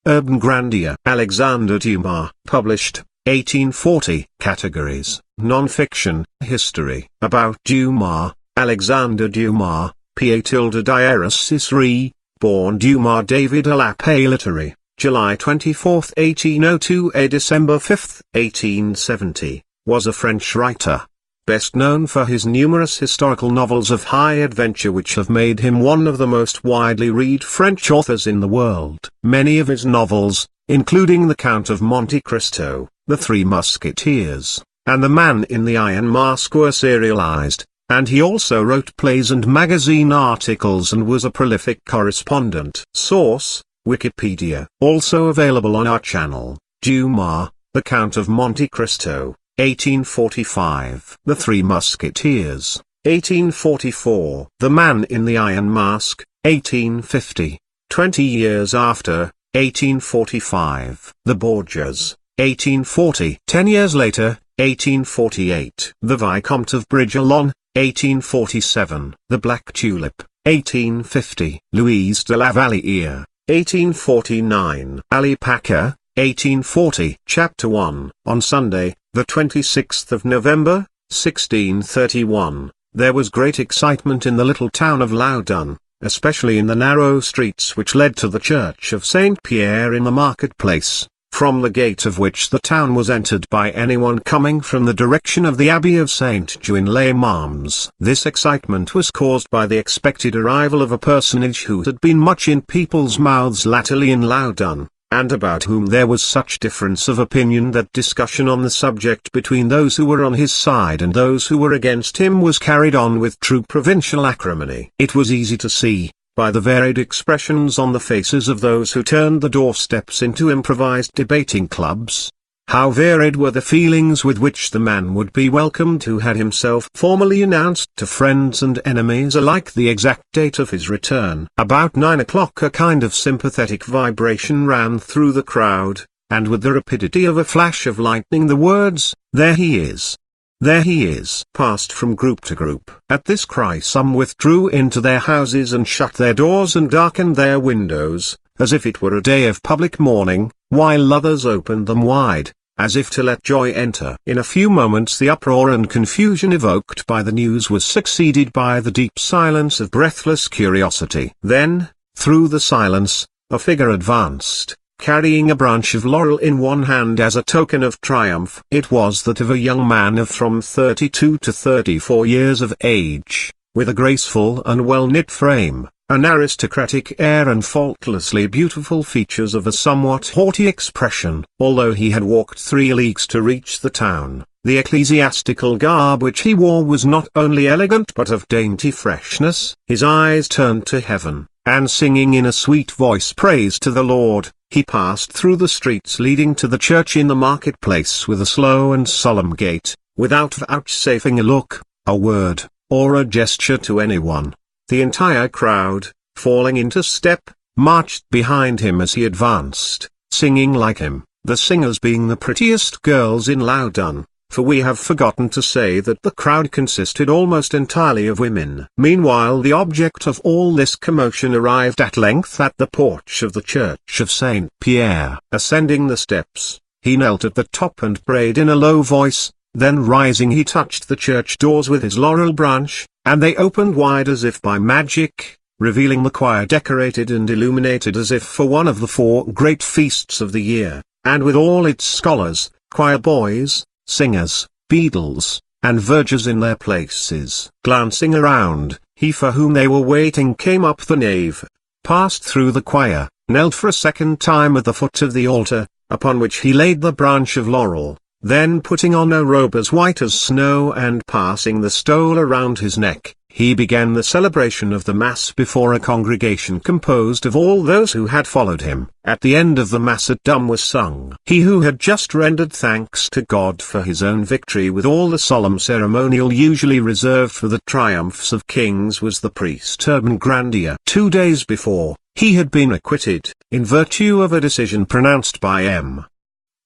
Urbain Grandier. Alexandre Dumas. Published, 1840. Categories: Non-fiction, History. About Dumas. Alexandre Dumas, P.A.-Diaris born Dumas David à la Pailletterie, July 24, 1802 – December 5, 1870, was a French writer. Best known for his numerous historical novels of high adventure which have made him one of the most widely read French authors in the world. Many of his novels, including The Count of Monte Cristo, The Three Musketeers, and The Man in the Iron Mask, were serialized, and he also wrote plays and magazine articles and was a prolific correspondent. Source: Wikipedia. Also available on our channel. Dumas, The Count of Monte Cristo, 1845. The Three Musketeers, 1844. The Man in the Iron Mask, 1850. 20 years after, 1845. The Borgias, 1840. 10 years later, 1848. The Vicomte of Brigillon, 1847. The Black Tulip, 1850. Louise de la Valliere, 1849. Ali Pacha, 1840. Chapter 1. On Sunday, the 26th of November, 1631, there was great excitement in the little town of Loudun, especially in the narrow streets which led to the church of Saint Pierre in the market-place, from the gate of which the town was entered by anyone coming from the direction of the Abbey of Saint-Jouin-les-Marmes. This excitement was caused by the expected arrival of a personage who had been much in people's mouths latterly in Loudun, and about whom there was such difference of opinion that discussion on the subject between those who were on his side and those who were against him was carried on with true provincial acrimony. It was easy to see, by the varied expressions on the faces of those who turned the doorsteps into improvised debating clubs, how varied were the feelings with which the man would be welcomed who had himself formally announced to friends and enemies alike the exact date of his return. About 9 o'clock a kind of sympathetic vibration ran through the crowd, and with the rapidity of a flash of lightning the words, "There he is! There he is!" passed from group to group. At this cry some withdrew into their houses and shut their doors and darkened their windows, as if it were a day of public mourning, while others opened them wide, as if to let joy enter. In a few moments the uproar and confusion evoked by the news was succeeded by the deep silence of breathless curiosity. Then, through the silence, a figure advanced, carrying a branch of laurel in one hand as a token of triumph. It was that of a young man of from 32 to 34 years of age, with a graceful and well-knit frame, an aristocratic air and faultlessly beautiful features of a somewhat haughty expression. Although he had walked 3 leagues to reach the town, the ecclesiastical garb which he wore was not only elegant but of dainty freshness. His eyes turned to heaven, and singing in a sweet voice praise to the Lord, he passed through the streets leading to the church in the market-place with a slow and solemn gait, without vouchsafing a look, a word, or a gesture to anyone. The entire crowd, falling into step, marched behind him as he advanced, singing like him, the singers being the prettiest girls in Loudun, for we have forgotten to say that the crowd consisted almost entirely of women. Meanwhile the object of all this commotion arrived at length at the porch of the church of Saint Pierre. Ascending the steps, he knelt at the top and prayed in a low voice, then rising he touched the church doors with his laurel branch, and they opened wide as if by magic, revealing the choir decorated and illuminated as if for one of the 4 great feasts of the year, and with all its scholars, choir boys, singers, beadles, and vergers in their places. Glancing around, he for whom they were waiting came up the nave, passed through the choir, knelt for a second time at the foot of the altar, upon which he laid the branch of laurel. Then putting on a robe as white as snow and passing the stole around his neck, he began the celebration of the Mass before a congregation composed of all those who had followed him. At the end of the Mass a Dum was sung. He who had just rendered thanks to God for his own victory with all the solemn ceremonial usually reserved for the triumphs of kings was the priest Urbain Grandier. 2 days before, he had been acquitted, in virtue of a decision pronounced by M.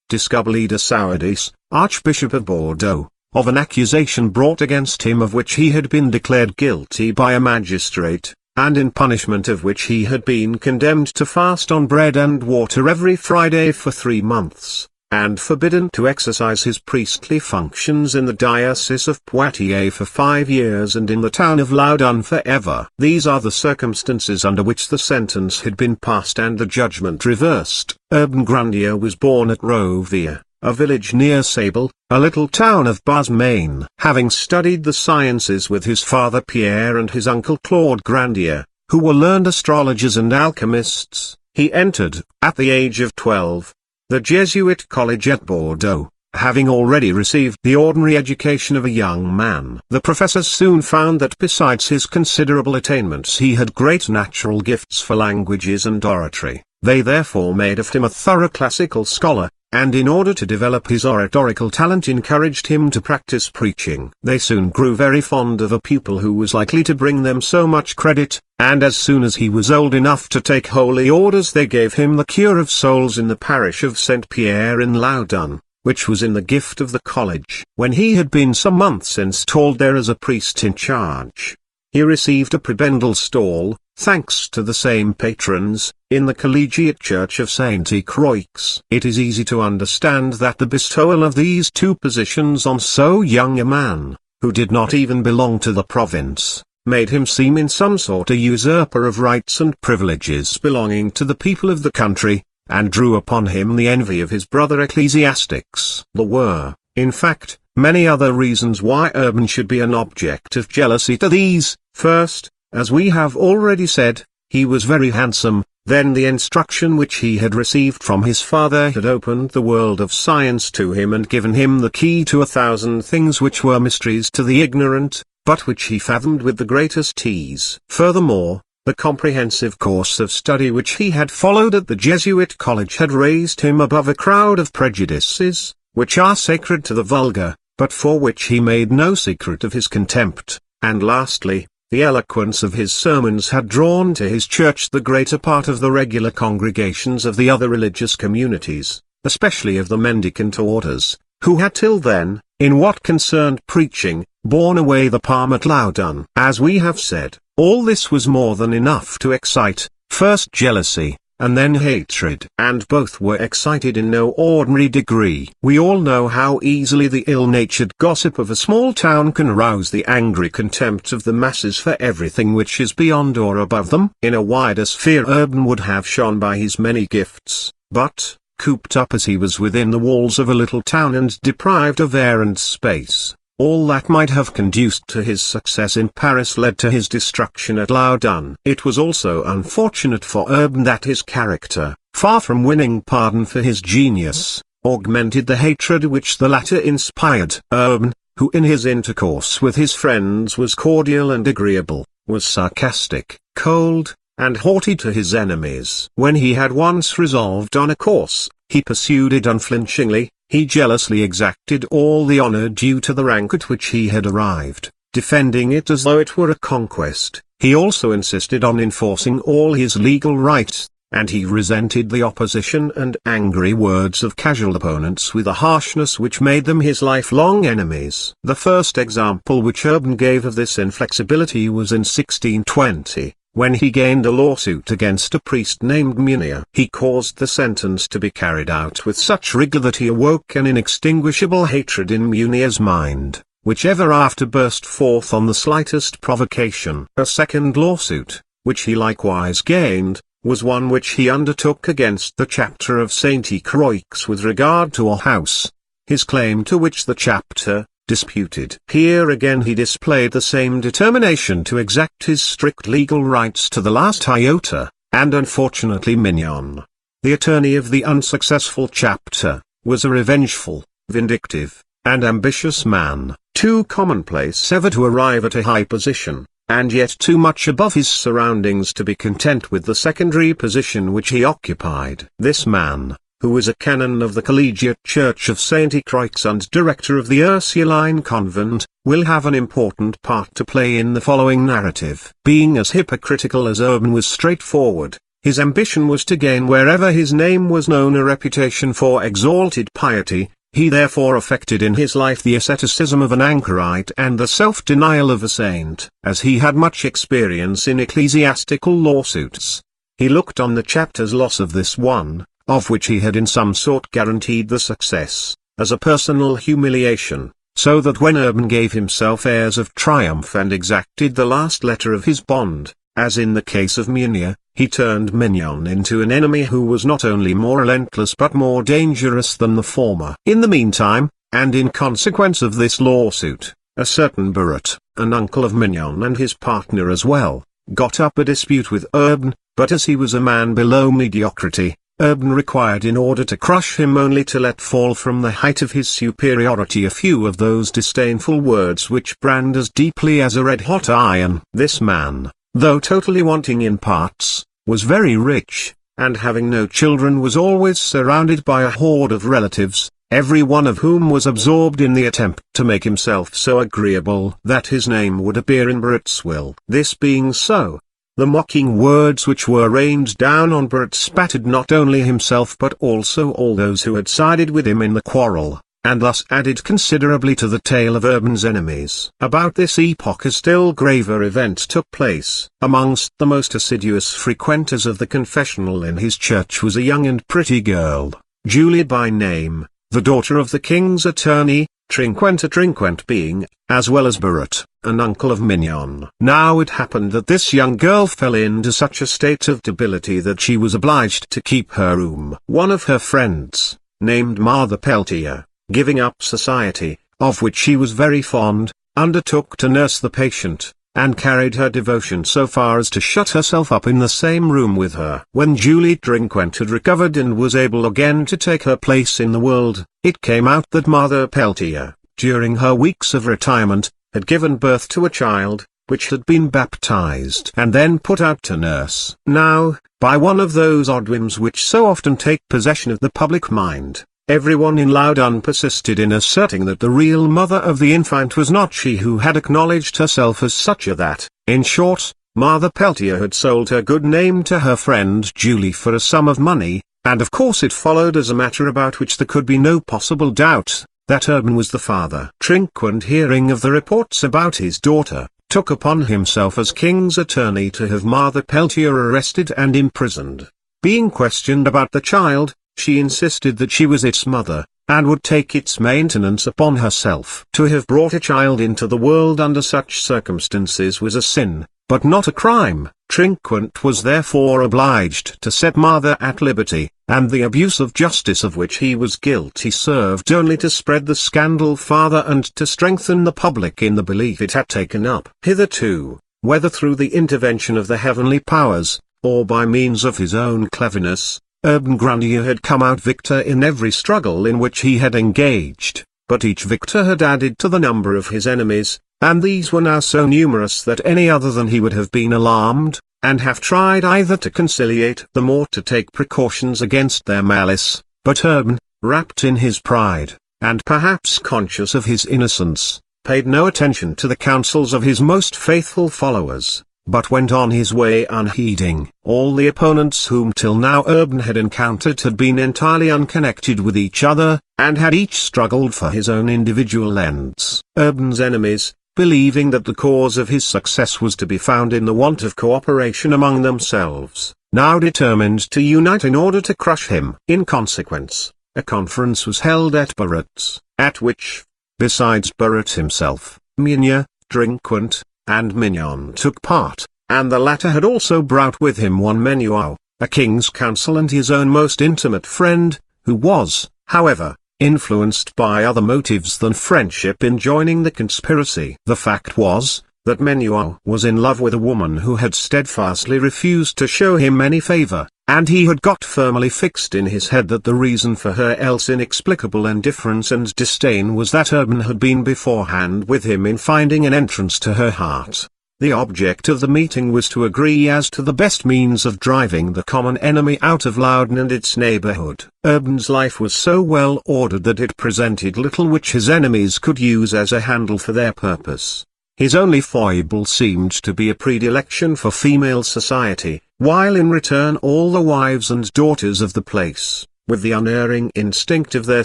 Discoboli de Sourdis, Archbishop of Bordeaux, of an accusation brought against him of which he had been declared guilty by a magistrate, and in punishment of which he had been condemned to fast on bread and water every Friday for 3 months, and forbidden to exercise his priestly functions in the diocese of Poitiers for 5 years and in the town of Loudun for ever. These are the circumstances under which the sentence had been passed and the judgment reversed. Urbain Grandier was born at Rovere, a village near Sable, a little town of Bas-Maine. Having studied the sciences with his father Pierre and his uncle Claude Grandier, who were learned astrologers and alchemists, he entered, at the age of 12, the Jesuit college at Bordeaux, having already received the ordinary education of a young man. The professors soon found that besides his considerable attainments he had great natural gifts for languages and oratory. They therefore made of him a thorough classical scholar, and in order to develop his oratorical talent encouraged him to practice preaching. They soon grew very fond of a pupil who was likely to bring them so much credit, and as soon as he was old enough to take holy orders they gave him the cure of souls in the parish of St. Pierre in Loudun, which was in the gift of the college. When he had been some months installed there as a priest in charge, he received a prebendal stall, thanks to the same patrons, in the collegiate church of Saint Croix. It is easy to understand that the bestowal of these 2 positions on so young a man, who did not even belong to the province, made him seem in some sort a usurper of rights and privileges belonging to the people of the country, and drew upon him the envy of his brother ecclesiastics. There were, in fact, many other reasons why Urbain should be an object of jealousy to these. First, as we have already said, he was very handsome. Then the instruction which he had received from his father had opened the world of science to him and given him the key to 1,000 things which were mysteries to the ignorant, but which he fathomed with the greatest ease. Furthermore, the comprehensive course of study which he had followed at the Jesuit college had raised him above a crowd of prejudices, which are sacred to the vulgar, but for which he made no secret of his contempt. And lastly, the eloquence of his sermons had drawn to his church the greater part of the regular congregations of the other religious communities, especially of the mendicant orders, who had till then, in what concerned preaching, borne away the palm at Loudun. As we have said, all this was more than enough to excite, first jealousy, and then hatred. And both were excited in no ordinary degree. We all know how easily the ill-natured gossip of a small town can rouse the angry contempt of the masses for everything which is beyond or above them. In a wider sphere Urbain would have shone by his many gifts, but, cooped up as he was within the walls of a little town and deprived of air and space, all that might have conduced to his success in Paris led to his destruction at Loudun. It was also unfortunate for Urbain that his character, far from winning pardon for his genius, augmented the hatred which the latter inspired. Urbain, who in his intercourse with his friends was cordial and agreeable, was sarcastic, cold, and haughty to his enemies. When he had once resolved on a course, he pursued it unflinchingly. He jealously exacted all the honor due to the rank at which he had arrived, defending it as though it were a conquest. He also insisted on enforcing all his legal rights, and he resented the opposition and angry words of casual opponents with a harshness which made them his lifelong enemies. The first example which Urbain gave of this inflexibility was in 1620. When he gained a lawsuit against a priest named Munier. He caused the sentence to be carried out with such rigor that he awoke an inextinguishable hatred in Munier's mind, which ever after burst forth on the slightest provocation. A second lawsuit, which he likewise gained, was one which he undertook against the chapter of Saint Croix with regard to a house, his claim to which the chapter disputed. Here again he displayed the same determination to exact his strict legal rights to the last iota, and unfortunately Mignon, the attorney of the unsuccessful chapter, was a revengeful, vindictive, and ambitious man, too commonplace ever to arrive at a high position, and yet too much above his surroundings to be content with the secondary position which he occupied. This man, who was a canon of the collegiate church of Saint Croix and director of the Ursuline convent, will have an important part to play in the following narrative. Being as hypocritical as Urbain was straightforward, his ambition was to gain wherever his name was known a reputation for exalted piety, He therefore affected in his life the asceticism of an anchorite and the self-denial of a saint, as he had much experience in ecclesiastical lawsuits. He looked on the chapter's loss of this one, of which he had in some sort guaranteed the success, as a personal humiliation, so that when Urbain gave himself airs of triumph and exacted the last letter of his bond, as in the case of Meunier, he turned Mignon into an enemy who was not only more relentless but more dangerous than the former. In the meantime, and in consequence of this lawsuit, a certain Barot, an uncle of Mignon and his partner as well, got up a dispute with Urbain, but as he was a man below mediocrity, Urbain required in order to crush him only to let fall from the height of his superiority a few of those disdainful words which brand as deeply as a red-hot iron. This man, though totally wanting in parts, was very rich, and having no children was always surrounded by a horde of relatives, every one of whom was absorbed in the attempt to make himself so agreeable that his name would appear in Barot's will. This being so, the mocking words which were rained down on Barot spattered not only himself but also all those who had sided with him in the quarrel, and thus added considerably to the tale of Urbain's enemies. About this epoch a still graver event took place. Amongst the most assiduous frequenters of the confessional in his church was a young and pretty girl, Julie by name, the daughter of the king's attorney, Trinquant being, as well as Barot, an uncle of Mignon. Now it happened that this young girl fell into such a state of debility that she was obliged to keep her room. One of her friends, named Mother Peltier, giving up society, of which she was very fond, undertook to nurse the patient, and carried her devotion so far as to shut herself up in the same room with her. When Julie Trinquant had recovered and was able again to take her place in the world, it came out that Mother Peltier, during her weeks of retirement, had given birth to a child, which had been baptized and then put out to nurse. Now, by one of those odd whims which so often take possession of the public mind, everyone in Loudun persisted in asserting that the real mother of the infant was not she who had acknowledged herself as such, that, in short, Mother Peltier had sold her good name to her friend Julie for a sum of money, and of course it followed as a matter about which there could be no possible doubt, that Urbain was the father. Trinquant, hearing of the reports about his daughter, took upon himself as king's attorney to have Mother Peltier arrested and imprisoned. Being questioned about the child, she insisted that she was its mother, and would take its maintenance upon herself. To have brought a child into the world under such circumstances was a sin, but not a crime. Trinquant was therefore obliged to set Mother at liberty, and the abuse of justice of which he was guilty served only to spread the scandal farther and to strengthen the public in the belief it had taken up. Hitherto, whether through the intervention of the heavenly powers, or by means of his own cleverness, Urbain Grandier had come out victor in every struggle in which he had engaged, but each victor had added to the number of his enemies, and these were now so numerous that any other than he would have been alarmed, and have tried either to conciliate them or to take precautions against their malice. But Urbain, wrapped in his pride, and perhaps conscious of his innocence, paid no attention to the counsels of his most faithful followers, but went on his way unheeding. All the opponents whom till now Urbain had encountered had been entirely unconnected with each other, and had each struggled for his own individual ends. Urbain's enemies, believing that the cause of his success was to be found in the want of cooperation among themselves, now determined to unite in order to crush him. In consequence, a conference was held at Barot's, at which, besides Barot himself, Meunier, Trinquant, and Mignon took part, and the latter had also brought with him one Menuau, a king's counsel and his own most intimate friend, who was, however, influenced by other motives than friendship in joining the conspiracy. The fact was, that Menuau was in love with a woman who had steadfastly refused to show him any favor, and he had got firmly fixed in his head that the reason for her else inexplicable indifference and disdain was that Urbain had been beforehand with him in finding an entrance to her heart. The object of the meeting was to agree as to the best means of driving the common enemy out of Loudun and its neighborhood. Urbain's life was so well ordered that it presented little which his enemies could use as a handle for their purpose. His only foible seemed to be a predilection for female society, while in return all the wives and daughters of the place, with the unerring instinct of their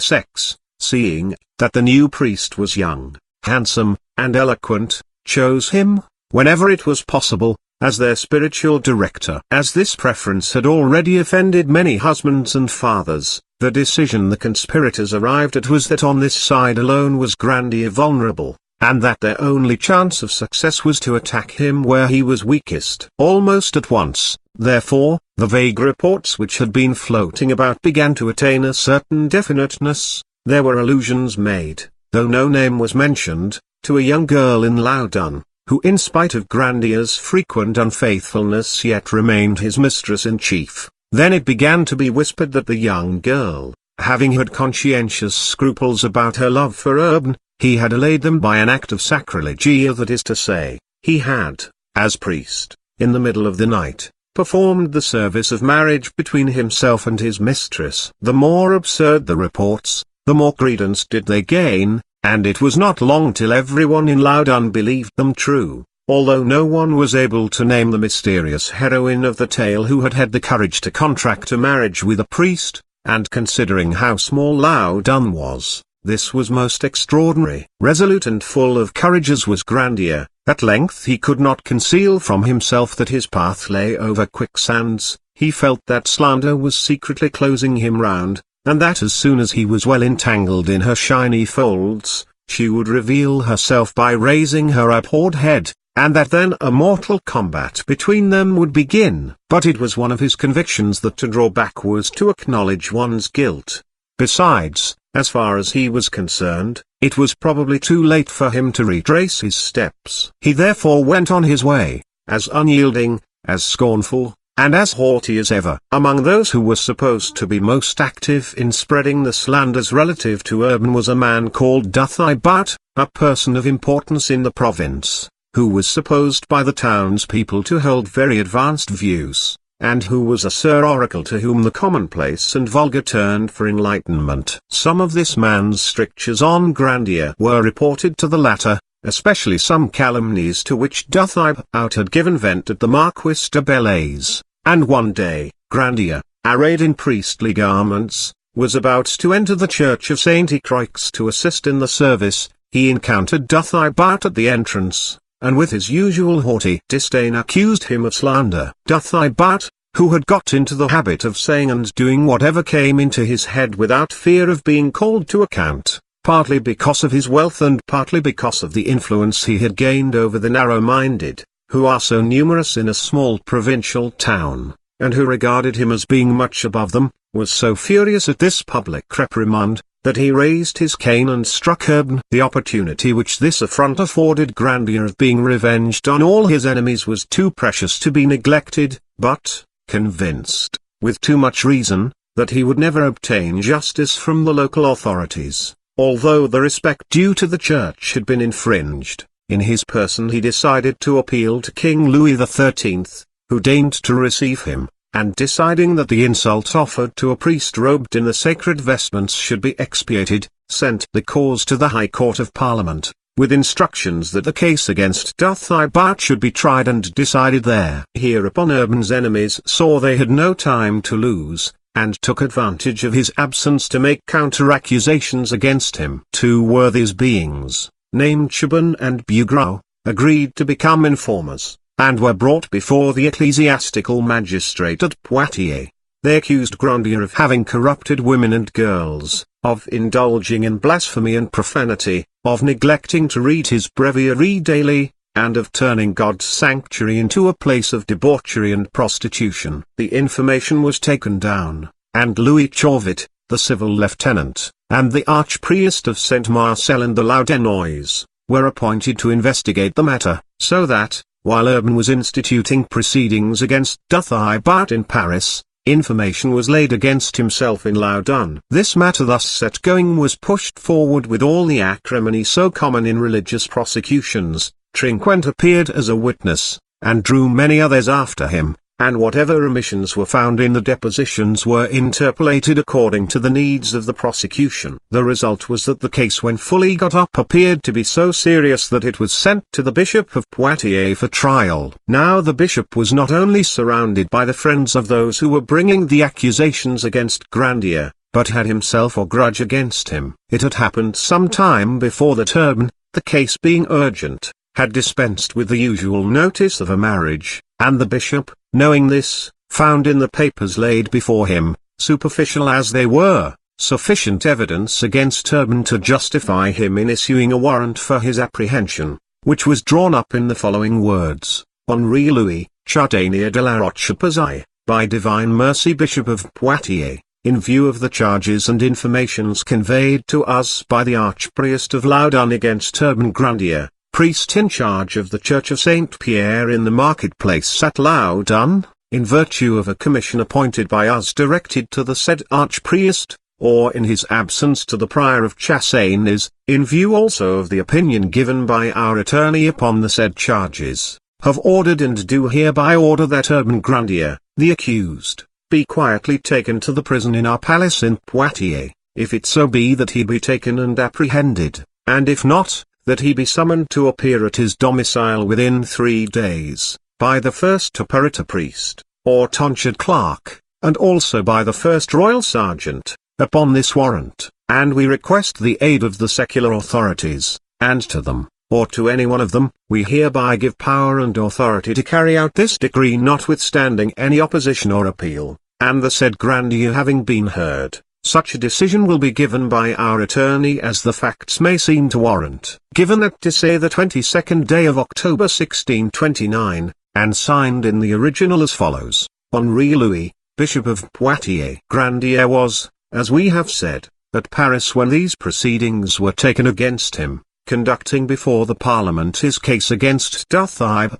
sex, seeing that the new priest was young, handsome, and eloquent, chose him, whenever it was possible, as their spiritual director. As this preference had already offended many husbands and fathers, the decision the conspirators arrived at was that on this side alone was Grandier vulnerable, and that their only chance of success was to attack him where he was weakest. Almost at once, therefore, the vague reports which had been floating about began to attain a certain definiteness. There were allusions made, though no name was mentioned, to a young girl in Loudun, who in spite of Grandier's frequent unfaithfulness yet remained his mistress-in-chief. Then it began to be whispered that the young girl, having had conscientious scruples about her love for Urbain, he had allayed them by an act of sacrilege, that is to say, he had, as priest, in the middle of the night, performed the service of marriage between himself and his mistress. The more absurd the reports, the more credence did they gain, and it was not long till everyone in Loudun believed them true, although no one was able to name the mysterious heroine of the tale who had had the courage to contract a marriage with a priest, and considering how small Loudun was, this was most extraordinary. Resolute and full of courage as was Grandier, at length he could not conceal from himself that his path lay over quicksands. He felt that slander was secretly closing him round, and that as soon as he was well entangled in her shiny folds, she would reveal herself by raising her abhorred head, and that then a mortal combat between them would begin. But it was one of his convictions that to draw back was to acknowledge one's guilt. Besides, as far as he was concerned, it was probably too late for him to retrace his steps. He therefore went on his way, as unyielding, as scornful, and as haughty as ever. Among those who were supposed to be most active in spreading the slanders relative to Urbain was a man called Duthaibart, a person of importance in the province, who was supposed by the townspeople to hold very advanced views, and who was a Sir Oracle to whom the commonplace and vulgar turned for enlightenment. Some of this man's strictures on Grandier were reported to the latter, especially some calumnies to which Duthaibart had given vent at the Marquis de Bellairs, and one day, Grandier, arrayed in priestly garments, was about to enter the church of St. Ecroix to assist in the service. He encountered Duthaibart at the entrance, and with his usual haughty disdain accused him of slander. Duthaibart, who had got into the habit of saying and doing whatever came into his head without fear of being called to account, partly because of his wealth and partly because of the influence he had gained over the narrow-minded, who are so numerous in a small provincial town, and who regarded him as being much above them, was so furious at this public reprimand, that he raised his cane and struck Urbain. The opportunity which this affront afforded Grandier of being revenged on all his enemies was too precious to be neglected, but, convinced, with too much reason, that he would never obtain justice from the local authorities, although the respect due to the church had been infringed, in his person he decided to appeal to King Louis XIII, who deigned to receive him, and deciding that the insult offered to a priest robed in the sacred vestments should be expiated, sent the cause to the High Court of Parliament, with instructions that the case against Duthaibart should be tried and decided there. Hereupon Urbain's enemies saw they had no time to lose, and took advantage of his absence to make counter-accusations against him. Two worthies beings, named Urbain and Bugrau, agreed to become informers, and were brought before the ecclesiastical magistrate at Poitiers. They accused Grandier of having corrupted women and girls, of indulging in blasphemy and profanity, of neglecting to read his breviary daily, and of turning God's sanctuary into a place of debauchery and prostitution. The information was taken down, and Louis Chauvet, the civil lieutenant, and the archpriest of Saint Marcel and the Loudenois, were appointed to investigate the matter, so that, while Urbain was instituting proceedings against Duthaibart in Paris, information was laid against himself in Loudun. This matter thus set going was pushed forward with all the acrimony so common in religious prosecutions. Trinquant appeared as a witness, and drew many others after him, and whatever omissions were found in the depositions were interpolated according to the needs of the prosecution. The result was that the case when fully got up appeared to be so serious that it was sent to the Bishop of Poitiers for trial. Now the bishop was not only surrounded by the friends of those who were bringing the accusations against Grandier, but had himself or grudge against him. It had happened some time before that Urbain, the case being urgent, had dispensed with the usual notice of a marriage, and the bishop, knowing this, found in the papers laid before him, superficial as they were, sufficient evidence against Urbain to justify him in issuing a warrant for his apprehension, which was drawn up in the following words: Henri Louis, Chardanier de la Roche-Pazai, by divine mercy Bishop of Poitiers, in view of the charges and informations conveyed to us by the Archpriest of Loudun against Urbain Grandier, priest in charge of the Church of Saint Pierre in the marketplace at Loudun, in virtue of a commission appointed by us directed to the said Archpriest, or in his absence to the Prior of Chassaignes, in view also of the opinion given by our attorney upon the said charges, have ordered and do hereby order that Urbain Grandier, the accused, be quietly taken to the prison in our palace in Poitiers, if it so be that he be taken and apprehended, and if not, that he be summoned to appear at his domicile within 3 days, by the first apparitor priest, or tonsured clerk, and also by the first royal sergeant, upon this warrant, and we request the aid of the secular authorities, and to them, or to any one of them, we hereby give power and authority to carry out this decree notwithstanding any opposition or appeal, and the said Grandier having been heard, such a decision will be given by our attorney as the facts may seem to warrant. Given at Tissé the 22nd day of October 1629, and signed in the original as follows: Henri Louis, Bishop of Poitiers. Grandier was, as we have said, at Paris when these proceedings were taken against him, conducting before the Parliament his case against Duthai.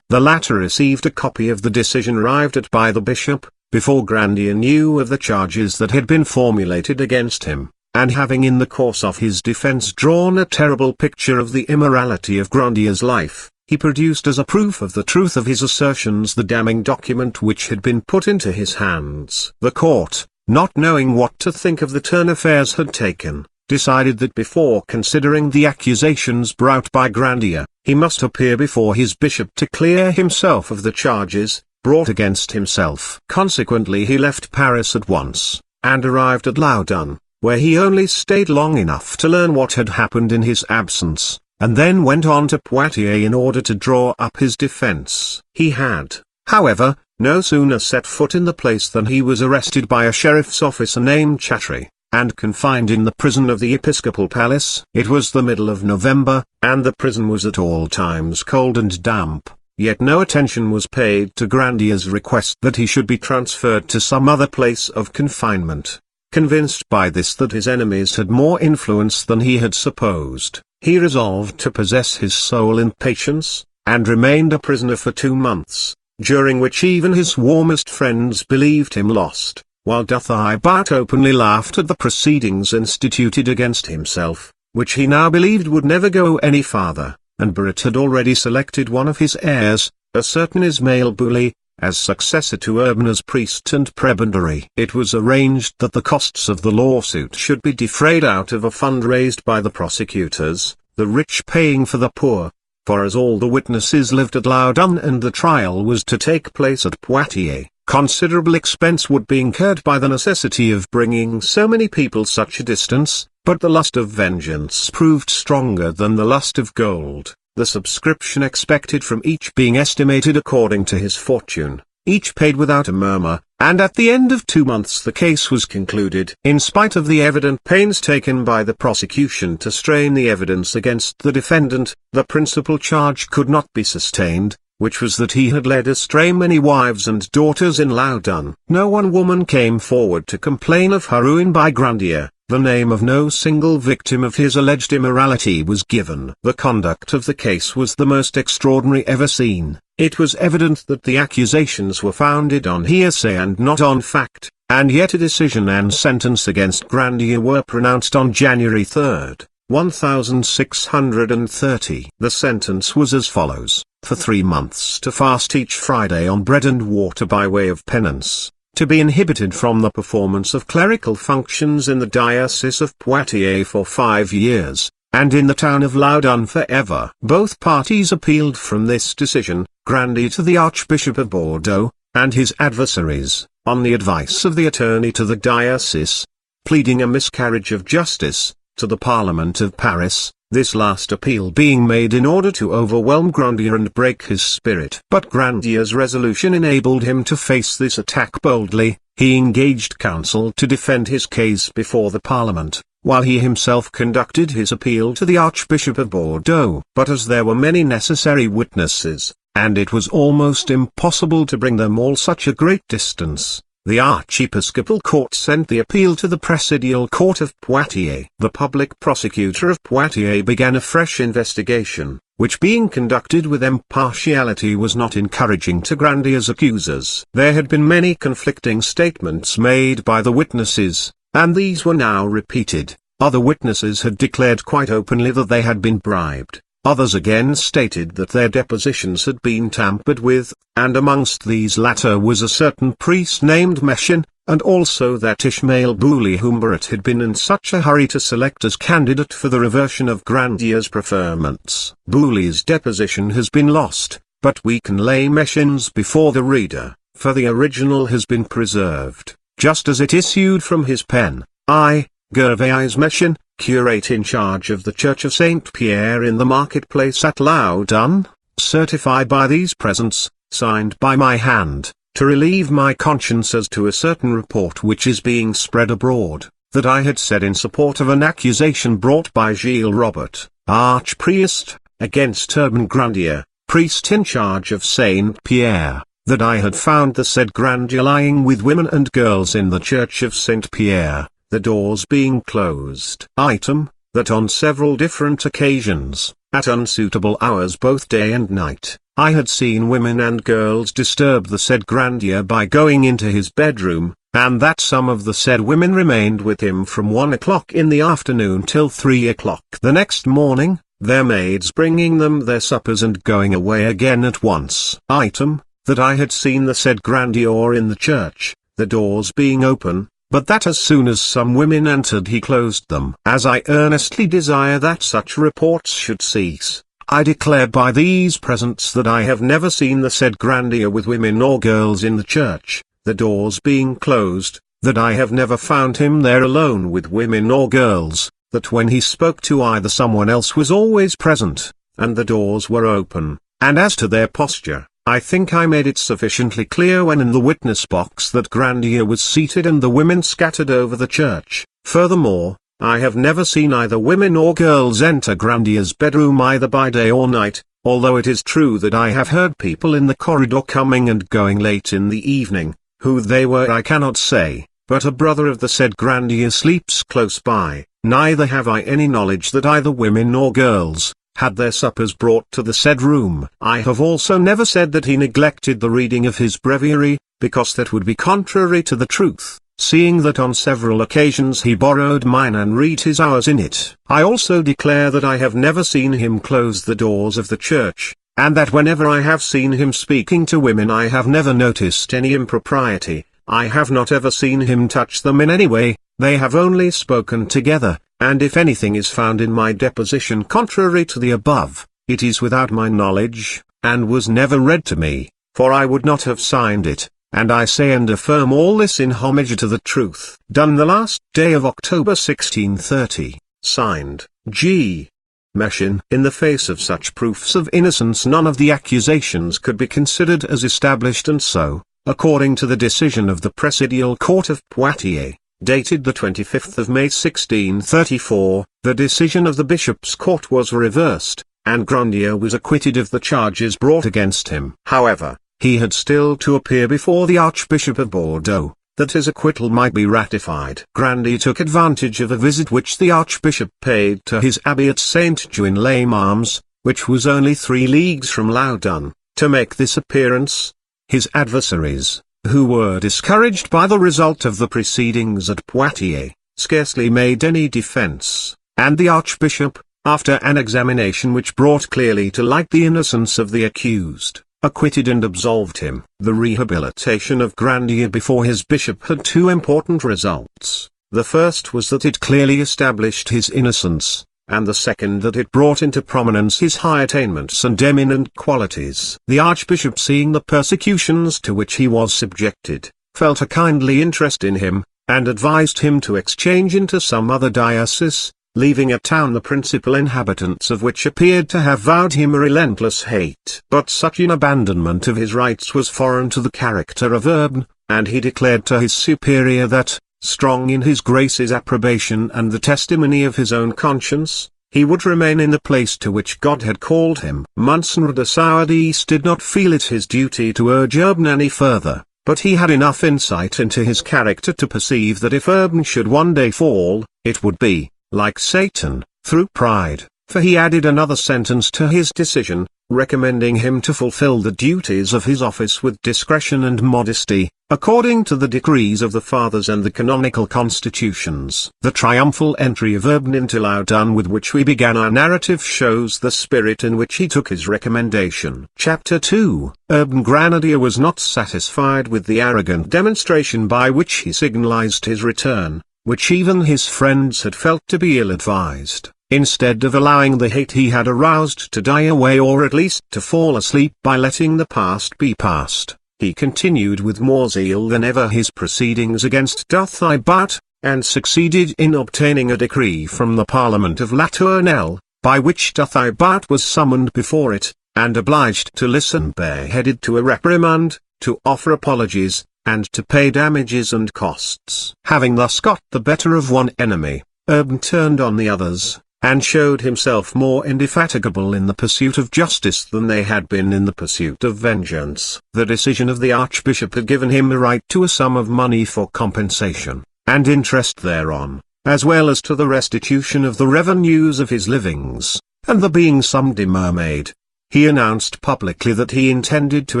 The latter received a copy of the decision arrived at by the bishop, before Grandier knew of the charges that had been formulated against him, and having in the course of his defence drawn a terrible picture of the immorality of Grandier's life, he produced as a proof of the truth of his assertions the damning document which had been put into his hands. The court, not knowing what to think of the turn affairs had taken, decided that before considering the accusations brought by Grandier, he must appear before his bishop to clear himself of the charges brought against himself. Consequently he left Paris at once, and arrived at Loudun, where he only stayed long enough to learn what had happened in his absence, and then went on to Poitiers in order to draw up his defence. He had, however, no sooner set foot in the place than he was arrested by a sheriff's officer named Chatry, and confined in the prison of the episcopal palace. It was the middle of November, and the prison was at all times cold and damp, yet no attention was paid to Grandier's request that he should be transferred to some other place of confinement. Convinced by this that his enemies had more influence than he had supposed, he resolved to possess his soul in patience, and remained a prisoner for 2 months, during which even his warmest friends believed him lost, while Duthai openly laughed at the proceedings instituted against himself, which he now believed would never go any farther, and Barrett had already selected one of his heirs, a certain Ismail Boulay, as successor to Urbain as priest and prebendary. It was arranged that the costs of the lawsuit should be defrayed out of a fund raised by the prosecutors, the rich paying for the poor, for as all the witnesses lived at Loudun and the trial was to take place at Poitiers, considerable expense would be incurred by the necessity of bringing so many people such a distance, but the lust of vengeance proved stronger than the lust of gold, the subscription expected from each being estimated according to his fortune. Each paid without a murmur, and at the end of 2 months the case was concluded. In spite of the evident pains taken by the prosecution to strain the evidence against the defendant, the principal charge could not be sustained, which was that he had led astray many wives and daughters in Loudun. No one woman came forward to complain of her ruin by Grandier. The name of no single victim of his alleged immorality was given. The conduct of the case was the most extraordinary ever seen. It was evident that the accusations were founded on hearsay and not on fact, and yet a decision and sentence against Grandier were pronounced on January 3, 1630. The sentence was as follows: for 3 months to fast each Friday on bread and water by way of penance, to be inhibited from the performance of clerical functions in the diocese of Poitiers for 5 years, and in the town of Loudun forever. Both parties appealed from this decision, Grandier to the Archbishop of Bordeaux, and his adversaries, on the advice of the attorney to the diocese, pleading a miscarriage of justice, to the Parliament of Paris, this last appeal being made in order to overwhelm Grandier and break his spirit. But Grandier's resolution enabled him to face this attack boldly. He engaged counsel to defend his case before the Parliament, while he himself conducted his appeal to the Archbishop of Bordeaux. But as there were many necessary witnesses, and it was almost impossible to bring them all such a great distance, the Archiepiscopal Court sent the appeal to the Presidial Court of Poitiers. The public prosecutor of Poitiers began a fresh investigation, which being conducted with impartiality was not encouraging to Grandier's accusers. There had been many conflicting statements made by the witnesses, and these were now repeated. Other witnesses had declared quite openly that they had been bribed. Others again stated that their depositions had been tampered with, and amongst these latter was a certain priest named Mechin, and also that Ishmael Bouley whom Barrett had been in such a hurry to select as candidate for the reversion of Grandier's preferments. Bouley's deposition has been lost, but we can lay Mechin's before the reader, for the original has been preserved, just as it issued from his pen. I, Gervais Mechin, curate in charge of the Church of St. Pierre in the marketplace at Loudun, certify by these presents, signed by my hand, to relieve my conscience as to a certain report which is being spread abroad, that I had said in support of an accusation brought by Gilles Robert, archpriest, against Urbain Grandier, priest in charge of St. Pierre, that I had found the said Grandier lying with women and girls in the Church of St. Pierre, the doors being closed. Item, that on several different occasions, at unsuitable hours both day and night, I had seen women and girls disturb the said Grandier by going into his bedroom, and that some of the said women remained with him from 1 o'clock in the afternoon till 3 o'clock the next morning, their maids bringing them their suppers and going away again at once. Item, that I had seen the said Grandier in the church, the doors being open, but that as soon as some women entered he closed them. As I earnestly desire that such reports should cease, I declare by these presents that I have never seen the said Grandier with women or girls in the church, the doors being closed, that I have never found him there alone with women or girls, that when he spoke to either someone else was always present, and the doors were open, and as to their posture, I think I made it sufficiently clear when in the witness box that Grandier was seated and the women scattered over the church. Furthermore, I have never seen either women or girls enter Grandier's bedroom either by day or night, although it is true that I have heard people in the corridor coming and going late in the evening. Who they were I cannot say, but a brother of the said Grandier sleeps close by. Neither have I any knowledge that either women or girls had their suppers brought to the said room. I have also never said that he neglected the reading of his breviary, because that would be contrary to the truth, seeing that on several occasions he borrowed mine and read his hours in it. I also declare that I have never seen him close the doors of the church, and that whenever I have seen him speaking to women I have never noticed any impropriety. I have not ever seen him touch them in any way, they have only spoken together, and if anything is found in my deposition contrary to the above, it is without my knowledge, and was never read to me, for I would not have signed it, and I say and affirm all this in homage to the truth. Done the last day of October 1630, signed, G. Mechin. In the face of such proofs of innocence none of the accusations could be considered as established, and so, according to the decision of the Presidial Court of Poitiers, dated the 25th of May 1634, the decision of the Bishop's Court was reversed, and Grandier was acquitted of the charges brought against him. However, he had still to appear before the Archbishop of Bordeaux, that his acquittal might be ratified. Grandier took advantage of a visit which the Archbishop paid to his abbey at Saint-Jouin-les-Marmes, which was only 3 leagues from Loudun, to make this appearance. His adversaries, who were discouraged by the result of the proceedings at Poitiers, scarcely made any defense, and the Archbishop, after an examination which brought clearly to light the innocence of the accused, acquitted and absolved him. The rehabilitation of Grandier before his bishop had 2 important results. The first was that it clearly established his innocence, and the second that it brought into prominence his high attainments and eminent qualities. The Archbishop, seeing the persecutions to which he was subjected, felt a kindly interest in him, and advised him to exchange into some other diocese, leaving a town the principal inhabitants of which appeared to have vowed him a relentless hate. But such an abandonment of his rights was foreign to the character of Urbain, and he declared to his superior that, strong in his Grace's approbation and the testimony of his own conscience, he would remain in the place to which God had called him. Monseigneur de Sourdis did not feel it his duty to urge Urbain any further, but he had enough insight into his character to perceive that if Urbain should one day fall, it would be, like Satan, through pride, for he added another sentence to his decision, recommending him to fulfill the duties of his office with discretion and modesty, according to the decrees of the Fathers and the canonical constitutions. The triumphal entry of Urbain into Loudun with which we began our narrative shows the spirit in which he took his recommendation. Chapter 2. Urbain Grandier was not satisfied with the arrogant demonstration by which he signalized his return, which even his friends had felt to be ill-advised. Instead of allowing the hate he had aroused to die away or at least to fall asleep by letting the past be past, he continued with more zeal than ever his proceedings against Duthabat, and succeeded in obtaining a decree from the Parliament of La Tournelle, by which Duthabat was summoned before it, and obliged to listen bareheaded to a reprimand, to offer apologies, and to pay damages and costs. Having thus got the better of one enemy, Urbain turned on the others, and showed himself more indefatigable in the pursuit of justice than they had been in the pursuit of vengeance. The decision of the Archbishop had given him the right to a sum of money for compensation, and interest thereon, as well as to the restitution of the revenues of his livings, and there being some demur made, he announced publicly that he intended to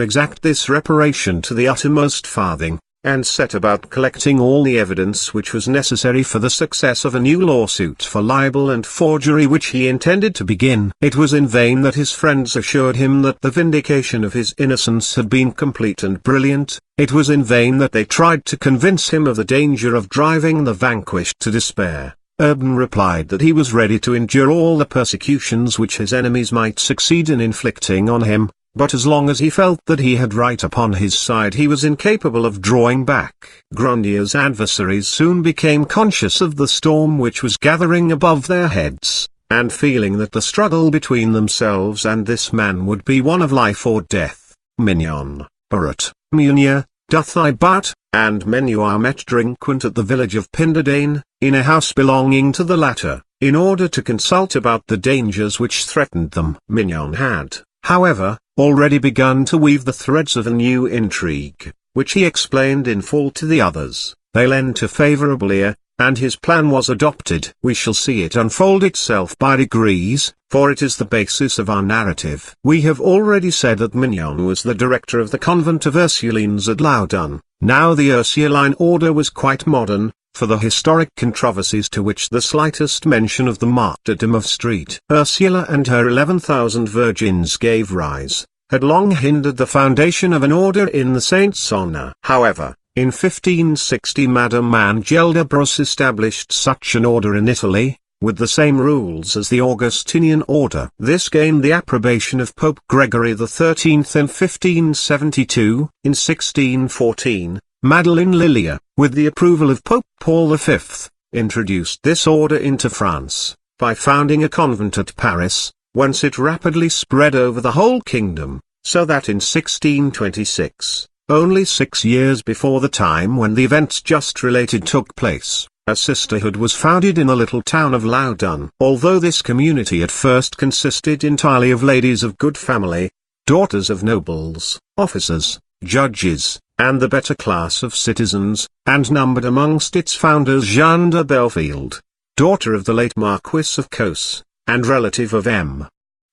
exact this reparation to the uttermost farthing, and set about collecting all the evidence which was necessary for the success of a new lawsuit for libel and forgery which he intended to begin. It was in vain that his friends assured him that the vindication of his innocence had been complete and brilliant. It was in vain that they tried to convince him of the danger of driving the vanquished to despair. Urbain replied that he was ready to endure all the persecutions which his enemies might succeed in inflicting on him, but as long as he felt that he had right upon his side he was incapable of drawing back. Grandier's adversaries soon became conscious of the storm which was gathering above their heads, and feeling that the struggle between themselves and this man would be one of life or death, Mignon, Barrett, Meunier, Duthabat, and Menuar met delinquent at the village of Pindadane, in a house belonging to the latter, in order to consult about the dangers which threatened them. Mignon had, however, already begun to weave the threads of a new intrigue, which he explained in full to the others. They lent a favourable ear, and his plan was adopted. We shall see it unfold itself by degrees, for it is the basis of our narrative. We have already said that Mignon was the director of the convent of Ursulines at Loudun. Now the Ursuline order was quite modern, for the historic controversies to which the slightest mention of the martyrdom of St. Ursula and her 11,000 virgins gave rise, had long hindered the foundation of an order in the saint's honour. However, in 1560 Madame Angelda established such an order in Italy, with the same rules as the Augustinian order. This gained the approbation of Pope Gregory XIII in 1572. In 1614, Madeleine Lilia, with the approval of Pope Paul V, introduced this order into France, by founding a convent at Paris, whence it rapidly spread over the whole kingdom, so that in 1626, only 6 years before the time when the events just related took place, a sisterhood was founded in the little town of Loudun. Although this community at first consisted entirely of ladies of good family, daughters of nobles, officers, judges, and the better class of citizens, and numbered amongst its founders Jeanne de Belfield, daughter of the late Marquis of Cos, and relative of M.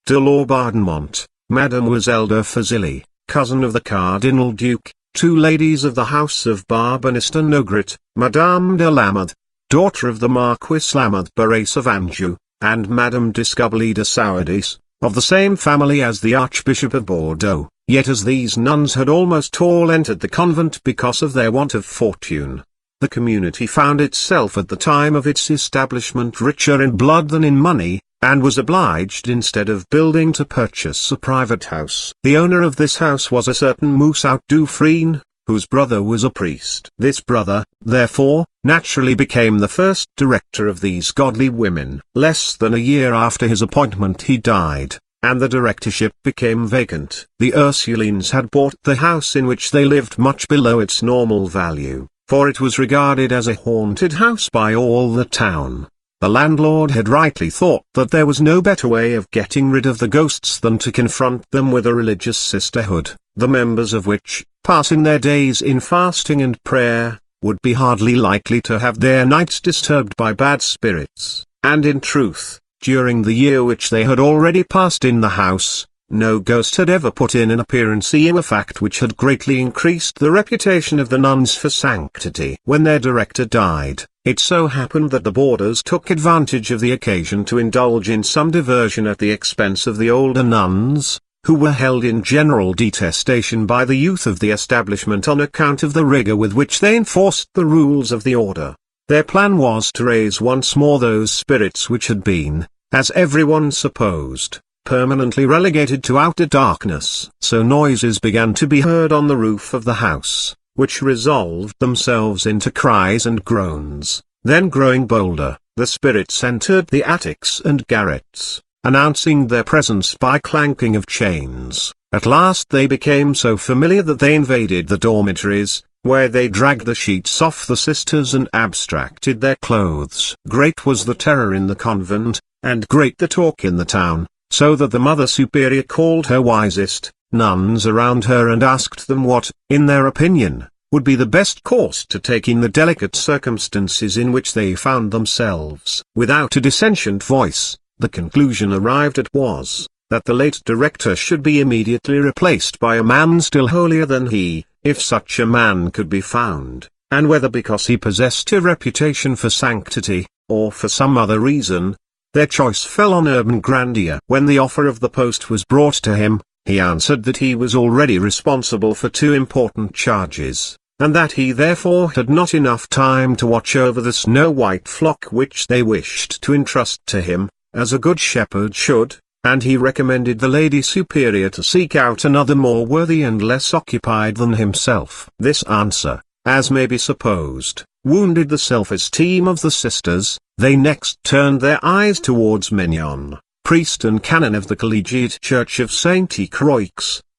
de Laubardemont, Mademoiselle de Fazilly, cousin of the Cardinal Duke, two ladies of the house of Barbanistan-Nogret, Madame de Lamothe, daughter of the Marquis Lamothe Barrace of Anjou, and Madame Discobly de Sourdis, of the same family as the Archbishop of Bordeaux. Yet as these nuns had almost all entered the convent because of their want of fortune, the community found itself at the time of its establishment richer in blood than in money, and was obliged instead of building to purchase a private house. The owner of this house was a certain Moussaut Dufresne, whose brother was a priest. This brother, therefore, naturally became the first director of these godly women. Less than a year after his appointment he died, and the directorship became vacant. The Ursulines had bought the house in which they lived much below its normal value, for it was regarded as a haunted house by all the town. The landlord had rightly thought that there was no better way of getting rid of the ghosts than to confront them with a religious sisterhood, the members of which, passing their days in fasting and prayer, would be hardly likely to have their nights disturbed by bad spirits. And in truth, during the year which they had already passed in the house, no ghost had ever put in an appearance, a fact which had greatly increased the reputation of the nuns for sanctity. When their director died, it so happened that the boarders took advantage of the occasion to indulge in some diversion at the expense of the older nuns, who were held in general detestation by the youth of the establishment on account of the rigor with which they enforced the rules of the order. Their plan was to raise once more those spirits which had been, as everyone supposed, permanently relegated to outer darkness. So noises began to be heard on the roof of the house, which resolved themselves into cries and groans. Then, growing bolder, the spirits entered the attics and garrets, announcing their presence by clanking of chains. At last they became so familiar that they invaded the dormitories, where they dragged the sheets off the sisters and abstracted their clothes. Great was the terror in the convent, and great the talk in the town, so that the Mother Superior called her wisest nuns around her and asked them what, in their opinion, would be the best course to take in the delicate circumstances in which they found themselves. Without a dissentient voice, the conclusion arrived at was, that the late director should be immediately replaced by a man still holier than he, if such a man could be found, and whether because he possessed a reputation for sanctity, or for some other reason, their choice fell on Urbain Grandier. When the offer of the post was brought to him, he answered that he was already responsible for two important charges, and that he therefore had not enough time to watch over the snow-white flock which they wished to entrust to him, as a good shepherd should, and he recommended the Lady Superior to seek out another more worthy and less occupied than himself. This answer, as may be supposed, wounded the self-esteem of the sisters. They next turned their eyes towards Mignon, priest and canon of the Collegiate Church of St. Croix,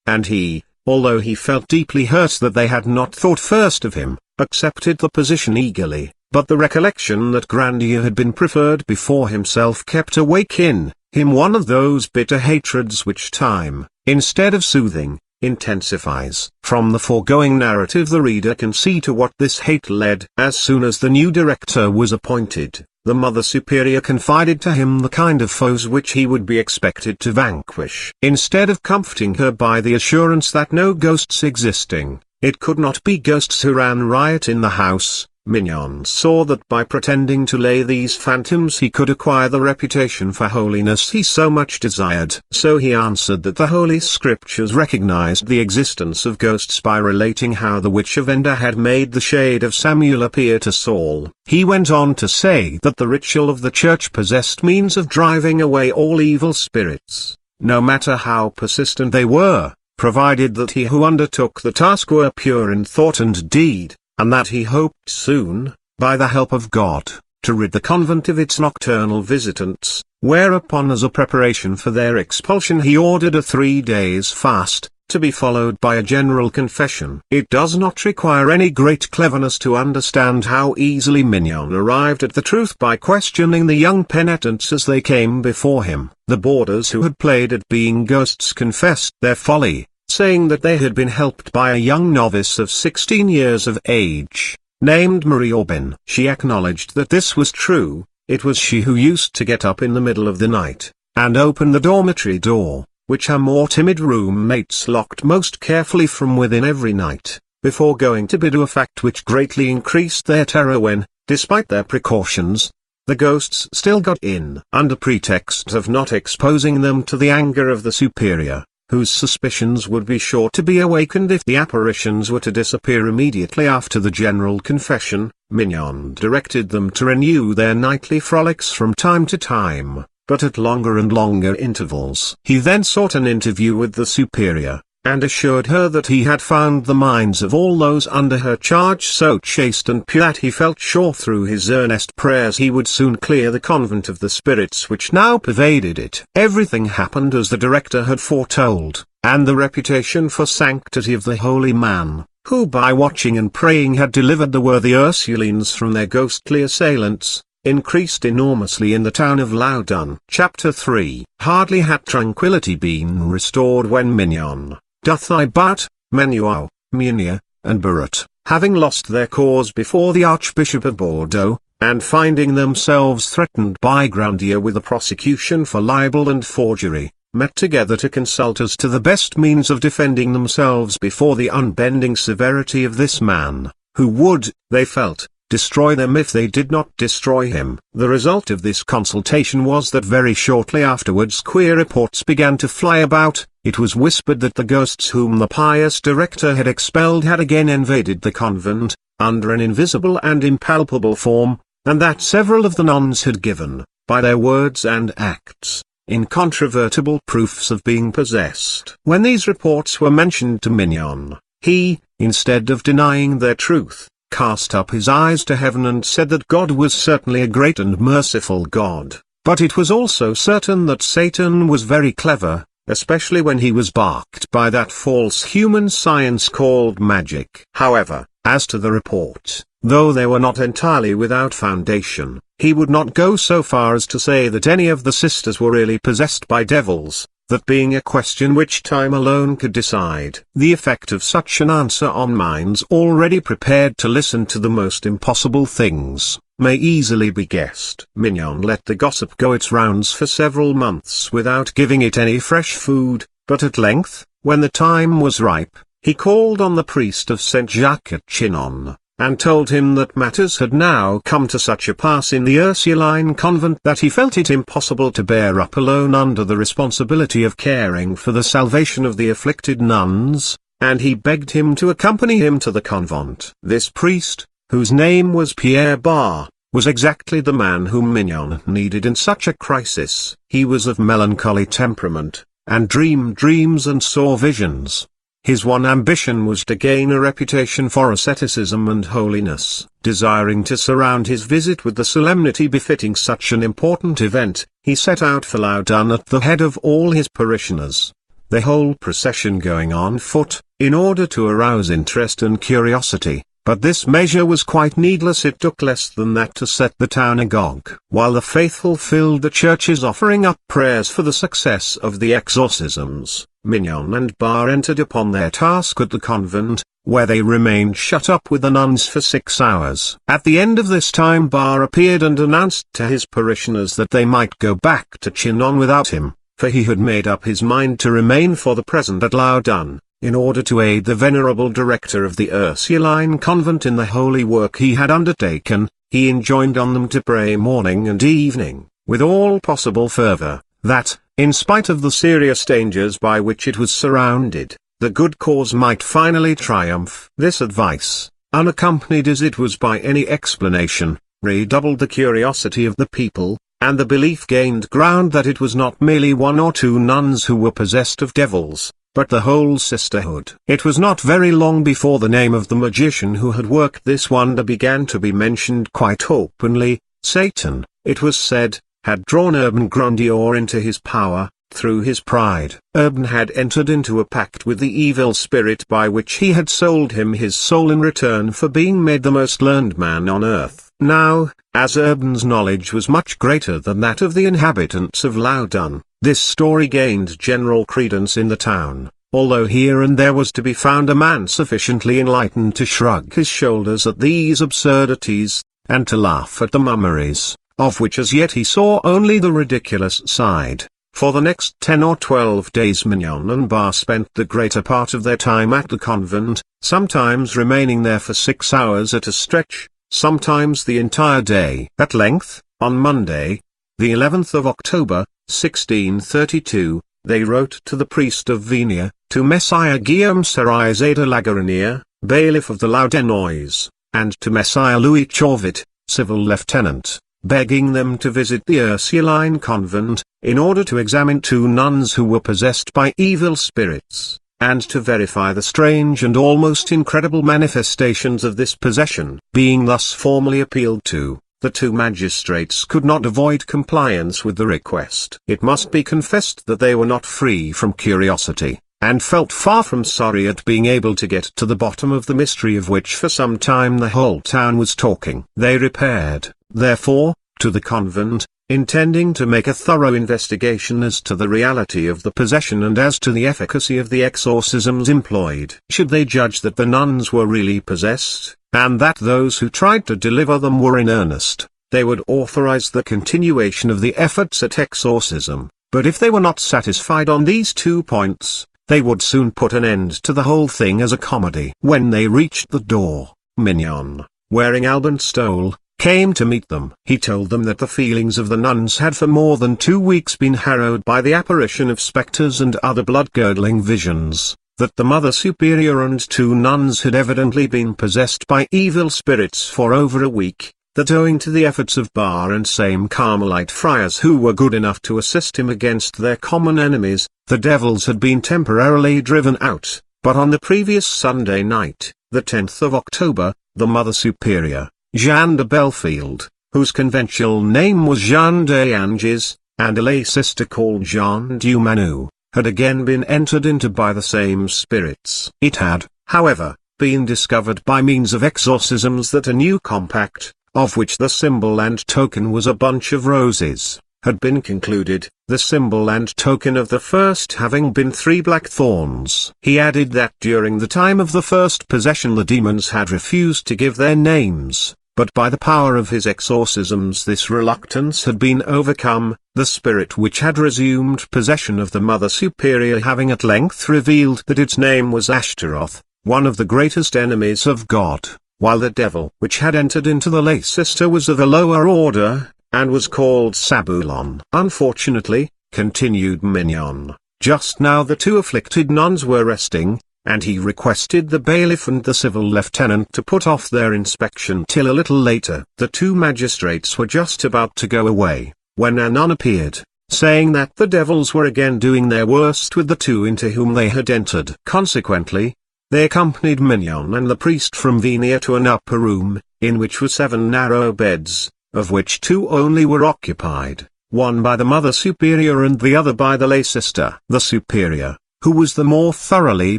and he, although he felt deeply hurt that they had not thought first of him, accepted the position eagerly, but the recollection that Grandier had been preferred before himself kept awake in him one of those bitter hatreds which time, instead of soothing, intensifies. From the foregoing narrative the reader can see to what this hate led. As soon as the new director was appointed, the Mother Superior confided to him the kind of foes which he would be expected to vanquish. Instead of comforting her by the assurance that no ghosts existing, it could not be ghosts who ran riot in the house, Mignon saw that by pretending to lay these phantoms he could acquire the reputation for holiness he so much desired. So he answered that the Holy Scriptures recognized the existence of ghosts by relating how the witch of Endor had made the shade of Samuel appear to Saul. He went on to say that the ritual of the Church possessed means of driving away all evil spirits, no matter how persistent they were, provided that he who undertook the task were pure in thought and deed, and that he hoped soon, by the help of God, to rid the convent of its nocturnal visitants, whereupon as a preparation for their expulsion he ordered a 3 days' fast, to be followed by a general confession. It does not require any great cleverness to understand how easily Mignon arrived at the truth by questioning the young penitents as they came before him. The boarders who had played at being ghosts confessed their folly, saying that they had been helped by a young novice of 16 years of age, named Marie Urbain. She acknowledged that this was true. It was she who used to get up in the middle of the night, and open the dormitory door, which her more timid room-mates locked most carefully from within every night, before going to bed, a fact which greatly increased their terror when, despite their precautions, the ghosts still got in. Under pretext of not exposing them to the anger of the superior, whose suspicions would be sure to be awakened if the apparitions were to disappear immediately after the general confession, Mignon directed them to renew their nightly frolics from time to time, but at longer and longer intervals. He then sought an interview with the superior, and assured her that he had found the minds of all those under her charge so chaste and pure that he felt sure through his earnest prayers he would soon clear the convent of the spirits which now pervaded it. Everything happened as the director had foretold, and the reputation for sanctity of the holy man, who by watching and praying had delivered the worthy Ursulines from their ghostly assailants, increased enormously in the town of Loudun. Chapter 3. Hardly had tranquillity been restored when Mignon, Dothibert, Menuau, Munia, and Barot, having lost their cause before the Archbishop of Bordeaux, and finding themselves threatened by Grandier with a prosecution for libel and forgery, met together to consult as to the best means of defending themselves before the unbending severity of this man, who would, they felt, destroy them if they did not destroy him. The result of this consultation was that very shortly afterwards queer reports began to fly about. It was whispered that the ghosts whom the pious director had expelled had again invaded the convent, under an invisible and impalpable form, and that several of the nuns had given, by their words and acts, incontrovertible proofs of being possessed. When these reports were mentioned to Mignon, he, instead of denying their truth, cast up his eyes to heaven and said that God was certainly a great and merciful God, but it was also certain that Satan was very clever, especially when he was backed by that false human science called magic. However, as to the report, though they were not entirely without foundation, he would not go so far as to say that any of the sisters were really possessed by devils, that being a question which time alone could decide. The effect of such an answer on minds already prepared to listen to the most impossible things, may easily be guessed. Mignon let the gossip go its rounds for several months without giving it any fresh food, but at length, when the time was ripe, he called on the priest of St. Jacques at Chinon, and told him that matters had now come to such a pass in the Ursuline convent that he felt it impossible to bear up alone under the responsibility of caring for the salvation of the afflicted nuns, and he begged him to accompany him to the convent. This priest, whose name was Pierre Bar, was exactly the man whom Mignon needed in such a crisis. He was of melancholy temperament, and dreamed dreams and saw visions. His one ambition was to gain a reputation for asceticism and holiness. Desiring to surround his visit with the solemnity befitting such an important event, he set out for Loudun at the head of all his parishioners, the whole procession going on foot, in order to arouse interest and curiosity. But this measure was quite needless. It took less than that to set the town agog. While the faithful filled the churches offering up prayers for the success of the exorcisms, Mignon and Bar entered upon their task at the convent, where they remained shut up with the nuns for 6 hours. At the end of this time Bar appeared and announced to his parishioners that they might go back to Chinon without him, for he had made up his mind to remain for the present at Loudun, in order to aid the venerable director of the Ursuline convent in the holy work he had undertaken. He enjoined on them to pray morning and evening, with all possible fervor, that, in spite of the serious dangers by which it was surrounded, the good cause might finally triumph. This advice, unaccompanied as it was by any explanation, redoubled the curiosity of the people, and the belief gained ground that it was not merely 1 or 2 nuns who were possessed of devils, but the whole sisterhood. It was not very long before the name of the magician who had worked this wonder began to be mentioned quite openly. Satan, it was said, had drawn Urbain Grandier into his power, through his pride. Urbain had entered into a pact with the evil spirit by which he had sold him his soul in return for being made the most learned man on earth. Now, as Urbain's knowledge was much greater than that of the inhabitants of Loudun, this story gained general credence in the town, although here and there was to be found a man sufficiently enlightened to shrug his shoulders at these absurdities, and to laugh at the mummeries, of which as yet he saw only the ridiculous side. For the next 10 or 12 days Mignon and Bar spent the greater part of their time at the convent, sometimes remaining there for 6 hours at a stretch, sometimes the entire day. At length, on Monday, the 11th of October, 1632, they wrote to the priest of Vinia, to Messire Guillaume Cerise de la Grandier, bailiff of the Loudenois, and to Messire Louis Chauvet, civil lieutenant, begging them to visit the Ursuline convent, in order to examine 2 nuns who were possessed by evil spirits. and to verify the strange and almost incredible manifestations of this possession. Being thus formally appealed to, the two magistrates could not avoid compliance with the request. It must be confessed that they were not free from curiosity, and felt far from sorry at being able to get to the bottom of the mystery of which for some time the whole town was talking. They repaired, therefore, to the convent, intending to make a thorough investigation as to the reality of the possession and as to the efficacy of the exorcisms employed. Should they judge that the nuns were really possessed, and that those who tried to deliver them were in earnest, they would authorize the continuation of the efforts at exorcism. But if they were not satisfied on these 2 points, they would soon put an end to the whole thing as a comedy. When they reached the door, Mignon, wearing alban stole, came to meet them. He told them that the feelings of the nuns had for more than 2 weeks been harrowed by the apparition of spectres and other blood-curdling visions, that the Mother Superior and 2 nuns had evidently been possessed by evil spirits for over a week, that owing to the efforts of Bar and same Carmelite friars who were good enough to assist him against their common enemies, the devils had been temporarily driven out. But on the previous Sunday night, the 10th of October, the Mother Superior, Jeanne de Belfield, whose conventual name was Jeanne d'Anges, and a lay sister called Jeanne Dumanu, had again been entered into by the same spirits. It had, however, been discovered by means of exorcisms that a new compact, of which the symbol and token was a bunch of roses, had been concluded, the symbol and token of the first having been 3 black thorns. He added that during the time of the first possession the demons had refused to give their names, but by the power of his exorcisms this reluctance had been overcome, the spirit which had resumed possession of the Mother Superior having at length revealed that its name was Ashtaroth, one of the greatest enemies of God, while the devil which had entered into the lay sister was of a lower order, and was called Sabulon. Unfortunately, continued Mignon, just now the 2 afflicted nuns were resting, and he requested the bailiff and the civil lieutenant to put off their inspection till a little later. The 2 magistrates were just about to go away, when a nun appeared, saying that the devils were again doing their worst with the 2 into whom they had entered. Consequently, they accompanied Mignon and the priest from Venia to an upper room, in which were 7 narrow beds, of which 2 only were occupied, one by the Mother Superior and the other by the lay sister. The Superior, who was the more thoroughly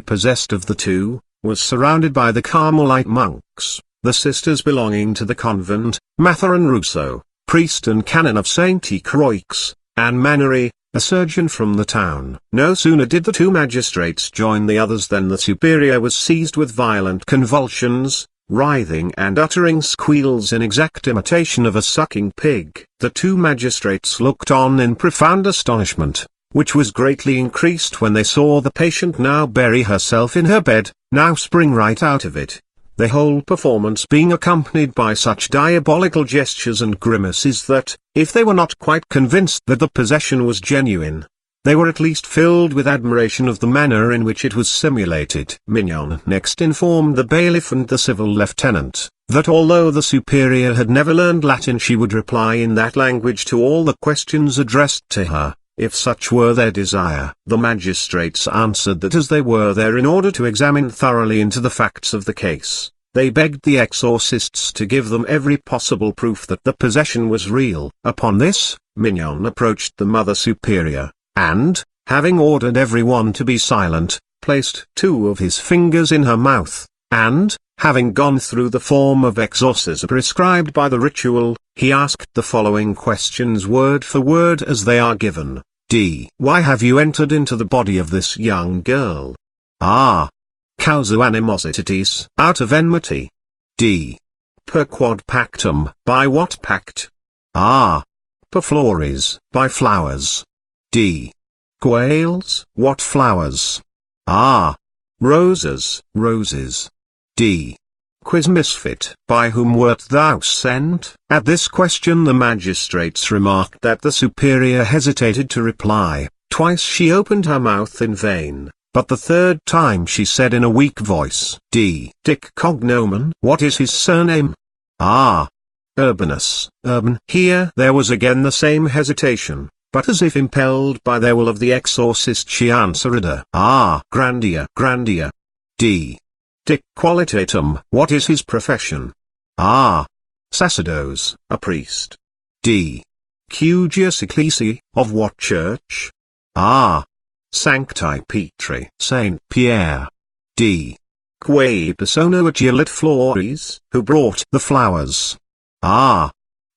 possessed of the 2, was surrounded by the Carmelite monks, the sisters belonging to the convent, Mather and Rousseau, priest and canon of St. Croix, and Mannery, a surgeon from the town. No sooner did the 2 magistrates join the others than the Superior was seized with violent convulsions, writhing and uttering squeals in exact imitation of a sucking pig. The 2 magistrates looked on in profound astonishment, which was greatly increased when they saw the patient now bury herself in her bed, now spring right out of it, the whole performance being accompanied by such diabolical gestures and grimaces that, if they were not quite convinced that the possession was genuine, they were at least filled with admiration of the manner in which it was simulated. Mignon next informed the bailiff and the civil lieutenant, that although the Superior had never learned Latin she would reply in that language to all the questions addressed to her, if such were their desire. The magistrates answered that as they were there in order to examine thoroughly into the facts of the case, they begged the exorcists to give them every possible proof that the possession was real. Upon this, Mignon approached the Mother Superior, and, having ordered everyone to be silent, placed 2 of his fingers in her mouth, and, having gone through the form of exorcism prescribed by the ritual, he asked the following questions word for word as they are given. D. Why have you entered into the body of this young girl? Ah. Causa animosities, out of enmity. D. Per quod pactum, by what pact? Ah. Per flores, by flowers. D. Quails, what flowers? Ah. Roses, roses. D. Quis misfit, by whom wert thou sent? At this question the magistrates remarked that the Superior hesitated to reply. Twice she opened her mouth in vain, but the 3rd time she said in a weak voice, D. Dic cognomen, what is his surname? Ah. Urbanus, Urban. Here there was again the same hesitation, but as if impelled by their will of the exorcist she answered Grandier, Grandier. D. Dic qualitatum, what is his profession? Sacerdos, a priest. D. Cugius ecclesiae, of what church? Sancti Petri, Saint Pierre. D. Quae persona agilit flores, who brought the flowers?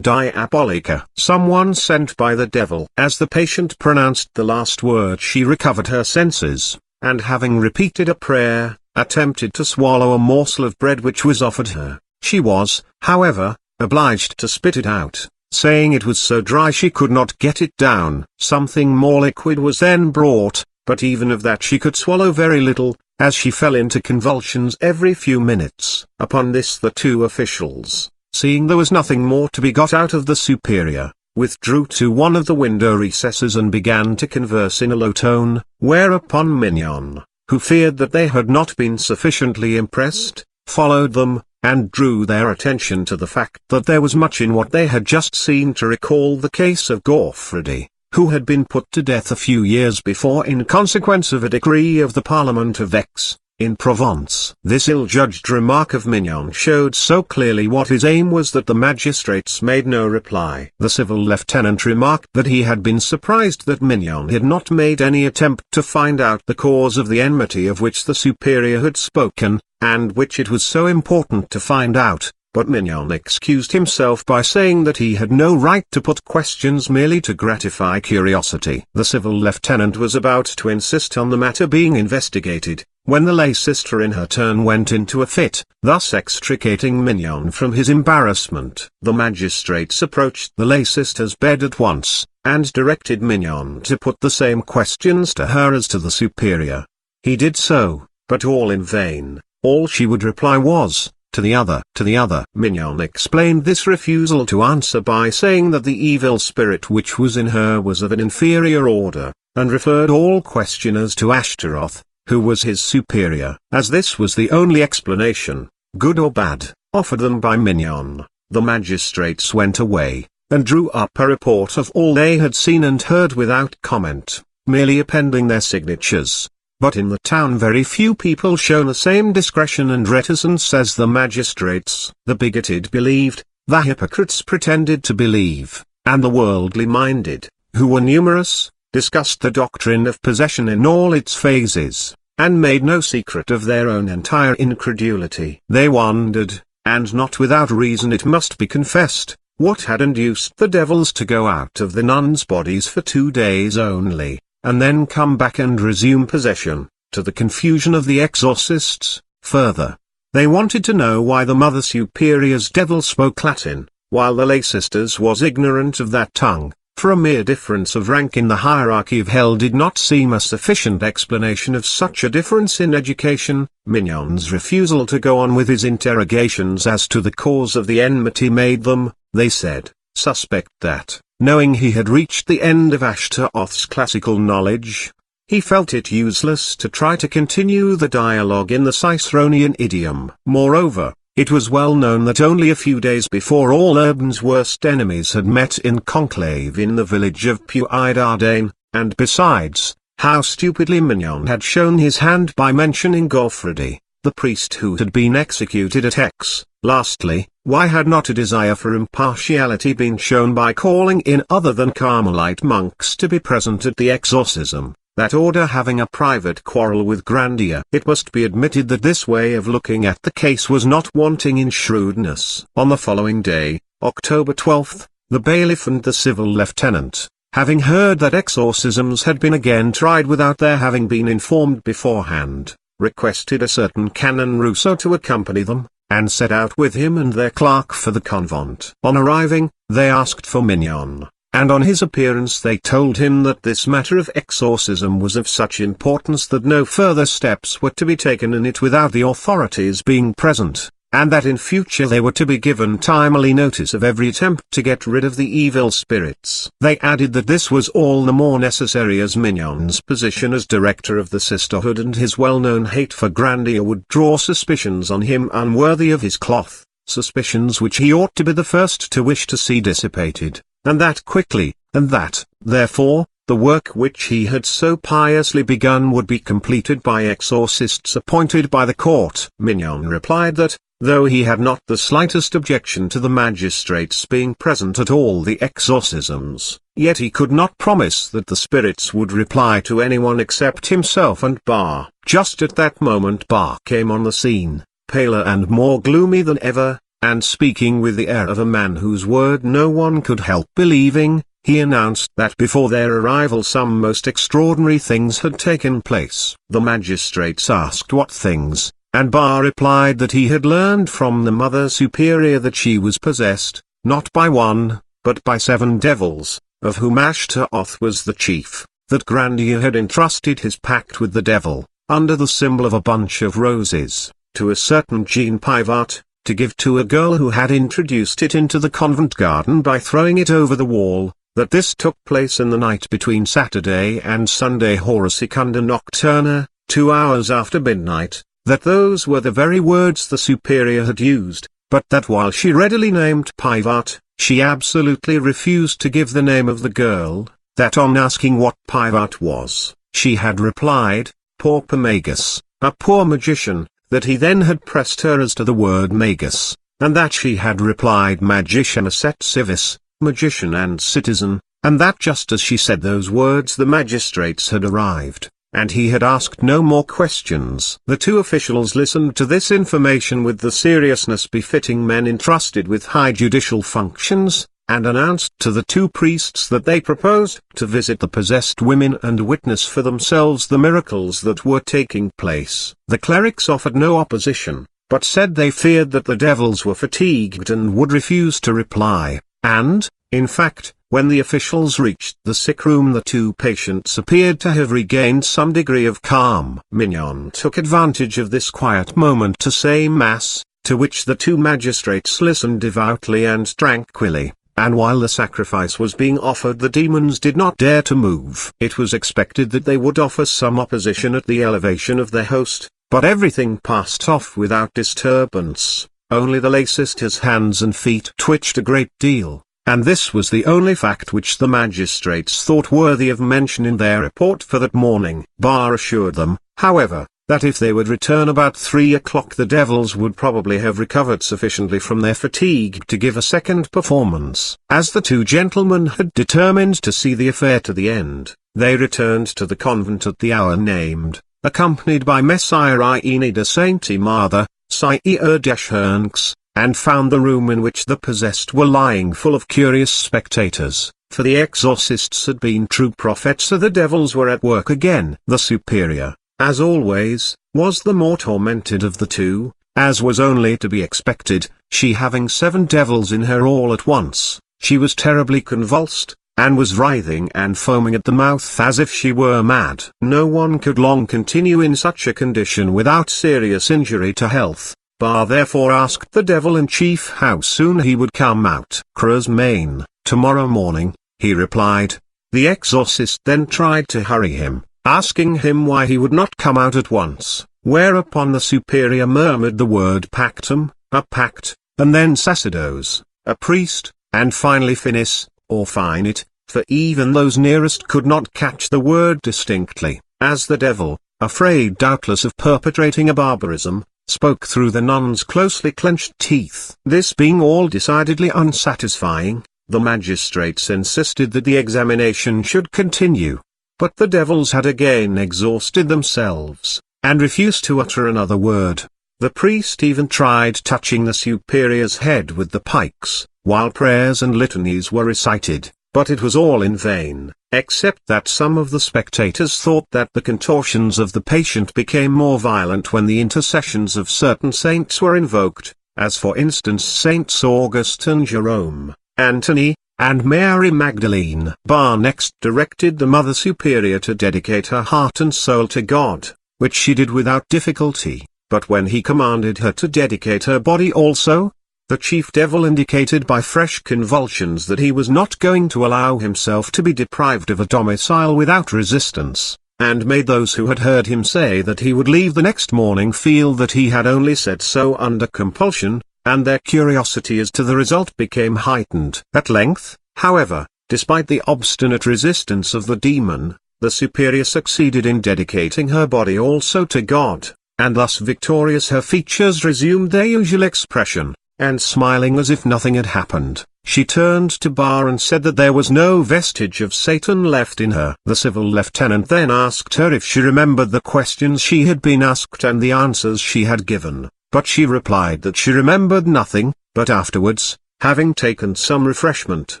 Diabolica, someone sent by the devil. As the patient pronounced the last word she recovered her senses, and having repeated a prayer, attempted to swallow a morsel of bread which was offered her. She was, however, obliged to spit it out, saying it was so dry she could not get it down. Something more liquid was then brought, but even of that she could swallow very little, as she fell into convulsions every few minutes. Upon this the two officials, seeing there was nothing more to be got out of the superior, withdrew to one of the window recesses and began to converse in a low tone, whereupon Mignon, who feared that they had not been sufficiently impressed, followed them, and drew their attention to the fact that there was much in what they had just seen to recall the case of Gaufredy, who had been put to death a few years before in consequence of a decree of the Parliament of Aix, in Provence. This ill-judged remark of Mignon showed so clearly what his aim was that the magistrates made no reply. The civil lieutenant remarked that he had been surprised that Mignon had not made any attempt to find out the cause of the enmity of which the superior had spoken, and which it was so important to find out, but Mignon excused himself by saying that he had no right to put questions merely to gratify curiosity. The civil lieutenant was about to insist on the matter being investigated, when the lay sister in her turn went into a fit, thus extricating Mignon from his embarrassment. The magistrates approached the lay sister's bed at once, and directed Mignon to put the same questions to her as to the superior. He did so, but all in vain. All she would reply was, to the other. Mignon explained this refusal to answer by saying that the evil spirit which was in her was of an inferior order, and referred all questioners to Ashtaroth, who was his superior. As this was the only explanation, good or bad, offered them by Mignon, the magistrates went away, and drew up a report of all they had seen and heard without comment, merely appending their signatures. But in the town very few people shown the same discretion and reticence as the magistrates. The bigoted believed, the hypocrites pretended to believe, and the worldly minded, who were numerous, discussed the doctrine of possession in all its phases, and made no secret of their own entire incredulity. They wondered, and not without reason it must be confessed, what had induced the devils to go out of the nuns' bodies for 2 days only, and then come back and resume possession, to the confusion of the exorcists. Further, they wanted to know why the Mother Superior's devil spoke Latin, while the lay sisters was ignorant of that tongue, for a mere difference of rank in the hierarchy of hell did not seem a sufficient explanation of such a difference in education. Mignon's refusal to go on with his interrogations as to the cause of the enmity made them, they said, suspect that, knowing he had reached the end of Ashtaroth's classical knowledge, he felt it useless to try to continue the dialogue in the Ciceronian idiom. Moreover, it was well known that only a few days before all Urbain's worst enemies had met in conclave in the village of Puydardane, and besides, how stupidly Mignon had shown his hand by mentioning Gaufredy, the priest who had been executed at Aix. Lastly, why had not a desire for impartiality been shown by calling in other than Carmelite monks to be present at the exorcism, that order having a private quarrel with Grandier? It must be admitted that this way of looking at the case was not wanting in shrewdness. On the following day, October 12, the bailiff and the civil lieutenant, having heard that exorcisms had been again tried without their having been informed beforehand, requested a certain Canon Rousseau to accompany them, and set out with him and their clerk for the convent. On arriving, they asked for Mignon, and on his appearance they told him that this matter of exorcism was of such importance that no further steps were to be taken in it without the authorities being present, and that in future they were to be given timely notice of every attempt to get rid of the evil spirits. They added that this was all the more necessary as Mignon's position as director of the sisterhood and his well-known hate for Grandier would draw suspicions on him unworthy of his cloth, suspicions which he ought to be the first to wish to see dissipated, and that quickly, and that, therefore, the work which he had so piously begun would be completed by exorcists appointed by the court. Mignon replied that, though he had not the slightest objection to the magistrates being present at all the exorcisms, yet he could not promise that the spirits would reply to anyone except himself and Bar. Just at that moment Bar came on the scene, paler and more gloomy than ever, and speaking with the air of a man whose word no one could help believing, he announced that before their arrival some most extraordinary things had taken place. The magistrates asked what things, and Bar replied that he had learned from the Mother Superior that she was possessed, not by one, but by 7 devils, of whom Ashtaroth was the chief, that Grandier had entrusted his pact with the devil, under the symbol of a bunch of roses, to a certain Jean Pivot, to give to a girl who had introduced it into the convent garden by throwing it over the wall, that this took place in the night between Saturday and Sunday Horosecunda Nocturna, 2 hours after midnight, that those were the very words the Superior had used, but that while she readily named Pivot, she absolutely refused to give the name of the girl, that on asking what Pivot was, she had replied, Pauper Magus, a poor magician, that he then had pressed her as to the word magus, and that she had replied magicianus et civis, magician and citizen, and that just as she said those words the magistrates had arrived, and he had asked no more questions. The 2 officials listened to this information with the seriousness befitting men entrusted with high judicial functions, and announced to the 2 priests that they proposed to visit the possessed women and witness for themselves the miracles that were taking place. The clerics offered no opposition, but said they feared that the devils were fatigued and would refuse to reply, and, in fact, when the officials reached the sick room the 2 patients appeared to have regained some degree of calm. Mignon took advantage of this quiet moment to say Mass, to which the 2 magistrates listened devoutly and tranquilly. And while the sacrifice was being offered the demons did not dare to move. It was expected that they would offer some opposition at the elevation of their host, but everything passed off without disturbance, only the lay sister's hands and feet twitched a great deal, and this was the only fact which the magistrates thought worthy of mention in their report for that morning. Bar assured them, however, that if they would return about 3 o'clock the devils would probably have recovered sufficiently from their fatigue to give a second performance. As the 2 gentlemen had determined to see the affair to the end, they returned to the convent at the hour named, accompanied by Messire Iene de Sainte Martha, Sire Deschernks, and found the room in which the possessed were lying full of curious spectators, for the exorcists had been true prophets, so the devils were at work again. The Superior, as always, was the more tormented of the 2, as was only to be expected, she having 7 devils in her all at once. She was terribly convulsed, and was writhing and foaming at the mouth as if she were mad. No one could long continue in such a condition without serious injury to health. Bar therefore asked the devil-in-chief how soon he would come out. Creuse Main, tomorrow morning, he replied. The exorcist then tried to hurry him, asking him why he would not come out at once, whereupon the Superior murmured the word pactum, a pact, and then sacerdos, a priest, and finally finis, or finite, for even those nearest could not catch the word distinctly, as the devil, afraid doubtless of perpetrating a barbarism, spoke through the nun's closely clenched teeth. This being all decidedly unsatisfying, the magistrates insisted that the examination should continue. But the devils had again exhausted themselves, and refused to utter another word. The priest even tried touching the Superior's head with the pikes, while prayers and litanies were recited, but it was all in vain, except that some of the spectators thought that the contortions of the patient became more violent when the intercessions of certain saints were invoked, as for instance Saints August and Jerome, Antony, and Mary Magdalene. Bar next directed the Mother Superior to dedicate her heart and soul to God, which she did without difficulty, but when he commanded her to dedicate her body also, the chief devil indicated by fresh convulsions that he was not going to allow himself to be deprived of a domicile without resistance, and made those who had heard him say that he would leave the next morning feel that he had only said so under compulsion, and their curiosity as to the result became heightened. At length, however, Despite the obstinate resistance of the demon, the superior succeeded in dedicating her body also to God, and thus victorious her features resumed their usual expression, and smiling as if nothing had happened, she turned to Bar and said that there was no vestige of Satan left in her. The civil lieutenant then asked her if she remembered the questions she had been asked and the answers she had given, but she replied that she remembered nothing, but afterwards, having taken some refreshment,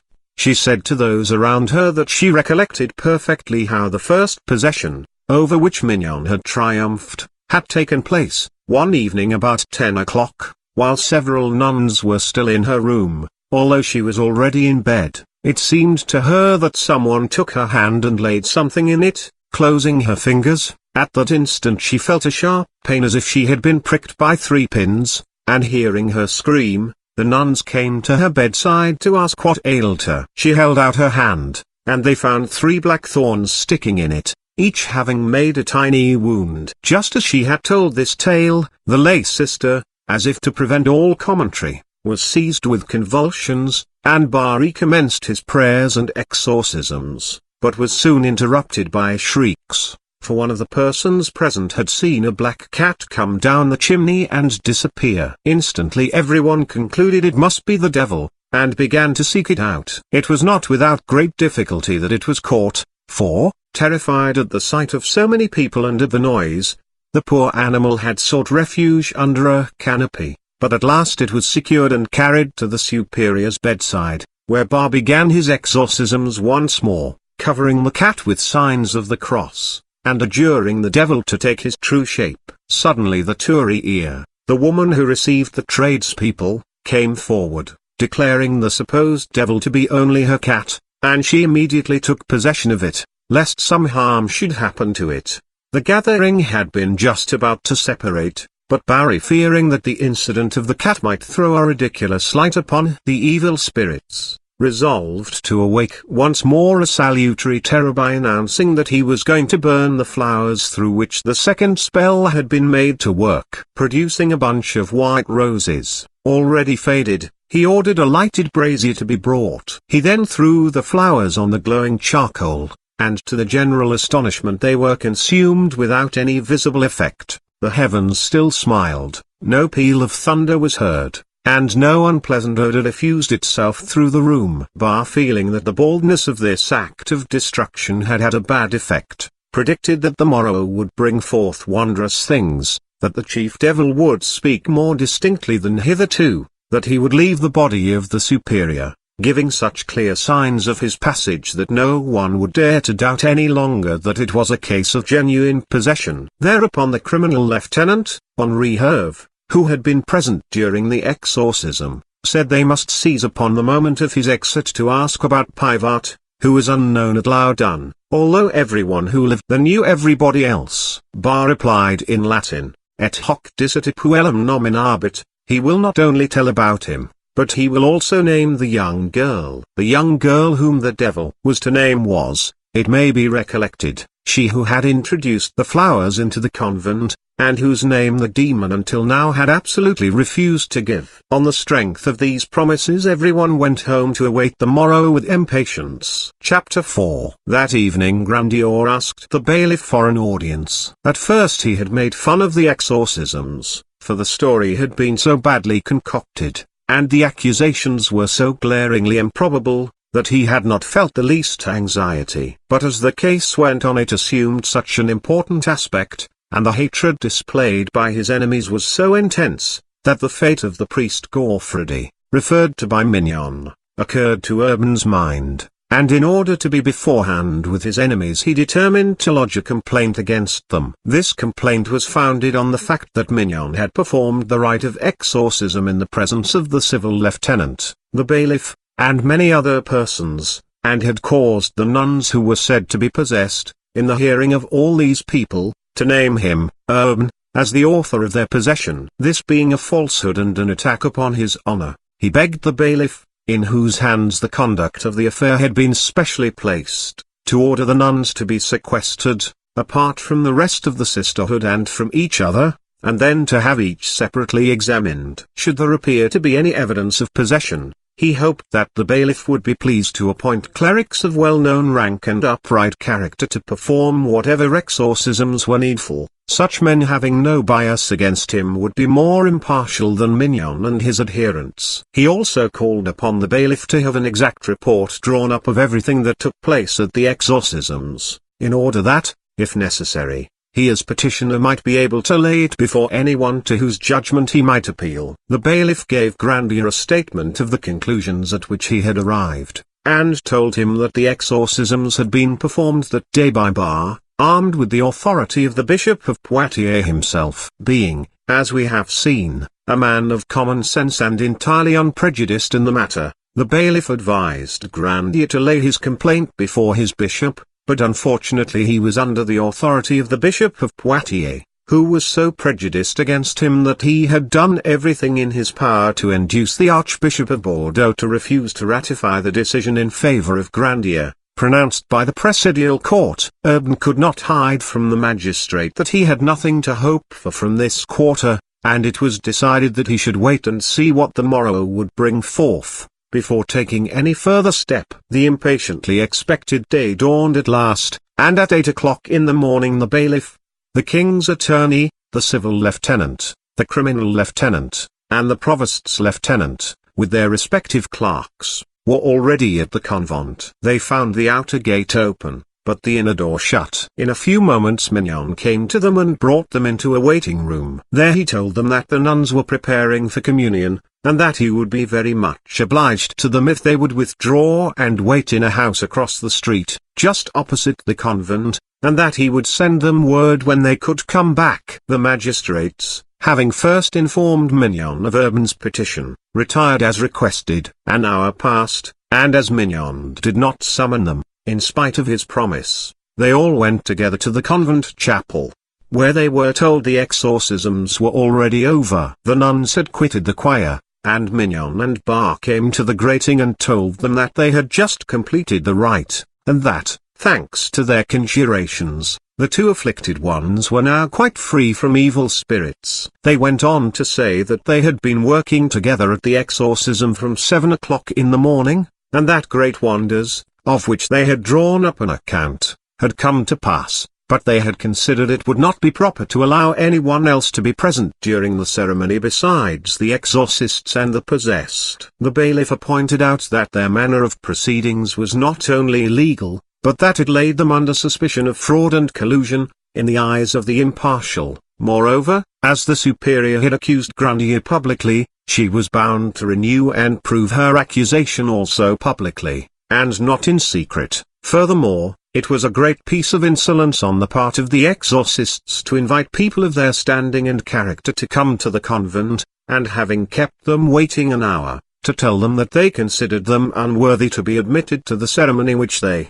she said to those around her that she recollected perfectly how the first possession, over which Mignon had triumphed, had taken place, one evening about 10 o'clock, while several nuns were still in her room, although she was already in bed. It seemed to her that someone took her hand and laid something in it, closing her fingers. At that instant she felt a sharp pain as if she had been pricked by 3 pins, and hearing her scream, the nuns came to her bedside to ask what ailed her. She held out her hand, and they found 3 black thorns sticking in it, each having made a tiny wound. Just as she had told this tale, the lay sister, as if to prevent all commentary, was seized with convulsions, and Bar recommenced his prayers and exorcisms, but was soon interrupted by shrieks, for one of the persons present had seen a black cat come down the chimney and disappear. Instantly everyone concluded it must be the devil, and began to seek it out. It was not without great difficulty that it was caught, for, terrified at the sight of so many people and at the noise, the poor animal had sought refuge under a canopy, but at last it was secured and carried to the superior's bedside, where Bar began his exorcisms once more, covering the cat with signs of the cross, and adjuring the devil to take his true shape. Suddenly the Touriere, the woman who received the tradespeople, came forward, declaring the supposed devil to be only her cat, and she immediately took possession of it, lest some harm should happen to it. The gathering had been just about to separate, but Barry, fearing that the incident of the cat might throw a ridiculous light upon the evil spirits, resolved to awake once more a salutary terror by announcing that he was going to burn the flowers through which the second spell had been made to work. Producing a bunch of white roses, already faded, he ordered a lighted brazier to be brought. He then threw the flowers on the glowing charcoal, and to the general astonishment they were consumed without any visible effect. The heavens still smiled, no peal of thunder was heard, and no unpleasant odor diffused itself through the room. Bar, feeling that the boldness of this act of destruction had had a bad effect, predicted that the morrow would bring forth wondrous things, that the chief devil would speak more distinctly than hitherto, that he would leave the body of the superior, giving such clear signs of his passage that no one would dare to doubt any longer that it was a case of genuine possession. Thereupon the criminal lieutenant, Henri Herve, who had been present during the exorcism, said they must seize upon the moment of his exit to ask about Pivot, who was unknown at Loudun, although everyone who lived there knew everybody else. Bar replied in Latin, et hoc dicit puellum nominabit, he will not only tell about him, but he will also name the young girl. The young girl whom the devil was to name was, it may be recollected, she who had introduced the flowers into the convent, and whose name the demon until now had absolutely refused to give. On the strength of these promises everyone went home to await the morrow with impatience. Chapter 4. That evening Grandier asked the bailiff for an audience. At first he had made fun of the exorcisms, for the story had been so badly concocted, and the accusations were so glaringly improbable, that he had not felt the least anxiety. But as the case went on it assumed such an important aspect, and the hatred displayed by his enemies was so intense, that the fate of the priest Gaufredy, referred to by Mignon, occurred to Urbain's mind, and in order to be beforehand with his enemies he determined to lodge a complaint against them. This complaint was founded on the fact that Mignon had performed the rite of exorcism in the presence of the civil lieutenant, the bailiff, and many other persons, and had caused the nuns who were said to be possessed, in the hearing of all these people, to name him, Urbain, as the author of their possession. This being a falsehood and an attack upon his honor, he begged the bailiff, in whose hands the conduct of the affair had been specially placed, to order the nuns to be sequestered, apart from the rest of the sisterhood and from each other, and then to have each separately examined. Should there appear to be any evidence of possession, He hoped that the bailiff would be pleased to appoint clerics of well-known rank and upright character to perform whatever exorcisms were needful. Such men, having no bias against him, would be more impartial than Mignon and his adherents. He also called upon the bailiff to have an exact report drawn up of everything that took place at the exorcisms, in order that, if necessary, he as petitioner might be able to lay it before anyone to whose judgment he might appeal. The bailiff gave Grandier a statement of the conclusions at which he had arrived, and told him that the exorcisms had been performed that day by Bar, armed with the authority of the Bishop of Poitiers himself. Being, as we have seen, a man of common sense and entirely unprejudiced in the matter, the bailiff advised Grandier to lay his complaint before his bishop, but unfortunately he was under the authority of the Bishop of Poitiers, who was so prejudiced against him that he had done everything in his power to induce the Archbishop of Bordeaux to refuse to ratify the decision in favor of Grandier, pronounced by the Presidial Court. Urbain could not hide from the magistrate that he had nothing to hope for from this quarter, and it was decided that he should wait and see what the morrow would bring forth, before taking any further step. The impatiently expected day dawned at last, and at 8 o'clock in the morning the bailiff, the king's attorney, the civil lieutenant, the criminal lieutenant, and the provost's lieutenant, with their respective clerks, were already at the convent. They found the outer gate open, but the inner door shut. In a few moments Mignon came to them and brought them into a waiting room. There he told them that the nuns were preparing for communion, and that he would be very much obliged to them if they would withdraw and wait in a house across the street, just opposite the convent, and that he would send them word when they could come back. The magistrates, having first informed Mignon of Urbain's petition, retired as requested. An hour passed, and as Mignon did not summon them, in spite of his promise, they all went together to the convent chapel, where they were told the exorcisms were already over. The nuns had quitted the choir, and Mignon and Bar came to the grating and told them that they had just completed the rite, and that, thanks to their conjurations, the two afflicted ones were now quite free from evil spirits. They went on to say that they had been working together at the exorcism from 7 o'clock in the morning, and that great wonders, of which they had drawn up an account, had come to pass, but they had considered it would not be proper to allow anyone else to be present during the ceremony besides the exorcists and the possessed. The bailiff pointed out that their manner of proceedings was not only illegal, but that it laid them under suspicion of fraud and collusion, in the eyes of the impartial. Moreover, as the superior had accused Grandier publicly, she was bound to renew and prove her accusation also publicly, and not in secret. Furthermore, it was a great piece of insolence on the part of the exorcists to invite people of their standing and character to come to the convent, and having kept them waiting an hour, to tell them that they considered them unworthy to be admitted to the ceremony which they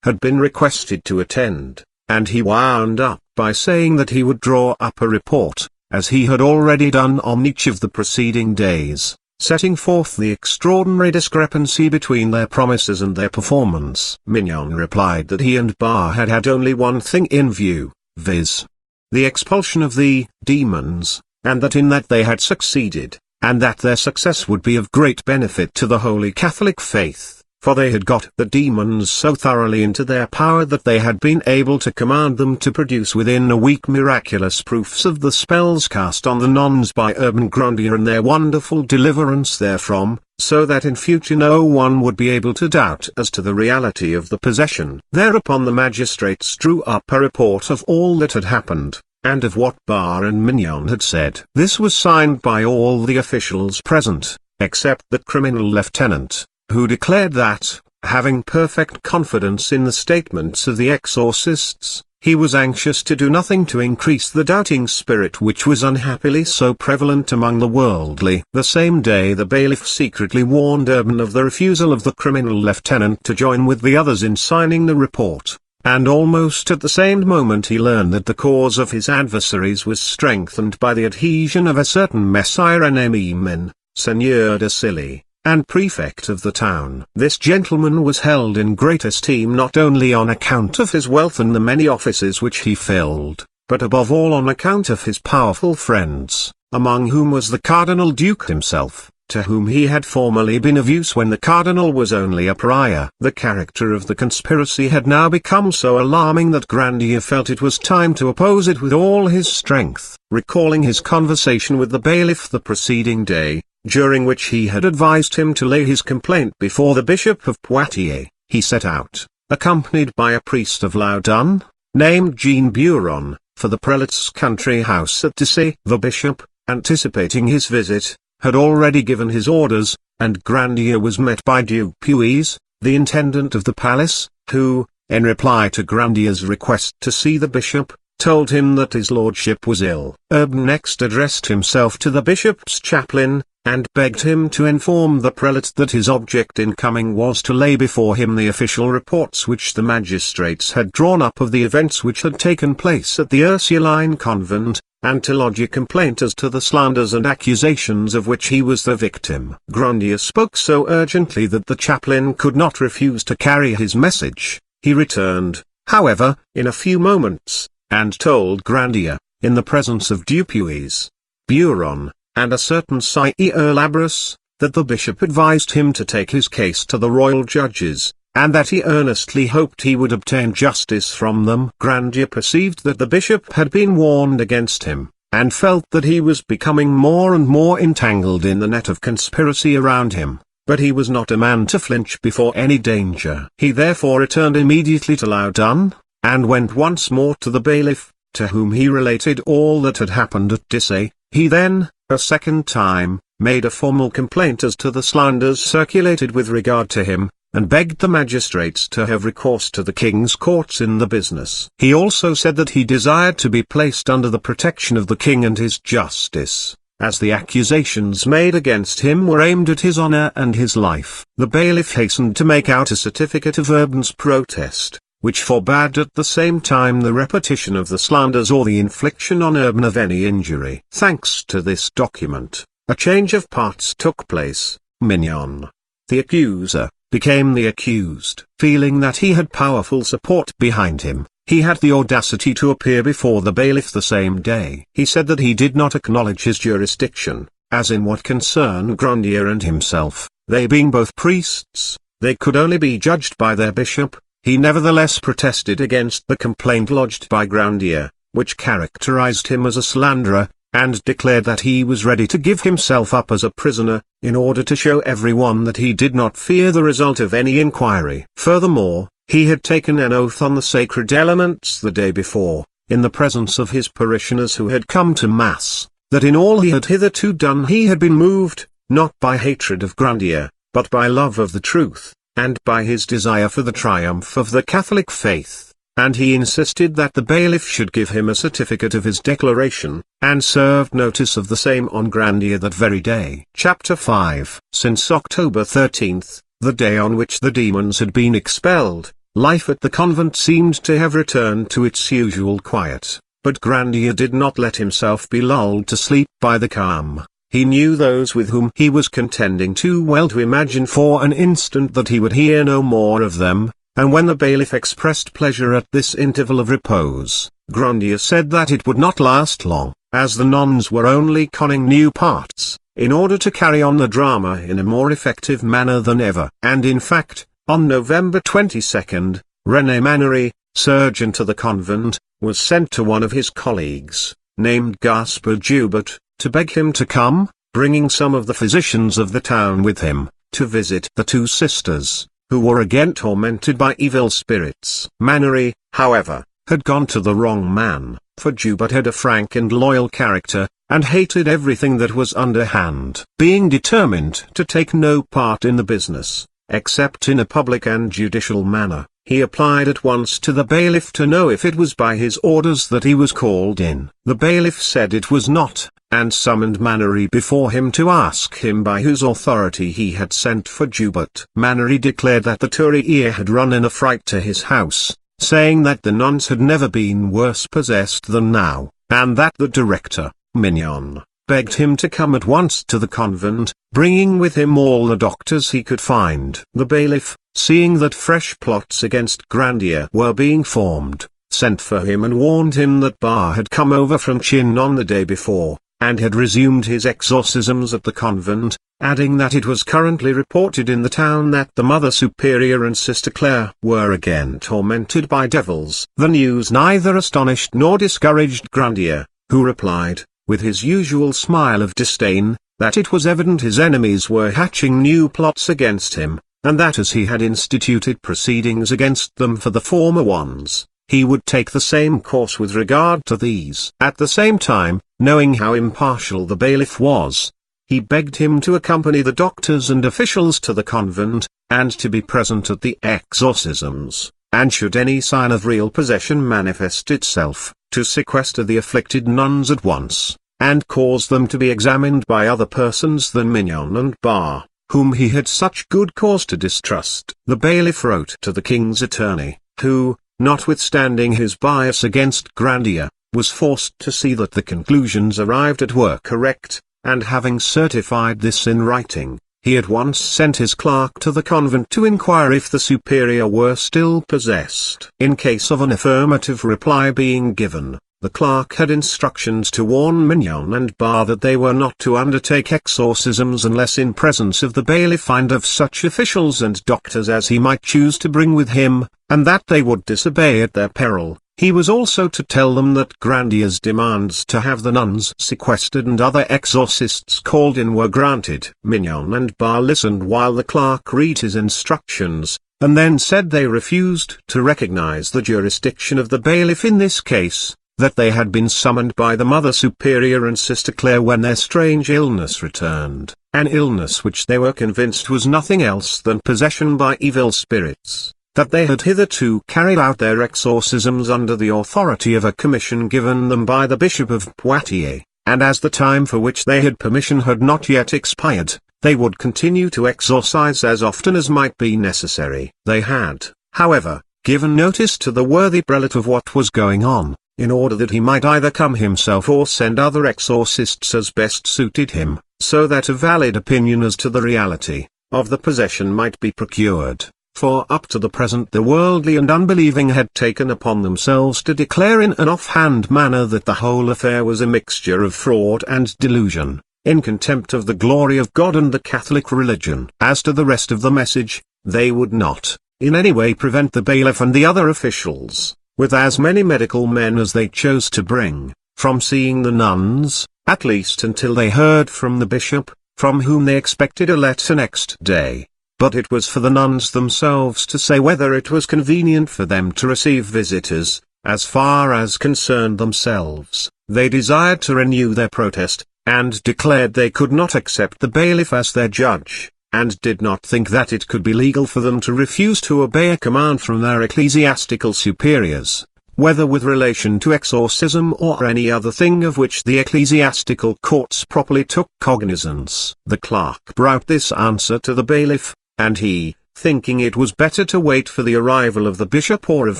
had been requested to attend. And he wound up by saying that he would draw up a report, as he had already done on each of the preceding days, setting forth the extraordinary discrepancy between their promises and their performance. Mignon replied that he and Bar had had only one thing in view, viz. the expulsion of the demons, and that in that they had succeeded, and that their success would be of great benefit to the Holy Catholic faith, for they had got the demons so thoroughly into their power that they had been able to command them to produce within a week miraculous proofs of the spells cast on the nuns by Urbain Grandier and their wonderful deliverance therefrom, so that in future no one would be able to doubt as to the reality of the possession. Thereupon the magistrates drew up a report of all that had happened, and of what Bar and Mignon had said. This was signed by all the officials present, except the criminal lieutenant, who declared that, having perfect confidence in the statements of the exorcists, he was anxious to do nothing to increase the doubting spirit which was unhappily so prevalent among the worldly. The same day the bailiff secretly warned Urbain of the refusal of the criminal lieutenant to join with the others in signing the report, and almost at the same moment he learned that the cause of his adversaries was strengthened by the adhesion of a certain Messire Enemimen, Seigneur de Silly, and prefect of the town. This gentleman was held in great esteem not only on account of his wealth and the many offices which he filled, but above all on account of his powerful friends, among whom was the Cardinal Duke himself, to whom he had formerly been of use when the cardinal was only a pariah. The character of the conspiracy had now become so alarming that Grandier felt it was time to oppose it with all his strength. Recalling his conversation with the bailiff the preceding day, during which he had advised him to lay his complaint before the Bishop of Poitiers, he set out, accompanied by a priest of Laudun, named Jean Buron, for the prelate's country house at Dissay. The bishop, anticipating his visit, had already given his orders, and Grandier was met by Dupuis, the intendant of the palace, who, in reply to Grandier's request to see the bishop, told him that his lordship was ill. Urbain next addressed himself to the bishop's chaplain, and begged him to inform the prelate that his object in coming was to lay before him the official reports which the magistrates had drawn up of the events which had taken place at the Ursuline convent, and to lodge a complaint as to the slanders and accusations of which he was the victim. Grandier spoke so urgently that the chaplain could not refuse to carry his message. He returned, however, in a few moments, and told Grandier, in the presence of Dupuis, Buron, and a certain Sieur Labras, that the bishop advised him to take his case to the royal judges, and that he earnestly hoped he would obtain justice from them. Grandier perceived that the bishop had been warned against him, and felt that he was becoming more and more entangled in the net of conspiracy around him, but he was not a man to flinch before any danger. He therefore returned immediately to Laudun, and went once more to the bailiff, to whom he related all that had happened at Dissay. He then, a second time, made a formal complaint as to the slanders circulated with regard to him, and begged the magistrates to have recourse to the king's courts in the business. He also said that he desired to be placed under the protection of the king and his justice, as the accusations made against him were aimed at his honor and his life. The bailiff hastened to make out a certificate of Urbain's protest, which forbade at the same time the repetition of the slanders or the infliction on Urbain of any injury. Thanks to this document, a change of parts took place. Mignon, the accuser, became the accused. Feeling that he had powerful support behind him, he had the audacity to appear before the bailiff the same day. He said that he did not acknowledge his jurisdiction, as in what concerned Grandier and himself, they being both priests, they could only be judged by their bishop. He nevertheless protested against the complaint lodged by Grandier, which characterized him as a slanderer, and declared that he was ready to give himself up as a prisoner, in order to show everyone that he did not fear the result of any inquiry. Furthermore, he had taken an oath on the sacred elements the day before, in the presence of his parishioners who had come to Mass, that in all he had hitherto done he had been moved, not by hatred of Grandier, but by love of the truth, and by his desire for the triumph of the Catholic faith, and he insisted that the bailiff should give him a certificate of his declaration, and served notice of the same on Grandier that very day. Chapter 5. Since October 13th, the day on which the demons had been expelled, life at the convent seemed to have returned to its usual quiet, but Grandier did not let himself be lulled to sleep by the calm. He knew those with whom he was contending too well to imagine for an instant that he would hear no more of them, and when the bailiff expressed pleasure at this interval of repose, Grandier said that it would not last long, as the nuns were only conning new parts, in order to carry on the drama in a more effective manner than ever. And in fact, on November 22nd, René Mannery, surgeon to the convent, was sent to one of his colleagues, named Gaspard Joubert, to beg him to come, bringing some of the physicians of the town with him, to visit the two sisters, who were again tormented by evil spirits. Mannery, however, had gone to the wrong man, for Joubert had a frank and loyal character, and hated everything that was underhand. Being determined to take no part in the business, except in a public and judicial manner, he applied at once to the bailiff to know if it was by his orders that he was called in. The bailiff said it was not, and summoned Mannery before him to ask him by whose authority he had sent for Joubert. Mannery declared that the Tourier had run in a fright to his house, saying that the nuns had never been worse possessed than now, and that the director, Mignon, begged him to come at once to the convent, bringing with him all the doctors he could find. The bailiff, seeing that fresh plots against Grandier were being formed, sent for him and warned him that Barre had come over from Chinon the day before, and had resumed his exorcisms at the convent, adding that it was currently reported in the town that the Mother Superior and Sister Clare were again tormented by devils. The news neither astonished nor discouraged Grandier, who replied, with his usual smile of disdain, that it was evident his enemies were hatching new plots against him, and that as he had instituted proceedings against them for the former ones, he would take the same course with regard to these. At the same time, knowing how impartial the bailiff was, he begged him to accompany the doctors and officials to the convent, and to be present at the exorcisms, and should any sign of real possession manifest itself, to sequester the afflicted nuns at once, and cause them to be examined by other persons than Mignon and Bar, whom he had such good cause to distrust. The bailiff wrote to the king's attorney, who, notwithstanding his bias against Grandier, was forced to see that the conclusions arrived at were correct, and having certified this in writing, he at once sent his clerk to the convent to inquire if the superior were still possessed. In case of an affirmative reply being given, the clerk had instructions to warn Mignon and Bar that they were not to undertake exorcisms unless in presence of the bailiff and of such officials and doctors as he might choose to bring with him, and that they would disobey at their peril. He was also to tell them that Grandier's demands to have the nuns sequestered and other exorcists called in were granted. Mignon and Bar listened while the clerk read his instructions, and then said they refused to recognize the jurisdiction of the bailiff in this case, that they had been summoned by the Mother Superior and Sister Clare when their strange illness returned, an illness which they were convinced was nothing else than possession by evil spirits, that they had hitherto carried out their exorcisms under the authority of a commission given them by the Bishop of Poitiers, and as the time for which they had permission had not yet expired, they would continue to exorcise as often as might be necessary. They had, however, given notice to the worthy prelate of what was going on, in order that he might either come himself or send other exorcists as best suited him, so that a valid opinion as to the reality of the possession might be procured. For up to the present the worldly and unbelieving had taken upon themselves to declare in an off-hand manner that the whole affair was a mixture of fraud and delusion, in contempt of the glory of God and the Catholic religion. As to the rest of the message, they would not, in any way prevent the bailiff and the other officials, with as many medical men as they chose to bring, from seeing the nuns, at least until they heard from the bishop, from whom they expected a letter next day. But it was for the nuns themselves to say whether it was convenient for them to receive visitors. As far as concerned themselves, they desired to renew their protest, and declared they could not accept the bailiff as their judge, and did not think that it could be legal for them to refuse to obey a command from their ecclesiastical superiors, whether with relation to exorcism or any other thing of which the ecclesiastical courts properly took cognizance. The clerk brought this answer to the bailiff, and he, thinking it was better to wait for the arrival of the bishop or of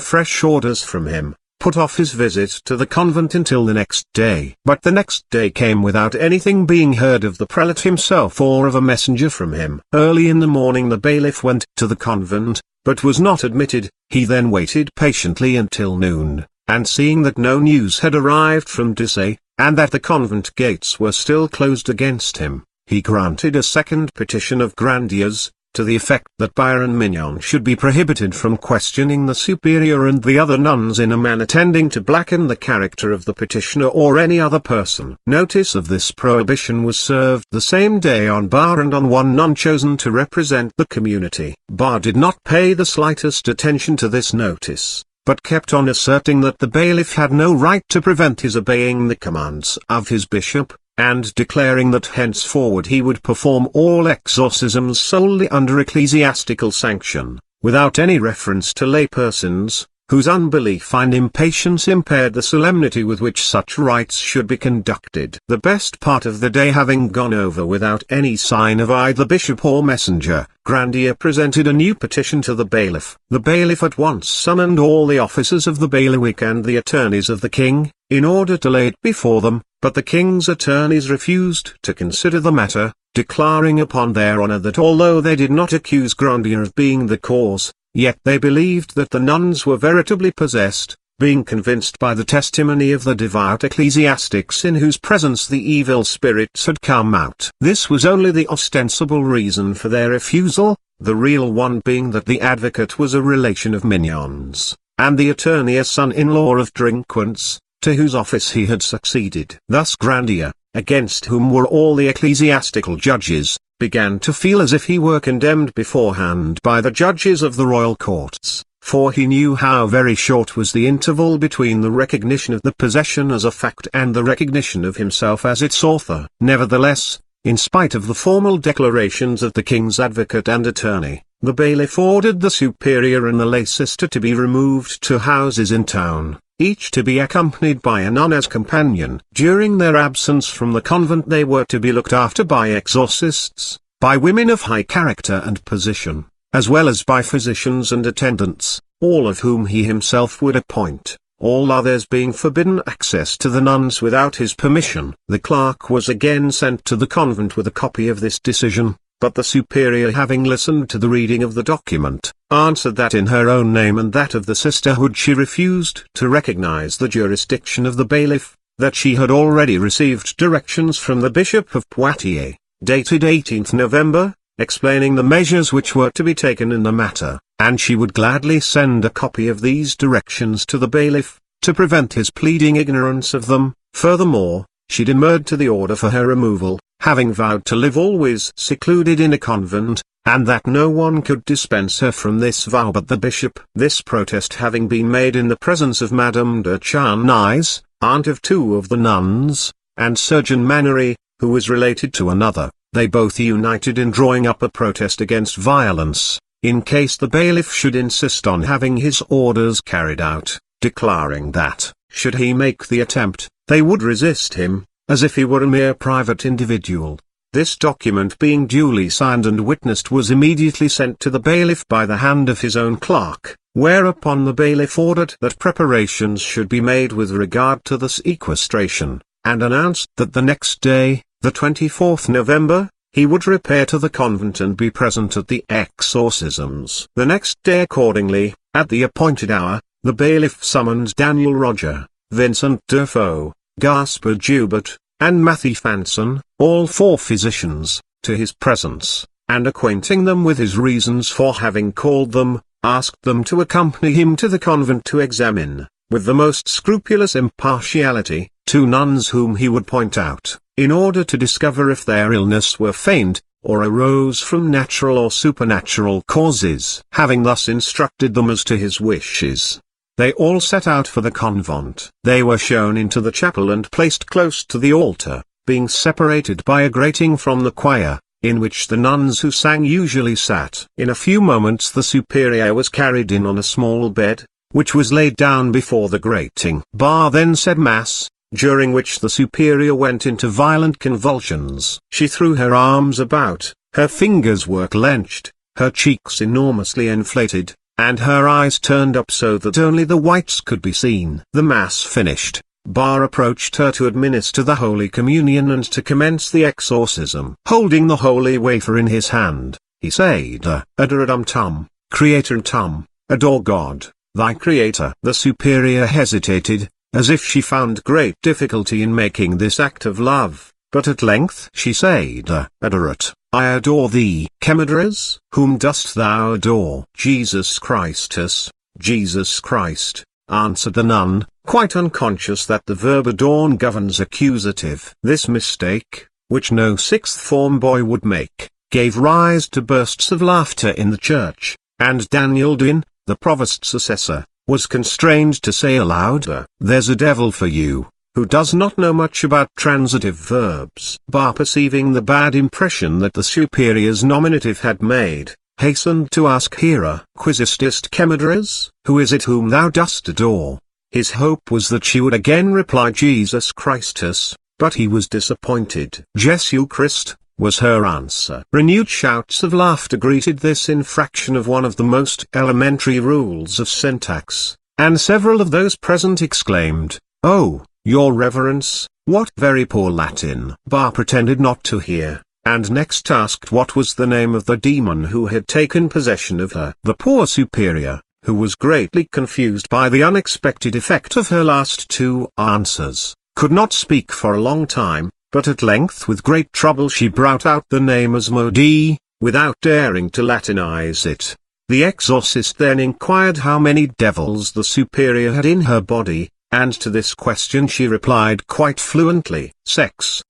fresh orders from him, put off his visit to the convent until the next day. But the next day came without anything being heard of the prelate himself or of a messenger from him. Early in the morning the bailiff went to the convent, but was not admitted. He then waited patiently until noon, and seeing that no news had arrived from Dumas, and that the convent gates were still closed against him, he granted a second petition of Grandier's, to the effect that Bar and Mignon should be prohibited from questioning the superior and the other nuns in a manner tending to blacken the character of the petitioner or any other person. Notice of this prohibition was served the same day on Bar and on one nun chosen to represent the community. Bar did not pay the slightest attention to this notice, but kept on asserting that the bailiff had no right to prevent his obeying the commands of his bishop, and declaring that henceforward he would perform all exorcisms solely under ecclesiastical sanction, without any reference to lay persons, whose unbelief and impatience impaired the solemnity with which such rites should be conducted. The best part of the day having gone over without any sign of either bishop or messenger, Grandier presented a new petition to the bailiff. The bailiff at once summoned all the officers of the bailiwick and the attorneys of the king, in order to lay it before them, but the king's attorneys refused to consider the matter, declaring upon their honor that although they did not accuse Grandier of being the cause, yet they believed that the nuns were veritably possessed, being convinced by the testimony of the devout ecclesiastics in whose presence the evil spirits had come out. This was only the ostensible reason for their refusal, the real one being that the advocate was a relation of Mignon's, and the attorney a son-in-law of delinquents, to whose office he had succeeded. Thus Grandier, against whom were all the ecclesiastical judges, began to feel as if he were condemned beforehand by the judges of the royal courts, for he knew how very short was the interval between the recognition of the possession as a fact and the recognition of himself as its author. Nevertheless, in spite of the formal declarations of the king's advocate and attorney, the bailiff ordered the superior and the lay sister to be removed to houses in town, each to be accompanied by a nun as companion. During their absence from the convent they were to be looked after by exorcists, by women of high character and position, as well as by physicians and attendants, all of whom he himself would appoint, all others being forbidden access to the nuns without his permission. The clerk was again sent to the convent with a copy of this decision, but the superior, having listened to the reading of the document, answered that in her own name and that of the sisterhood she refused to recognize the jurisdiction of the bailiff, that she had already received directions from the Bishop of Poitiers, dated 18th November, explaining the measures which were to be taken in the matter, and she would gladly send a copy of these directions to the bailiff, to prevent his pleading ignorance of them. Furthermore, she demurred to the order for her removal, having vowed to live always secluded in a convent, and that no one could dispense her from this vow but the bishop. This protest having been made in the presence of Madame de Charnys, aunt of two of the nuns, and Surgeon Mannery, who was related to another, they both united in drawing up a protest against violence, in case the bailiff should insist on having his orders carried out, declaring that, should he make the attempt, they would resist him, as if he were a mere private individual. This document being duly signed and witnessed was immediately sent to the bailiff by the hand of his own clerk, whereupon the bailiff ordered that preparations should be made with regard to the sequestration, and announced that the next day, the 24th November, he would repair to the convent and be present at the exorcisms. The next day accordingly, at the appointed hour, the bailiff summoned Daniel Roger, Vincent Defoe, Gaspard Joubert, and Matthew Fanson, all four physicians, to his presence, and acquainting them with his reasons for having called them, asked them to accompany him to the convent to examine, with the most scrupulous impartiality, two nuns whom he would point out, in order to discover if their illness were feigned, or arose from natural or supernatural causes. Having thus instructed them as to his wishes, they all set out for the convent. They were shown into the chapel and placed close to the altar, being separated by a grating from the choir, in which the nuns who sang usually sat. In a few moments the superior was carried in on a small bed, which was laid down before the grating. Bar then said Mass, during which the superior went into violent convulsions. She threw her arms about, her fingers were clenched, her cheeks enormously inflated, and her eyes turned up so that only the whites could be seen. The Mass finished, Bar approached her to administer the Holy Communion and to commence the exorcism. Holding the holy wafer in his hand, he said, Adoradum tum, Creator tum, adore God, thy Creator. The superior hesitated, as if she found great difficulty in making this act of love, but at length she said, Adorat, I adore thee. Chemedras, whom dost thou adore? Jesus Christus, Jesus Christ, answered the nun, quite unconscious that the verb adorn governs accusative. This mistake, which no sixth form boy would make, gave rise to bursts of laughter in the church, and Daniel Dean, the provost's assessor, was constrained to say aloud, There's a devil for you, who does not know much about transitive verbs. Bar, perceiving the bad impression that the superior's nominative had made, hastened to ask Hera, Quisistist Chemedras, who is it whom thou dost adore? His hope was that she would again reply Jesus Christus, but he was disappointed. Jesu Christ, was her answer. Renewed shouts of laughter greeted this infraction of one of the most elementary rules of syntax, and several of those present exclaimed, Oh, your reverence, what very poor Latin! Bar pretended not to hear, and next asked what was the name of the demon who had taken possession of her. The poor superior, who was greatly confused by the unexpected effect of her last two answers, could not speak for a long time, but at length with great trouble she brought out the name Asmodee, without daring to Latinize it. The exorcist then inquired how many devils the superior had in her body, and to this question she replied quite fluently, "6.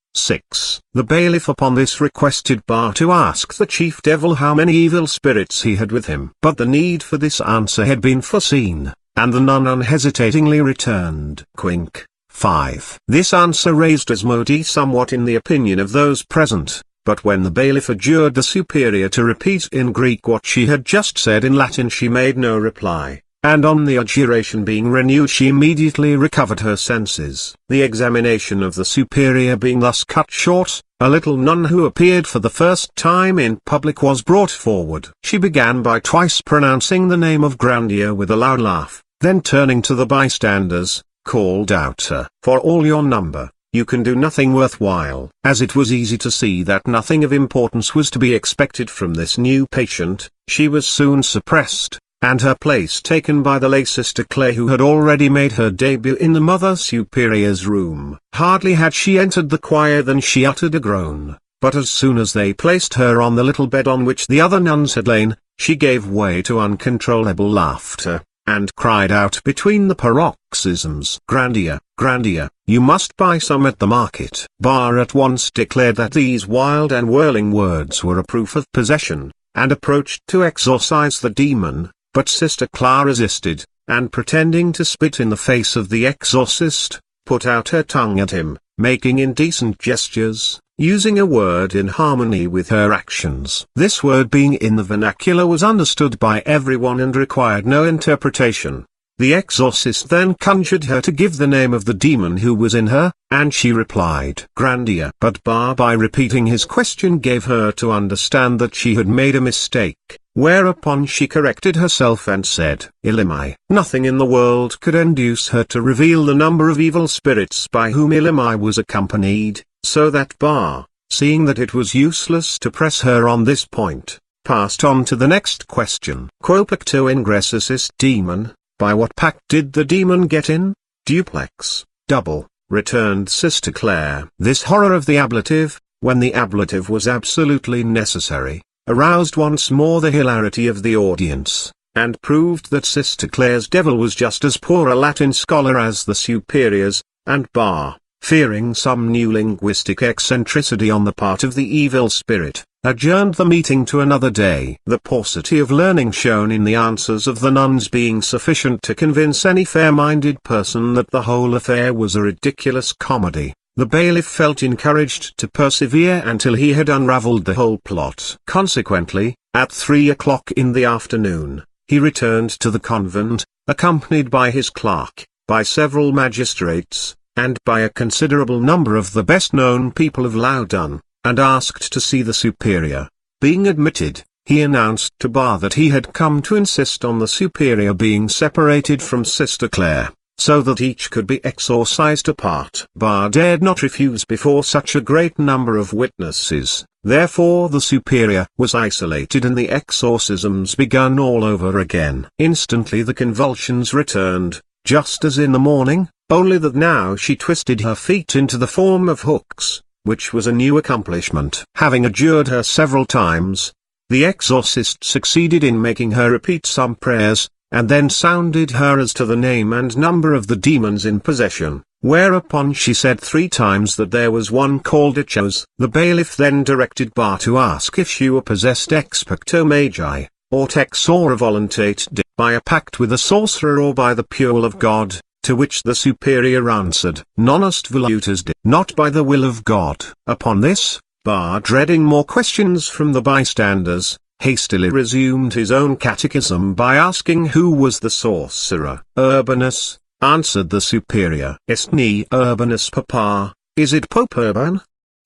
The bailiff upon this requested Bar to ask the chief devil how many evil spirits he had with him. But the need for this answer had been foreseen, and the nun unhesitatingly returned Quink. 5. This answer raised Asmodee somewhat in the opinion of those present, but when the bailiff adjured the superior to repeat in Greek what she had just said in Latin she made no reply, and on the adjuration being renewed she immediately recovered her senses. The examination of the superior being thus cut short, a little nun who appeared for the first time in public was brought forward. She began by twice pronouncing the name of Grandier with a loud laugh, then turning to the bystanders, called out, "For all your number, you can do nothing worthwhile." As it was easy to see that nothing of importance was to be expected from this new patient, she was soon suppressed, and her place taken by the lay Sister Claire, who had already made her debut in the Mother Superior's room. Hardly had she entered the choir than she uttered a groan, but as soon as they placed her on the little bed on which the other nuns had lain, she gave way to uncontrollable laughter, and cried out between the paroxysms, "Grandier, Grandier, you must buy some at the market." Bar at once declared that these wild and whirling words were a proof of possession, and approached to exorcise the demon, but Sister Claire resisted, and pretending to spit in the face of the exorcist, put out her tongue at him, making indecent gestures, using a word in harmony with her actions. This word being in the vernacular was understood by everyone and required no interpretation. The exorcist then conjured her to give the name of the demon who was in her, and she replied Grandier. But Bar, by repeating his question, gave her to understand that she had made a mistake, whereupon she corrected herself and said, "Elimi." Nothing in the world could induce her to reveal the number of evil spirits by whom Elimi was accompanied, so that Bar, seeing that it was useless to press her on this point, passed on to the next question. Quo pacto ingressus ist demon? By what pact did the demon get in? Duplex, double, returned Sister Claire. This horror of the ablative, when the ablative was absolutely necessary, aroused once more the hilarity of the audience, and proved that Sister Claire's devil was just as poor a Latin scholar as the superior's, and Bar, fearing some new linguistic eccentricity on the part of the evil spirit, adjourned the meeting to another day. The paucity of learning shown in the answers of the nuns being sufficient to convince any fair-minded person that the whole affair was a ridiculous comedy, the bailiff felt encouraged to persevere until he had unravelled the whole plot. Consequently, at 3 o'clock in the afternoon, he returned to the convent, accompanied by his clerk, by several magistrates, and by a considerable number of the best-known people of Loudun, and asked to see the superior. Being admitted, he announced to Bar that he had come to insist on the superior being separated from Sister Claire, so that each could be exorcised apart. Bar dared not refuse before such a great number of witnesses, therefore the superior was isolated and the exorcisms begun all over again. Instantly the convulsions returned, just as in the morning, only that now she twisted her feet into the form of hooks, which was a new accomplishment. Having adjured her several times, the exorcist succeeded in making her repeat some prayers, and then sounded her as to the name and number of the demons in possession, whereupon she said 3 times that there was one called Ichos. The bailiff then directed Bar to ask if she were possessed ex pacto magi, or texora voluntate de, by a pact with a sorcerer or by the pure will of God, to which the superior answered, non est volutes de, not by the will of God. Upon this, Bar, dreading more questions from the bystanders, hastily resumed his own catechism by asking who was the sorcerer. Urbanus, answered the superior. Est ni Urbanus papa, is it Pope Urban?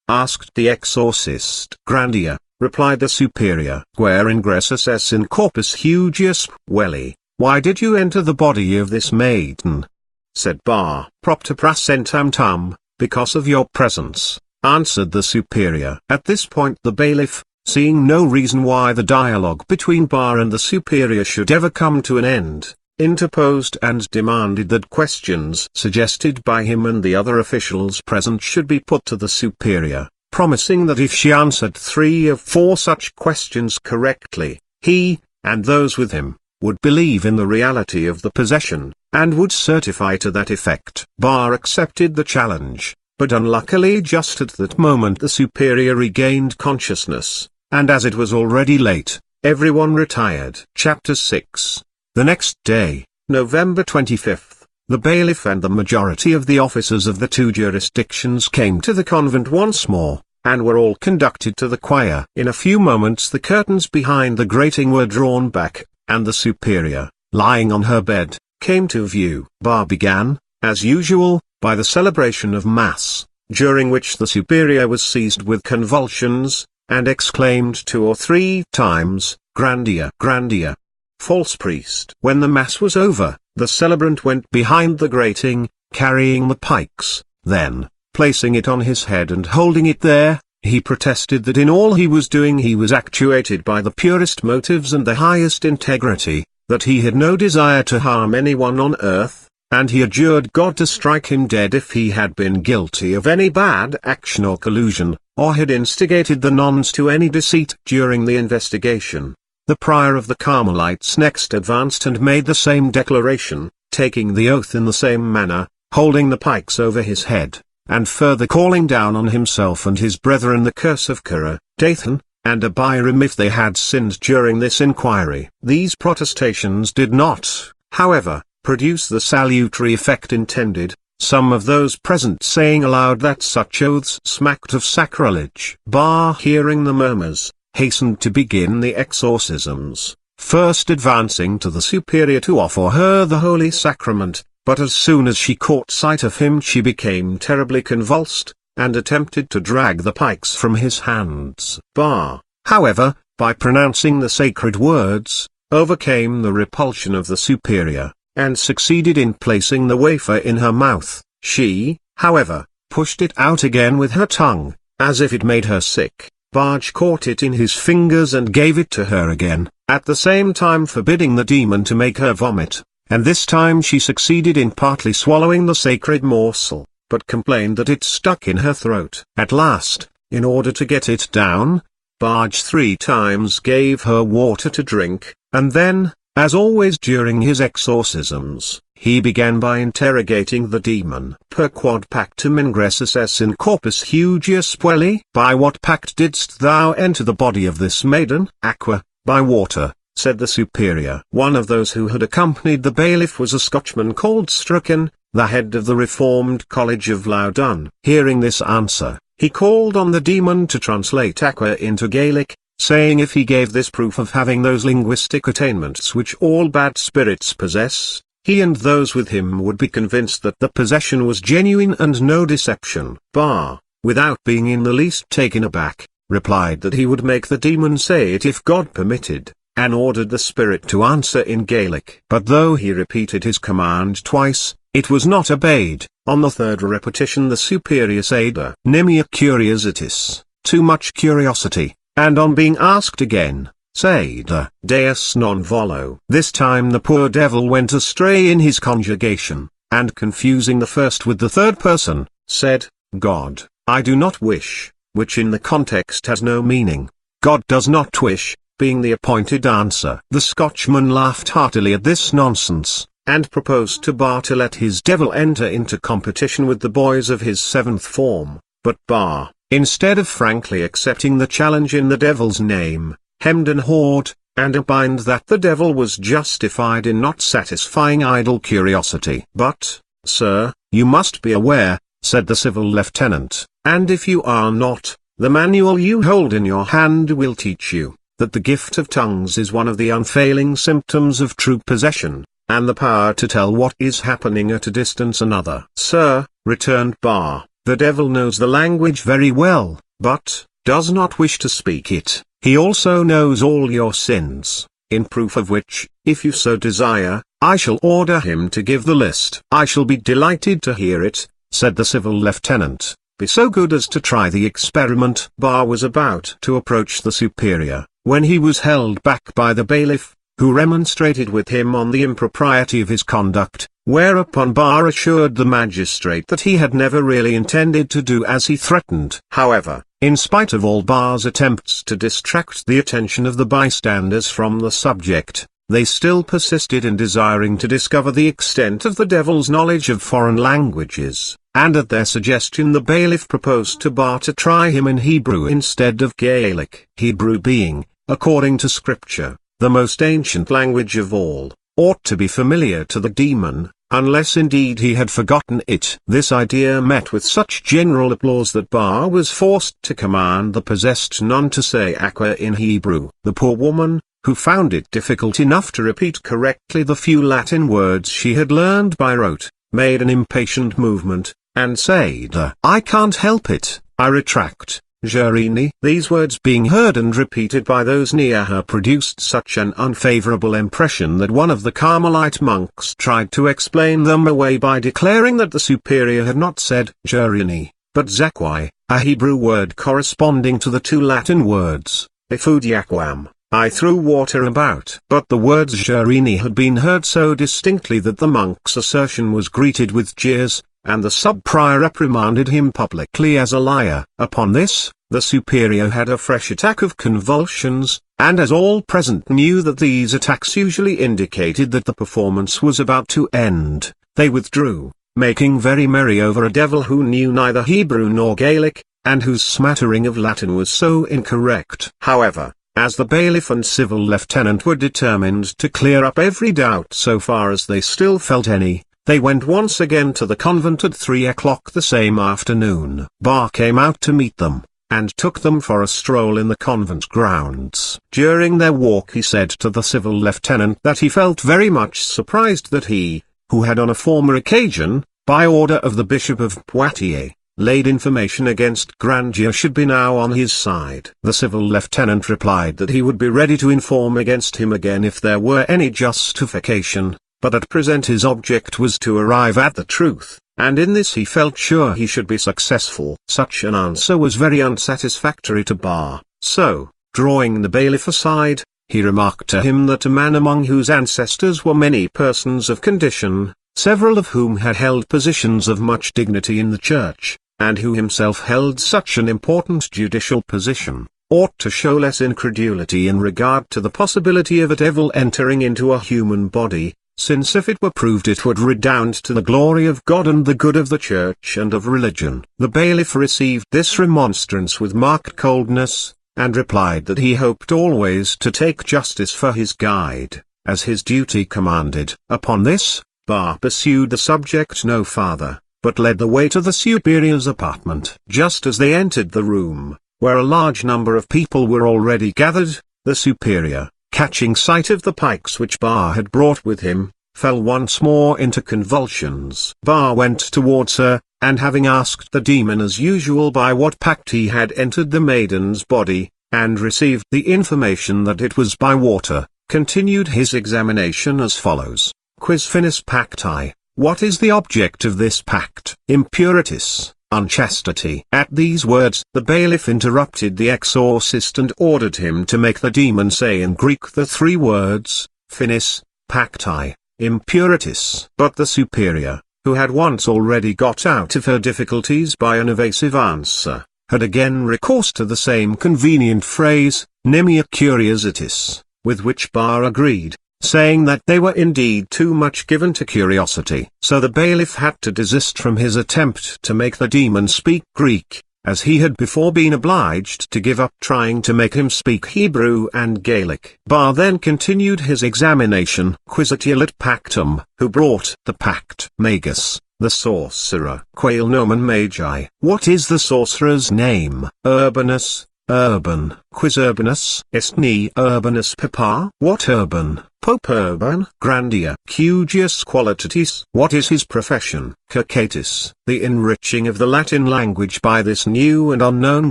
Asked the exorcist. Grandier, replied the superior. Where ingressus es in corpus hugius, welli, why did you enter the body of this maiden? Said Bar. Propter prasentam tam, because of your presence, answered the superior. At this point the bailiff, seeing no reason why the dialogue between Bar and the superior should ever come to an end, interposed and demanded that questions suggested by him and the other officials present should be put to the superior, promising that if she answered 3 of 4 such questions correctly, he, and those with him, would believe in the reality of the possession, and would certify to that effect. Bar accepted the challenge, but unluckily just at that moment the superior regained consciousness, and as it was already late, everyone retired. Chapter 6. The next day, November 25th, the bailiff and the majority of the officers of the 2 jurisdictions came to the convent once more, and were all conducted to the choir. In a few moments the curtains behind the grating were drawn back, and the superior, lying on her bed, came to view. Bar began, as usual, by the celebration of Mass, during which the superior was seized with convulsions, and exclaimed 2 or 3 times, "Grandier, Grandier." False priest. When the Mass was over, the celebrant went behind the grating, carrying the pikes, then, placing it on his head and holding it there, he protested that in all he was doing he was actuated by the purest motives and the highest integrity, that he had no desire to harm anyone on earth, and he adjured God to strike him dead if he had been guilty of any bad action or collusion, or had instigated the nuns to any deceit during the investigation. The prior of the Carmelites next advanced and made the same declaration, taking the oath in the same manner, holding the pikes over his head, and further calling down on himself and his brethren the curse of Korah, Dathan, and Abiram if they had sinned during this inquiry. These protestations did not, however, produce the salutary effect intended, some of those present saying aloud that such oaths smacked of sacrilege. Bar, hearing the murmurs, hastened to begin the exorcisms, first advancing to the superior to offer her the Holy Sacrament, but as soon as she caught sight of him she became terribly convulsed, and attempted to drag the pikes from his hands. Bar, however, by pronouncing the sacred words, overcame the repulsion of the superior, and succeeded in placing the wafer in her mouth. She, however, pushed it out again with her tongue, as if it made her sick. Bar caught it in his fingers and gave it to her again, at the same time forbidding the demon to make her vomit, and this time she succeeded in partly swallowing the sacred morsel, but complained that it stuck in her throat. At last, in order to get it down, Bar 3 times gave her water to drink, and then, as always during his exorcisms, he began by interrogating the demon. Per quod pactum ingressus es in corpus hugius puelli? By what pact didst thou enter the body of this maiden? Aqua, by water, said the superior. One of those who had accompanied the bailiff was a Scotchman called Strucken, the head of the Reformed College of Loudun. Hearing this answer, he called on the demon to translate aqua into Gaelic, saying if he gave this proof of having those linguistic attainments which all bad spirits possess, he and those with him would be convinced that the possession was genuine and no deception. Bar, without being in the least taken aback, replied that he would make the demon say it if God permitted, and ordered the spirit to answer in Gaelic. But though he repeated his command twice, it was not obeyed. On the third repetition the superior said, "Nimia curiositis, too much curiosity," and on being asked again, said, "Deus non volo." This time the poor devil went astray in his conjugation, and confusing the first with the third person, said, "God, I do not wish," which in the context has no meaning. God does not wish, being the appointed answer. The Scotchman laughed heartily at this nonsense, and proposed to Bar to let his devil enter into competition with the boys of his 7th form, but Bar, instead of frankly accepting the challenge in the devil's name, hemmed and hawed, and opined that the devil was justified in not satisfying idle curiosity. "But, sir, you must be aware," said the civil lieutenant, "and if you are not, the manual you hold in your hand will teach you, that the gift of tongues is one of the unfailing symptoms of true possession, and the power to tell what is happening at a distance another." "Sir," returned Bar, "the devil knows the language very well, but does not wish to speak it. He also knows all your sins, in proof of which, if you so desire, I shall order him to give the list." "I shall be delighted to hear it," said the civil lieutenant, be so good as to try the experiment. Bar was about to approach the superior, when he was held back by the bailiff, who remonstrated with him on the impropriety of his conduct, whereupon Bar assured the magistrate that he had never really intended to do as he threatened. However, in spite of all Bar's attempts to distract the attention of the bystanders from the subject, they still persisted in desiring to discover the extent of the devil's knowledge of foreign languages, and at their suggestion the bailiff proposed to Bar to try him in Hebrew instead of Gaelic. Hebrew being, according to scripture, the most ancient language of all, ought to be familiar to the demon, unless indeed he had forgotten it. This idea met with such general applause that Bar was forced to command the possessed nun to say Aqua in Hebrew. The poor woman, who found it difficult enough to repeat correctly the few Latin words she had learned by rote, made an impatient movement, and said, "I can't help it, I retract, Gerini." These words being heard and repeated by those near her produced such an unfavorable impression that one of the Carmelite monks tried to explain them away by declaring that the superior had not said Gerini, but Zakwai, a Hebrew word corresponding to the two Latin words, Efudiaquam, I threw water about. But the words Gerini had been heard so distinctly that the monk's assertion was greeted with jeers, and the sub-prior reprimanded him publicly as a liar. Upon this, the superior had a fresh attack of convulsions, and as all present knew that these attacks usually indicated that the performance was about to end, they withdrew, making very merry over a devil who knew neither Hebrew nor Gaelic, and whose smattering of Latin was so incorrect. However, as the bailiff and civil lieutenant were determined to clear up every doubt so far as they still felt any, they went once again to the convent at 3 o'clock the same afternoon. Bar came out to meet them, and took them for a stroll in the convent grounds. During their walk he said to the civil lieutenant that he felt very much surprised that he, who had on a former occasion, by order of the Bishop of Poitiers, laid information against Grandier, should be now on his side. The civil lieutenant replied that he would be ready to inform against him again if there were any justification, but at present his object was to arrive at the truth, and in this he felt sure he should be successful. Such an answer was very unsatisfactory to Bar, so, drawing the bailiff aside, he remarked to him that a man among whose ancestors were many persons of condition, several of whom had held positions of much dignity in the church, and who himself held such an important judicial position, ought to show less incredulity in regard to the possibility of a devil entering into a human body, since if it were proved it would redound to the glory of God and the good of the church and of religion. The bailiff received this remonstrance with marked coldness, and replied that he hoped always to take justice for his guide, as his duty commanded. Upon this, Bar pursued the subject no farther, but led the way to the superior's apartment. Just as they entered the room, where a large number of people were already gathered, the superior, catching sight of the pikes which Bar had brought with him, fell once more into convulsions. Bar went towards her, and having asked the demon as usual by what pact he had entered the maiden's body, and received the information that it was by water, continued his examination as follows. Quis finis pacti? What is the object of this pact? Impurities, unchastity. At these words the bailiff interrupted the exorcist and ordered him to make the demon say in Greek the three words, finis, pacti, impurities. But the superior, who had once already got out of her difficulties by an evasive answer, had again recourse to the same convenient phrase, nimia curiositis, with which Bar agreed, saying that they were indeed too much given to curiosity. So the bailiff had to desist from his attempt to make the demon speak Greek, as he had before been obliged to give up trying to make him speak Hebrew and Gaelic. Bar then continued his examination. Quisitiulit pactum, who brought the pact? Magus, the sorcerer. Quail nomen magi. What is the sorcerer's name? Urbanus. Urban. Quis Urbanus? Est ni Urbanus papa? What Urban? Pope Urban. Grandier. Cugius qualitatis. What is his profession? Circatis. The enriching of the Latin language by this new and unknown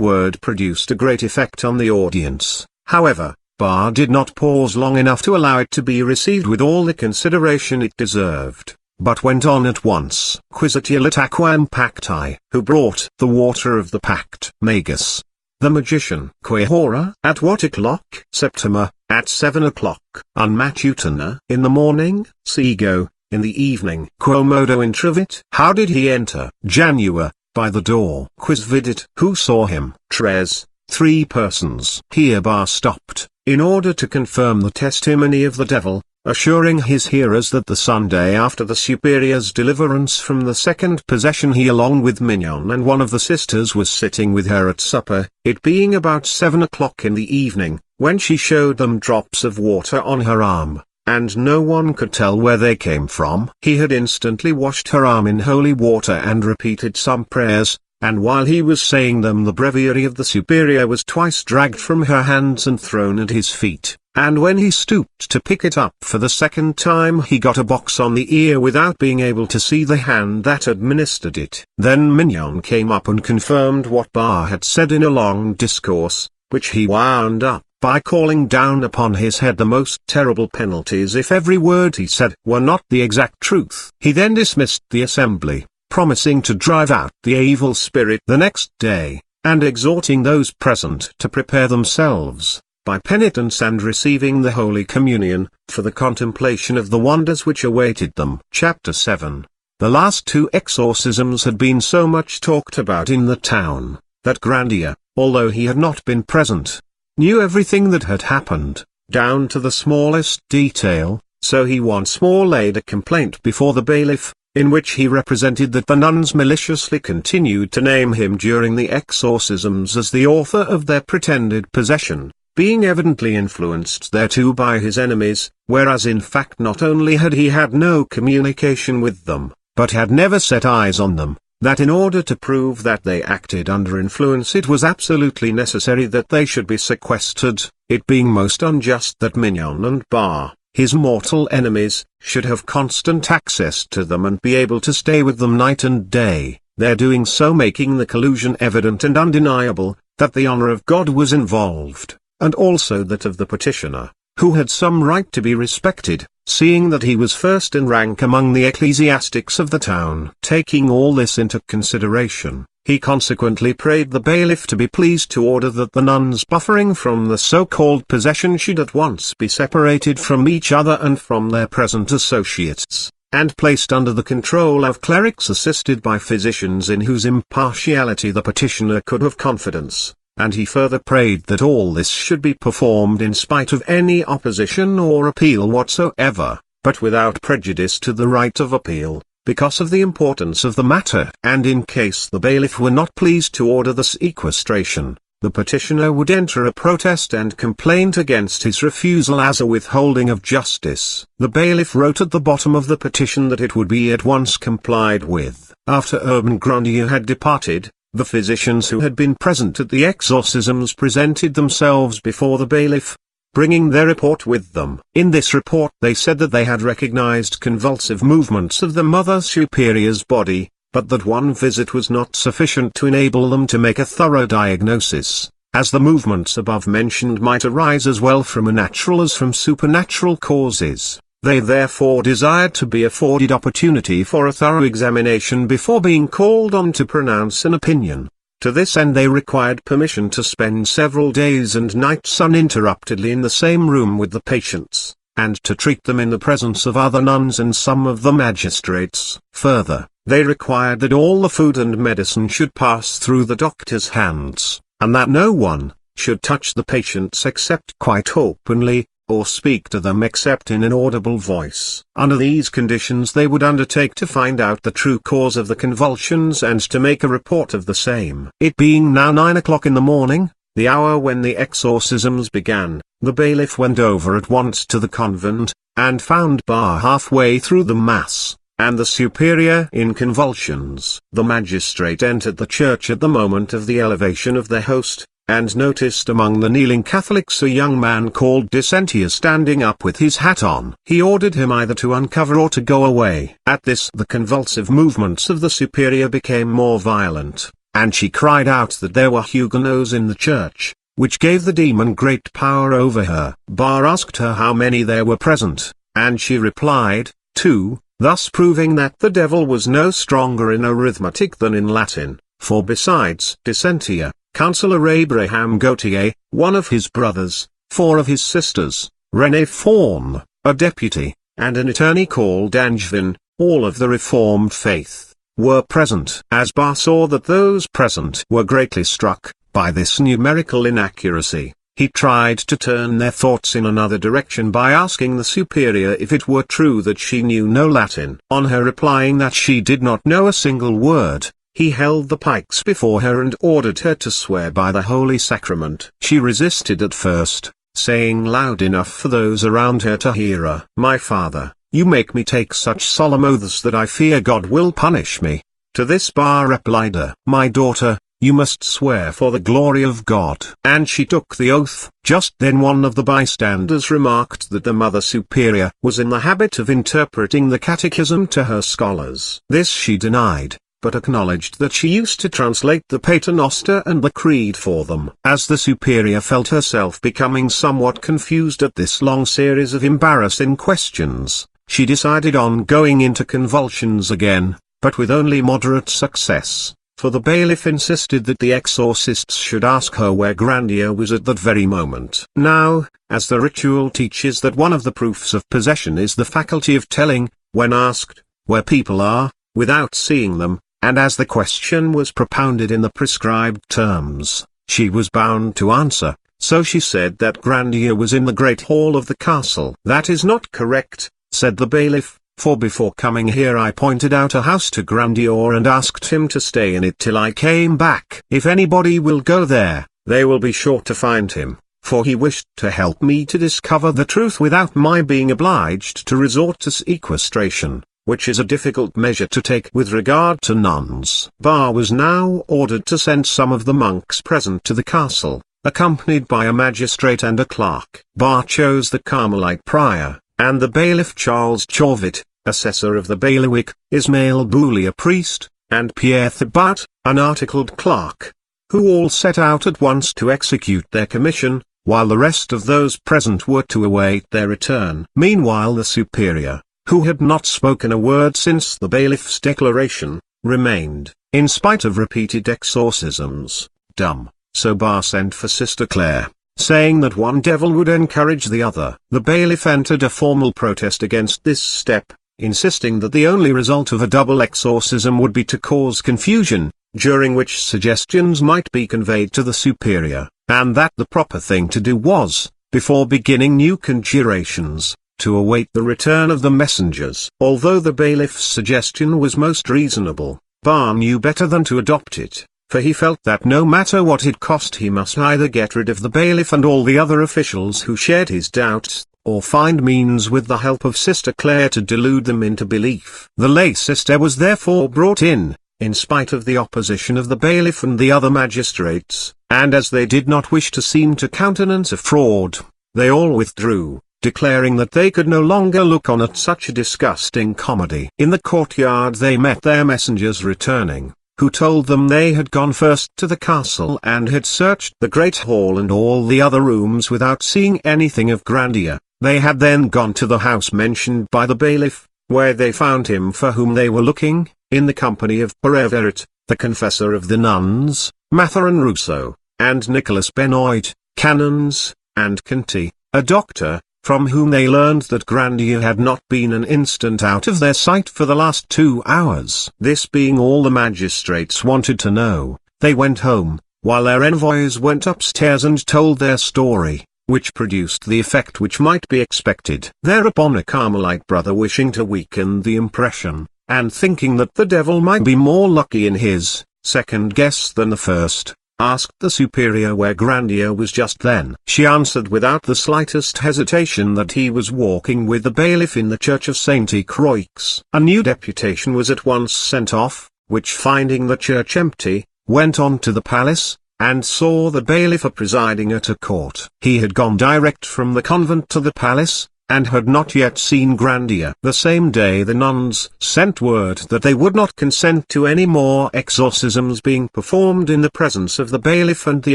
word produced a great effect on the audience. However, Bar did not pause long enough to allow it to be received with all the consideration it deserved. but went on at once. Quisitialit aquam pacti, who brought the water of the pact? Magus, the magician. Que hora? At what o'clock? Septima, at 7 o'clock. Unmatutana, in the morning. Sego, in the evening. Quo modo intravit? How did he enter? Janua, by the door. Quis vidit? Who saw him? Tres, 3 persons. Here Bar stopped, in order to confirm the testimony of the devil, assuring his hearers that the Sunday after the superior's deliverance from the second possession he along with Mignon and one of the sisters was sitting with her at supper, it being about 7 o'clock in the evening, when she showed them drops of water on her arm, and no one could tell where they came from. He had instantly washed her arm in holy water and repeated some prayers, and while he was saying them the breviary of the superior was twice dragged from her hands and thrown at his feet, and when he stooped to pick it up for the second time he got a box on the ear without being able to see the hand that administered it. Then Mignon came up and confirmed what Bar had said in a long discourse, which he wound up by calling down upon his head the most terrible penalties if every word he said were not the exact truth. He then dismissed the assembly, promising to drive out the evil spirit the next day, and exhorting those present to prepare themselves, by penitence and receiving the Holy Communion, for the contemplation of the wonders which awaited them. Chapter 7. The last 2 exorcisms had been so much talked about in the town, that Grandier, although he had not been present, knew everything that had happened, down to the smallest detail, so he once more laid a complaint before the bailiff, in which he represented that the nuns maliciously continued to name him during the exorcisms as the author of their pretended possession, being evidently influenced thereto by his enemies, whereas in fact not only had he had no communication with them, but had never set eyes on them, that in order to prove that they acted under influence it was absolutely necessary that they should be sequestered, it being most unjust that Mignon and Bar, his mortal enemies, should have constant access to them and be able to stay with them night and day, their doing so making the collusion evident and undeniable, that the honor of God was involved, and also that of the petitioner, who had some right to be respected, seeing that he was first in rank among the ecclesiastics of the town. Taking all this into consideration, he consequently prayed the bailiff to be pleased to order that the nuns buffering from the so-called possession should at once be separated from each other and from their present associates, and placed under the control of clerics assisted by physicians in whose impartiality the petitioner could have confidence. And he further prayed that all this should be performed in spite of any opposition or appeal whatsoever, but without prejudice to the right of appeal, because of the importance of the matter. And in case the bailiff were not pleased to order the sequestration, the petitioner would enter a protest and complaint against his refusal as a withholding of justice. The bailiff wrote at the bottom of the petition that it would be at once complied with. After Urbain Grandier had departed, the physicians who had been present at the exorcisms presented themselves before the bailiff, bringing their report with them. In this report they said that they had recognized convulsive movements of the Mother Superior's body, but that one visit was not sufficient to enable them to make a thorough diagnosis, as the movements above mentioned might arise as well from natural as from supernatural causes. They therefore desired to be afforded opportunity for a thorough examination before being called on to pronounce an opinion. To this end they required permission to spend several days and nights uninterruptedly in the same room with the patients, and to treat them in the presence of other nuns and some of the magistrates. Further, they required that all the food and medicine should pass through the doctor's hands, and that no one should touch the patients except quite openly, or speak to them except in an audible voice. Under these conditions they would undertake to find out the true cause of the convulsions and to make a report of the same. It being now 9 o'clock in the morning, the hour when the exorcisms began, the bailiff went over at once to the convent, and found Bar halfway through the mass, and the superior in convulsions. The magistrate entered the church at the moment of the elevation of the host, and noticed among the kneeling Catholics a young man called Dissentier standing up with his hat on. He ordered him either to uncover or to go away. At this the convulsive movements of the superior became more violent, and she cried out that there were Huguenots in the church, which gave the demon great power over her. Bar asked her how many there were present, and she replied, 2, thus proving that the devil was no stronger in arithmetic than in Latin, for besides Dissentia, Councillor Abraham Gautier, one of his brothers, 4 of his sisters, René Faune, a deputy, and an attorney called Angevin, all of the Reformed faith, were present. As Barr saw that those present were greatly struck by this numerical inaccuracy, he tried to turn their thoughts in another direction by asking the superior if it were true that she knew no Latin. On her replying that she did not know a single word, he held the pikes before her and ordered her to swear by the Holy Sacrament. She resisted at first, saying loud enough for those around her to hear her, "My father, you make me take such solemn oaths that I fear God will punish me." To this Barr replied, "My daughter, you must swear for the glory of God." And she took the oath. Just then one of the bystanders remarked that the Mother Superior was in the habit of interpreting the catechism to her scholars. This she denied, but acknowledged that she used to translate the Paternoster and the Creed for them. As the Superior felt herself becoming somewhat confused at this long series of embarrassing questions, she decided on going into convulsions again, but with only moderate success, for the bailiff insisted that the exorcists should ask her where Grandier was at that very moment. Now, as the ritual teaches that one of the proofs of possession is the faculty of telling, when asked, where people are, without seeing them, and as the question was propounded in the prescribed terms, she was bound to answer, so she said that Grandier was in the great hall of the castle. "That is not correct," said the bailiff, "for before coming here I pointed out a house to Grandier and asked him to stay in it till I came back. If anybody will go there, they will be sure to find him, for he wished to help me to discover the truth without my being obliged to resort to sequestration, which is a difficult measure to take with regard to nuns." Barr was now ordered to send some of the monks present to the castle, accompanied by a magistrate and a clerk. Barr chose the Carmelite prior, and the bailiff Charles Chauvet, assessor of the bailiwick, Ismail Bouley a priest, and Pierre Thibaut, an articled clerk, who all set out at once to execute their commission, while the rest of those present were to await their return. Meanwhile the superior, who had not spoken a word since the bailiff's declaration, remained, in spite of repeated exorcisms, dumb. So Barr sent for Sister Claire, saying that one devil would encourage the other. The bailiff entered a formal protest against this step, insisting that the only result of a double exorcism would be to cause confusion, during which suggestions might be conveyed to the superior, and that the proper thing to do was, before beginning new conjurations, to await the return of the messengers. Although the bailiff's suggestion was most reasonable, Barr knew better than to adopt it, for he felt that no matter what it cost he must either get rid of the bailiff and all the other officials who shared his doubts, or find means with the help of Sister Claire to delude them into belief. The lay sister was therefore brought in spite of the opposition of the bailiff and the other magistrates, and as they did not wish to seem to countenance a fraud, they all withdrew, declaring that they could no longer look on at such a disgusting comedy. In the courtyard they met their messengers returning, who told them they had gone first to the castle and had searched the great hall and all the other rooms without seeing anything of Grandier. They had then gone to the house mentioned by the bailiff, where they found him for whom they were looking, in the company of Pereveret, the confessor of the nuns, Mathurin Rousseau, and Nicholas Benoit, canons, and Canty, a doctor, from whom they learned that Grandier had not been an instant out of their sight for the last 2 hours. This being all the magistrates wanted to know, they went home, while their envoys went upstairs and told their story, which produced the effect which might be expected. Thereupon a Carmelite brother, wishing to weaken the impression, and thinking that the devil might be more lucky in his second guess than the first, asked the superior where Grandier was just then. She answered without the slightest hesitation that he was walking with the bailiff in the church of Saint Croix. A new deputation was at once sent off, which finding the church empty, went on to the palace, and saw the bailiff presiding at a court. He had gone direct from the convent to the palace, and had not yet seen Grandier. The same day the nuns sent word that they would not consent to any more exorcisms being performed in the presence of the bailiff and the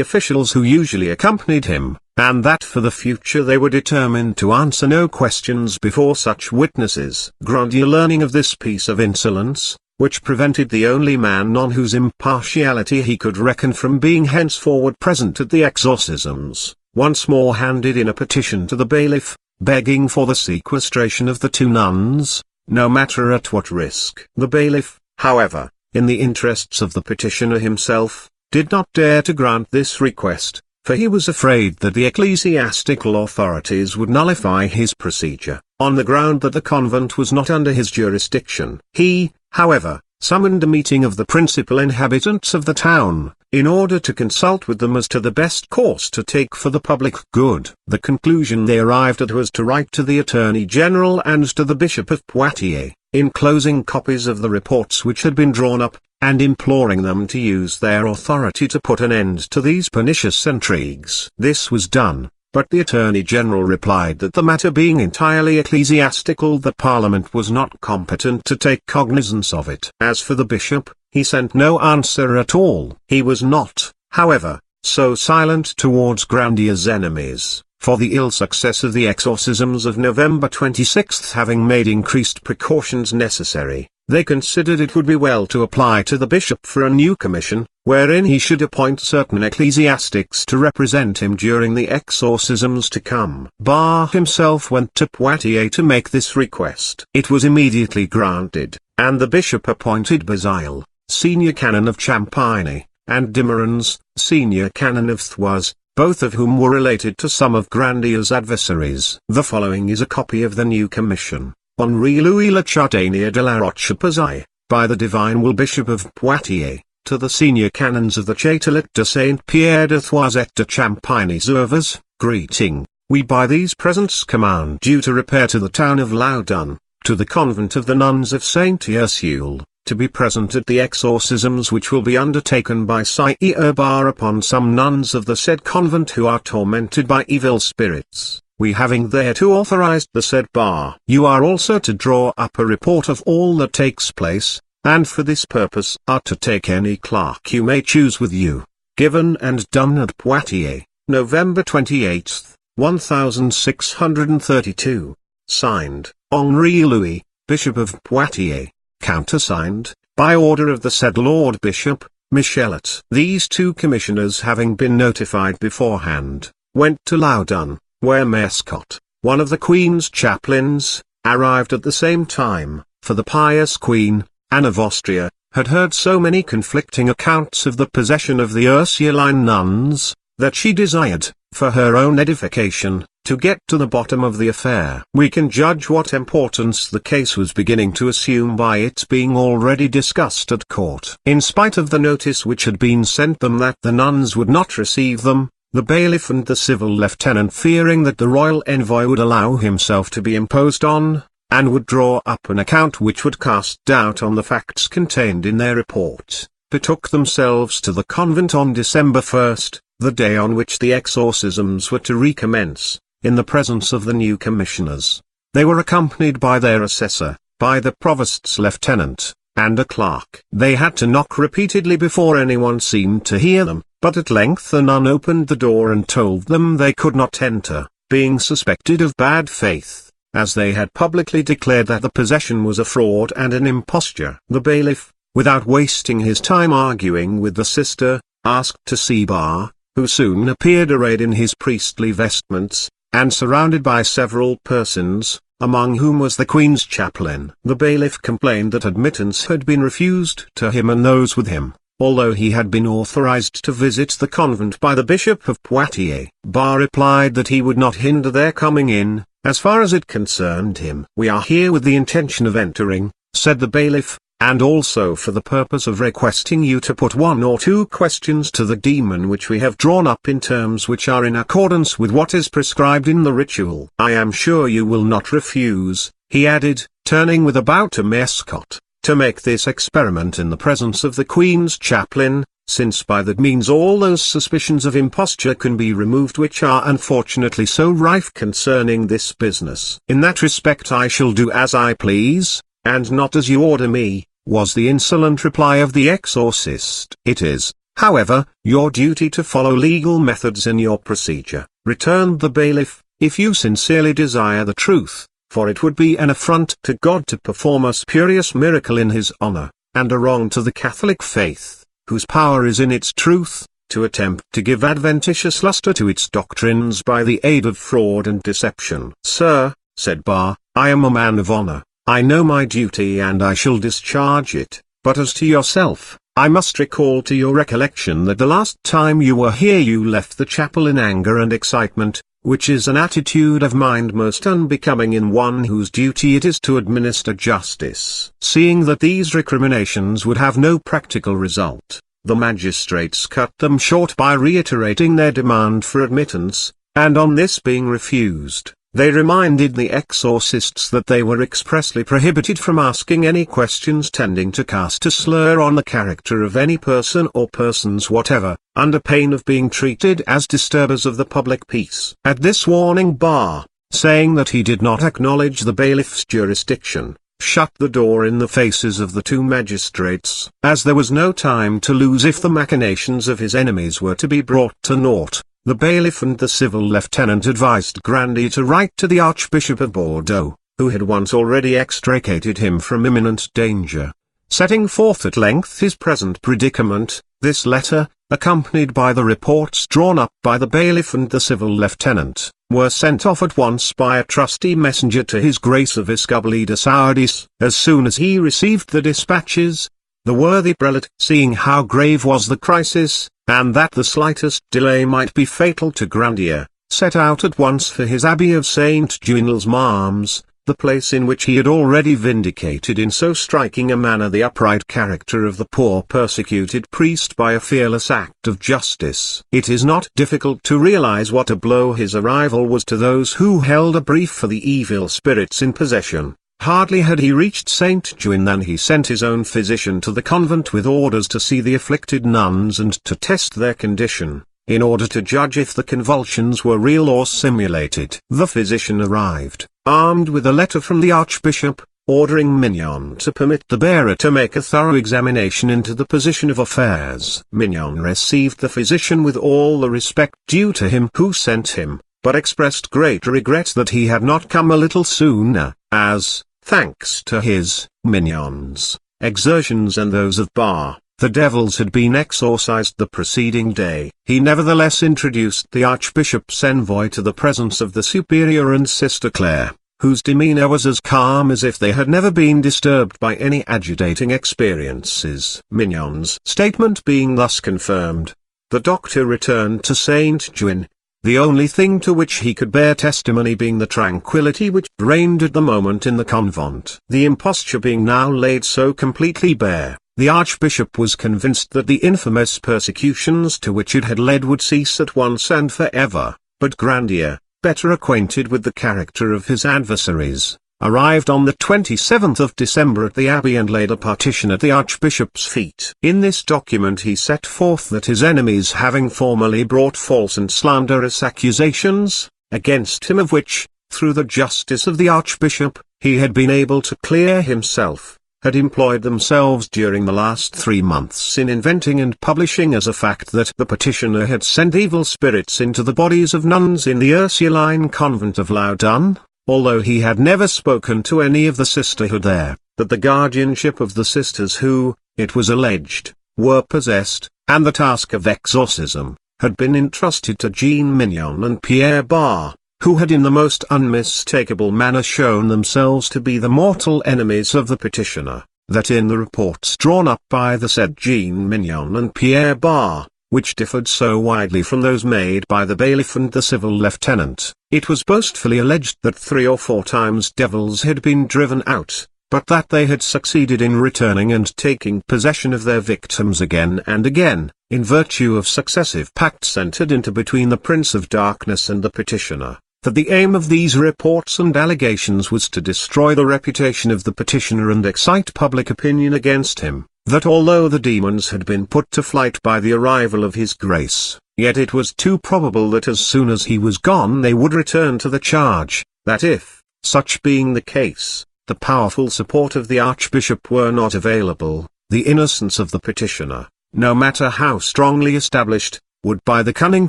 officials who usually accompanied him, and that for the future they were determined to answer no questions before such witnesses. Grandier, learning of this piece of insolence, which prevented the only man on whose impartiality he could reckon from being henceforward present at the exorcisms, once more handed in a petition to the bailiff, begging for the sequestration of the two nuns, no matter at what risk. The bailiff, however, in the interests of the petitioner himself, did not dare to grant this request, for he was afraid that the ecclesiastical authorities would nullify his procedure, on the ground that the convent was not under his jurisdiction. He, however, summoned a meeting of the principal inhabitants of the town, in order to consult with them as to the best course to take for the public good. The conclusion they arrived at was to write to the Attorney General and to the Bishop of Poitiers, enclosing copies of the reports which had been drawn up, and imploring them to use their authority to put an end to these pernicious intrigues. This was done, but the Attorney General replied that the matter being entirely ecclesiastical, the Parliament was not competent to take cognizance of it. As for the bishop, he sent no answer at all. He was not, however, so silent towards Grandier's enemies, for the ill success of the exorcisms of November 26 having made increased precautions necessary, they considered it would be well to apply to the bishop for a new commission, wherein he should appoint certain ecclesiastics to represent him during the exorcisms to come. Bar himself went to Poitiers to make this request. It was immediately granted, and the bishop appointed Basile, senior canon of Champagne, and Dimerans, senior canon of Thouars, both of whom were related to some of Grandier's adversaries. The following is a copy of the new commission. Henri Louis Le Chardanier de la Roche-Pazaille, by the Divine Will Bishop of Poitiers, to the senior canons of the Châtelet de Saint-Pierre de Thouars et de Champagny-Zervas, greeting. We by these presents command you to repair to the town of Loudun, to the convent of the nuns of Saint Ursule, to be present at the exorcisms which will be undertaken by Sire Urbain upon some nuns of the said convent who are tormented by evil spirits. We having thereto authorized the said bar. You are also to draw up a report of all that takes place, and for this purpose are to take any clerk you may choose with you. Given and done at Poitiers, November 28, 1632. Signed, Henri Louis, Bishop of Poitiers. Countersigned, by order of the said Lord Bishop, Michelet. These two commissioners having been notified beforehand, went to Loudun, where Mescot, one of the Queen's chaplains, arrived at the same time, for the pious Queen, Anne of Austria, had heard so many conflicting accounts of the possession of the Ursuline nuns, that she desired, for her own edification, to get to the bottom of the affair. We can judge what importance the case was beginning to assume by its being already discussed at court. In spite of the notice which had been sent them that the nuns would not receive them, the bailiff and the civil lieutenant, fearing that the royal envoy would allow himself to be imposed on, and would draw up an account which would cast doubt on the facts contained in their report, betook themselves to the convent on December 1, the day on which the exorcisms were to recommence, in the presence of the new commissioners. They were accompanied by their assessor, by the provost's lieutenant, and a clerk. They had to knock repeatedly before anyone seemed to hear them, but at length a nun opened the door and told them they could not enter, being suspected of bad faith, as they had publicly declared that the possession was a fraud and an imposture. The bailiff, without wasting his time arguing with the sister, asked to see Bar, who soon appeared arrayed in his priestly vestments, and surrounded by several persons, among whom was the Queen's chaplain. The bailiff complained that admittance had been refused to him and those with him, although he had been authorized to visit the convent by the Bishop of Poitiers. Bar replied that he would not hinder their coming in, as far as it concerned him. We are here with the intention of entering, said the bailiff, and also for the purpose of requesting you to put one or two questions to the demon which we have drawn up in terms which are in accordance with what is prescribed in the ritual. I am sure you will not refuse, he added, turning with a bow to Mescot, to make this experiment in the presence of the Queen's chaplain, since by that means all those suspicions of imposture can be removed which are unfortunately so rife concerning this business. In that respect I shall do as I please, and not as you order me, was the insolent reply of the exorcist. It is, however, your duty to follow legal methods in your procedure, returned the bailiff, if you sincerely desire the truth, for it would be an affront to God to perform a spurious miracle in his honor, and a wrong to the Catholic faith, whose power is in its truth, to attempt to give adventitious luster to its doctrines by the aid of fraud and deception. Sir, said Barr, I am a man of honor, I know my duty and I shall discharge it, but as to yourself, I must recall to your recollection that the last time you were here you left the chapel in anger and excitement, which is an attitude of mind most unbecoming in one whose duty it is to administer justice. Seeing that these recriminations would have no practical result, the magistrates cut them short by reiterating their demand for admittance, and on this being refused, they reminded the exorcists that they were expressly prohibited from asking any questions tending to cast a slur on the character of any person or persons whatever, under pain of being treated as disturbers of the public peace. At this warning Barr, saying that he did not acknowledge the bailiff's jurisdiction, shut the door in the faces of the two magistrates, as there was no time to lose if the machinations of his enemies were to be brought to naught. The bailiff and the civil lieutenant advised Grandier to write to the Archbishop of Bordeaux, who had once already extricated him from imminent danger. Setting forth at length his present predicament, this letter, accompanied by the reports drawn up by the bailiff and the civil lieutenant, were sent off at once by a trusty messenger to his Grace of Escobally de Saudis. As soon as he received the dispatches, the worthy prelate, seeing how grave was the crisis, and that the slightest delay might be fatal to Grandier, set out at once for his abbey of St. Junel's-Marmes, the place in which he had already vindicated in so striking a manner the upright character of the poor persecuted priest by a fearless act of justice. It is not difficult to realize what a blow his arrival was to those who held a brief for the evil spirits in possession. Hardly had he reached St. Juin than he sent his own physician to the convent with orders to see the afflicted nuns and to test their condition, in order to judge if the convulsions were real or simulated. The physician arrived, armed with a letter from the Archbishop, ordering Mignon to permit the bearer to make a thorough examination into the position of affairs. Mignon received the physician with all the respect due to him who sent him, but expressed great regret that he had not come a little sooner, as, thanks to his, Mignon's, exertions and those of Barr, the devils had been exorcised the preceding day. He nevertheless introduced the Archbishop's envoy to the presence of the Superior and Sister Claire, whose demeanor was as calm as if they had never been disturbed by any agitating experiences. Mignon's statement being thus confirmed, the doctor returned to St. Juin, the only thing to which he could bear testimony being the tranquillity which reigned at the moment in the convent. The imposture being now laid so completely bare, the Archbishop was convinced that the infamous persecutions to which it had led would cease at once and forever, but Grandier, better acquainted with the character of his adversaries, arrived on the 27th of December at the abbey and laid a petition at the Archbishop's feet. In this document he set forth that his enemies having formerly brought false and slanderous accusations against him, of which, through the justice of the Archbishop, he had been able to clear himself, had employed themselves during the last 3 months in inventing and publishing as a fact that the petitioner had sent evil spirits into the bodies of nuns in the Ursuline convent of Loudun, although he had never spoken to any of the sisterhood there, that the guardianship of the sisters who, it was alleged, were possessed, and the task of exorcism, had been entrusted to Jean Mignon and Pierre Barr, who had in the most unmistakable manner shown themselves to be the mortal enemies of the petitioner, that in the reports drawn up by the said Jean Mignon and Pierre Barr, which differed so widely from those made by the bailiff and the civil lieutenant, it was boastfully alleged that 3 or 4 times devils had been driven out, but that they had succeeded in returning and taking possession of their victims again and again, in virtue of successive pacts entered into between the Prince of Darkness and the petitioner, that the aim of these reports and allegations was to destroy the reputation of the petitioner and excite public opinion against him. that although the demons had been put to flight by the arrival of his grace, yet it was too probable that as soon as he was gone they would return to the charge, that if, such being the case, the powerful support of the Archbishop were not available, the innocence of the petitioner, no matter how strongly established, would by the cunning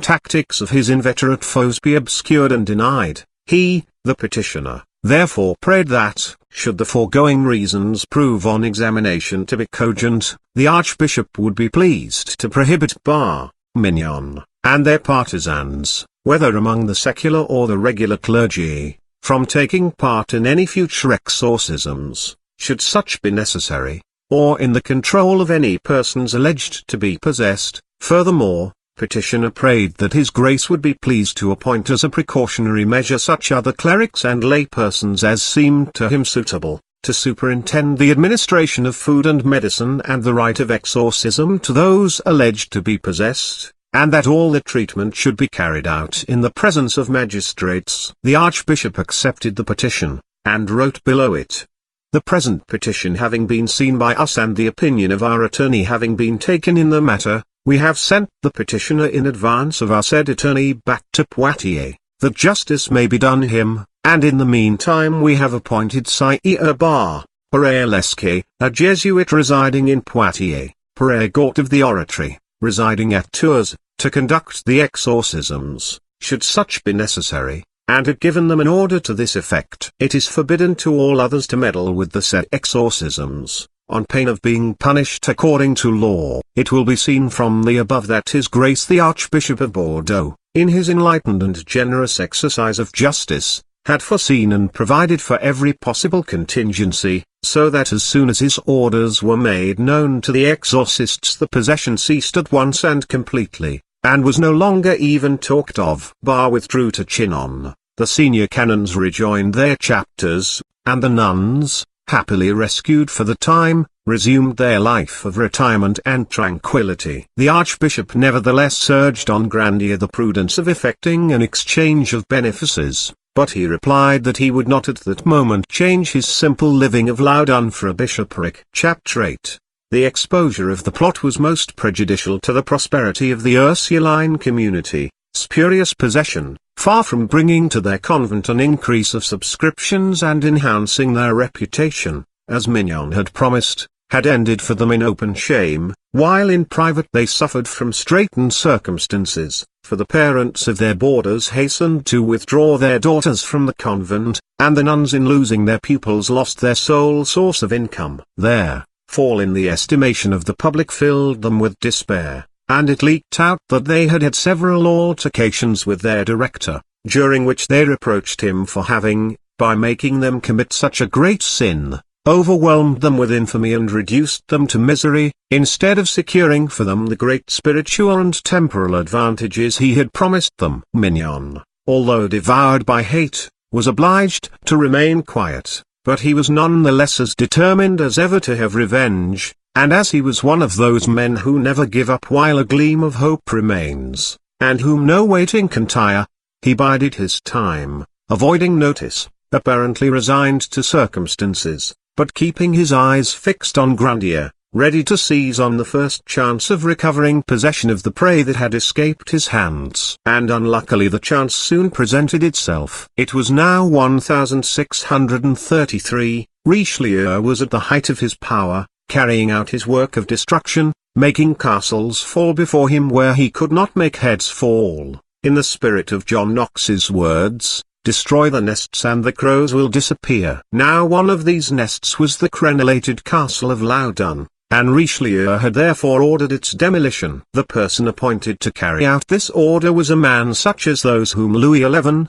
tactics of his inveterate foes be obscured and denied. He, the petitioner, therefore prayed that, should the foregoing reasons prove on examination to be cogent, the Archbishop would be pleased to prohibit Bar, Mignon, and their partisans, whether among the secular or the regular clergy, from taking part in any future exorcisms, should such be necessary, or in the control of any persons alleged to be possessed. Furthermore, petitioner prayed that his grace would be pleased to appoint as a precautionary measure such other clerics and lay persons as seemed to him suitable, to superintend the administration of food and medicine and the rite of exorcism to those alleged to be possessed, and that all the treatment should be carried out in the presence of magistrates. The Archbishop accepted the petition, and wrote below it: "The present petition having been seen by us and the opinion of our attorney having been taken in the matter, we have sent the petitioner in advance of our said attorney back to Poitiers, that justice may be done him, and in the meantime we have appointed Sire Urbain, Père Lesque, a Jesuit residing in Poitiers, Père Gort of the Oratory, residing at Tours, to conduct the exorcisms, should such be necessary, and had given them an order to this effect. It is forbidden to all others to meddle with the said exorcisms, on pain of being punished according to law." It will be seen from the above that His Grace the Archbishop of Bordeaux, in his enlightened and generous exercise of justice, had foreseen and provided for every possible contingency, so that as soon as his orders were made known to the exorcists the possession ceased at once and completely, and was no longer even talked of. Bar withdrew to Chinon, the senior canons rejoined their chapters, and the nuns, happily rescued for the time, resumed their life of retirement and tranquillity. The Archbishop nevertheless urged on Grandier the prudence of effecting an exchange of benefices, but he replied that he would not at that moment change his simple living of Loudun for a bishopric. Chapter 8. The exposure of the plot was most prejudicial to the prosperity of the Ursuline community. Spurious possession, far from bringing to their convent an increase of subscriptions and enhancing their reputation, as Mignon had promised, had ended for them in open shame, while in private they suffered from straitened circumstances, for the parents of their boarders hastened to withdraw their daughters from the convent, and the nuns in losing their pupils lost their sole source of income. Their fall in the estimation of the public filled them with despair, and it leaked out that they had had several altercations with their director, during which they reproached him for having, by making them commit such a great sin, overwhelmed them with infamy and reduced them to misery, instead of securing for them the great spiritual and temporal advantages he had promised them. Mignon, although devoured by hate, was obliged to remain quiet, but he was none the less as determined as ever to have revenge, and as he was one of those men who never give up while a gleam of hope remains, and whom no waiting can tire, he bided his time, avoiding notice, apparently resigned to circumstances, but keeping his eyes fixed on Grandier, ready to seize on the first chance of recovering possession of the prey that had escaped his hands. And unluckily the chance soon presented itself. It was now 1633, Richelieu was at the height of his power, carrying out his work of destruction, making castles fall before him where he could not make heads fall. In the spirit of John Knox's words, "Destroy the nests and the crows will disappear." Now one of these nests was the crenellated castle of Loudun, and Richelieu had therefore ordered its demolition. The person appointed to carry out this order was a man such as those whom Louis XI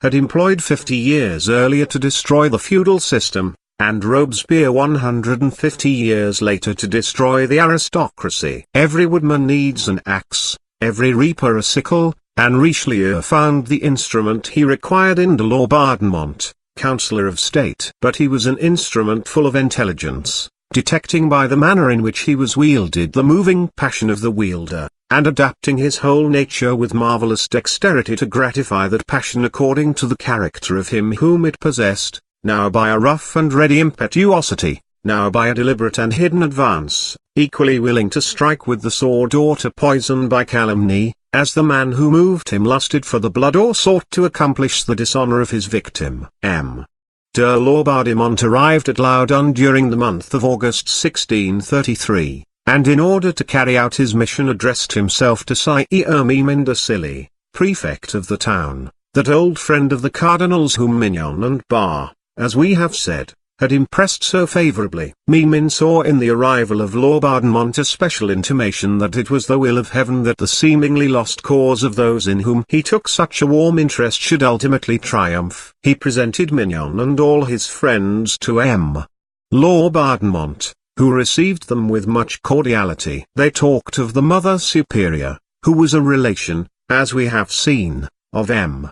had employed 50 years earlier to destroy the feudal system, and Robespierre 150 years later to destroy the aristocracy. Every woodman needs an axe, every reaper a sickle, and Richelieu found the instrument he required in de Laubardemont, Councillor of State. But he was an instrument full of intelligence, detecting by the manner in which he was wielded the moving passion of the wielder, and adapting his whole nature with marvellous dexterity to gratify that passion according to the character of him whom it possessed, now by a rough and ready impetuosity, now by a deliberate and hidden advance, equally willing to strike with the sword or to poison by calumny, as the man who moved him lusted for the blood or sought to accomplish the dishonor of his victim. M. de Laubardemont arrived at Loudun during the month of August 1633, and in order to carry out his mission addressed himself to Sire Urbain de Silly, prefect of the town, that old friend of the cardinals whom Mignon and Bar, as we have said, had impressed so favourably. Mimin saw in the arrival of Laubardemont a special intimation that it was the will of heaven that the seemingly lost cause of those in whom he took such a warm interest should ultimately triumph. He presented Mignon and all his friends to M. Laubardemont, who received them with much cordiality. They talked of the Mother Superior, who was a relation, as we have seen, of M.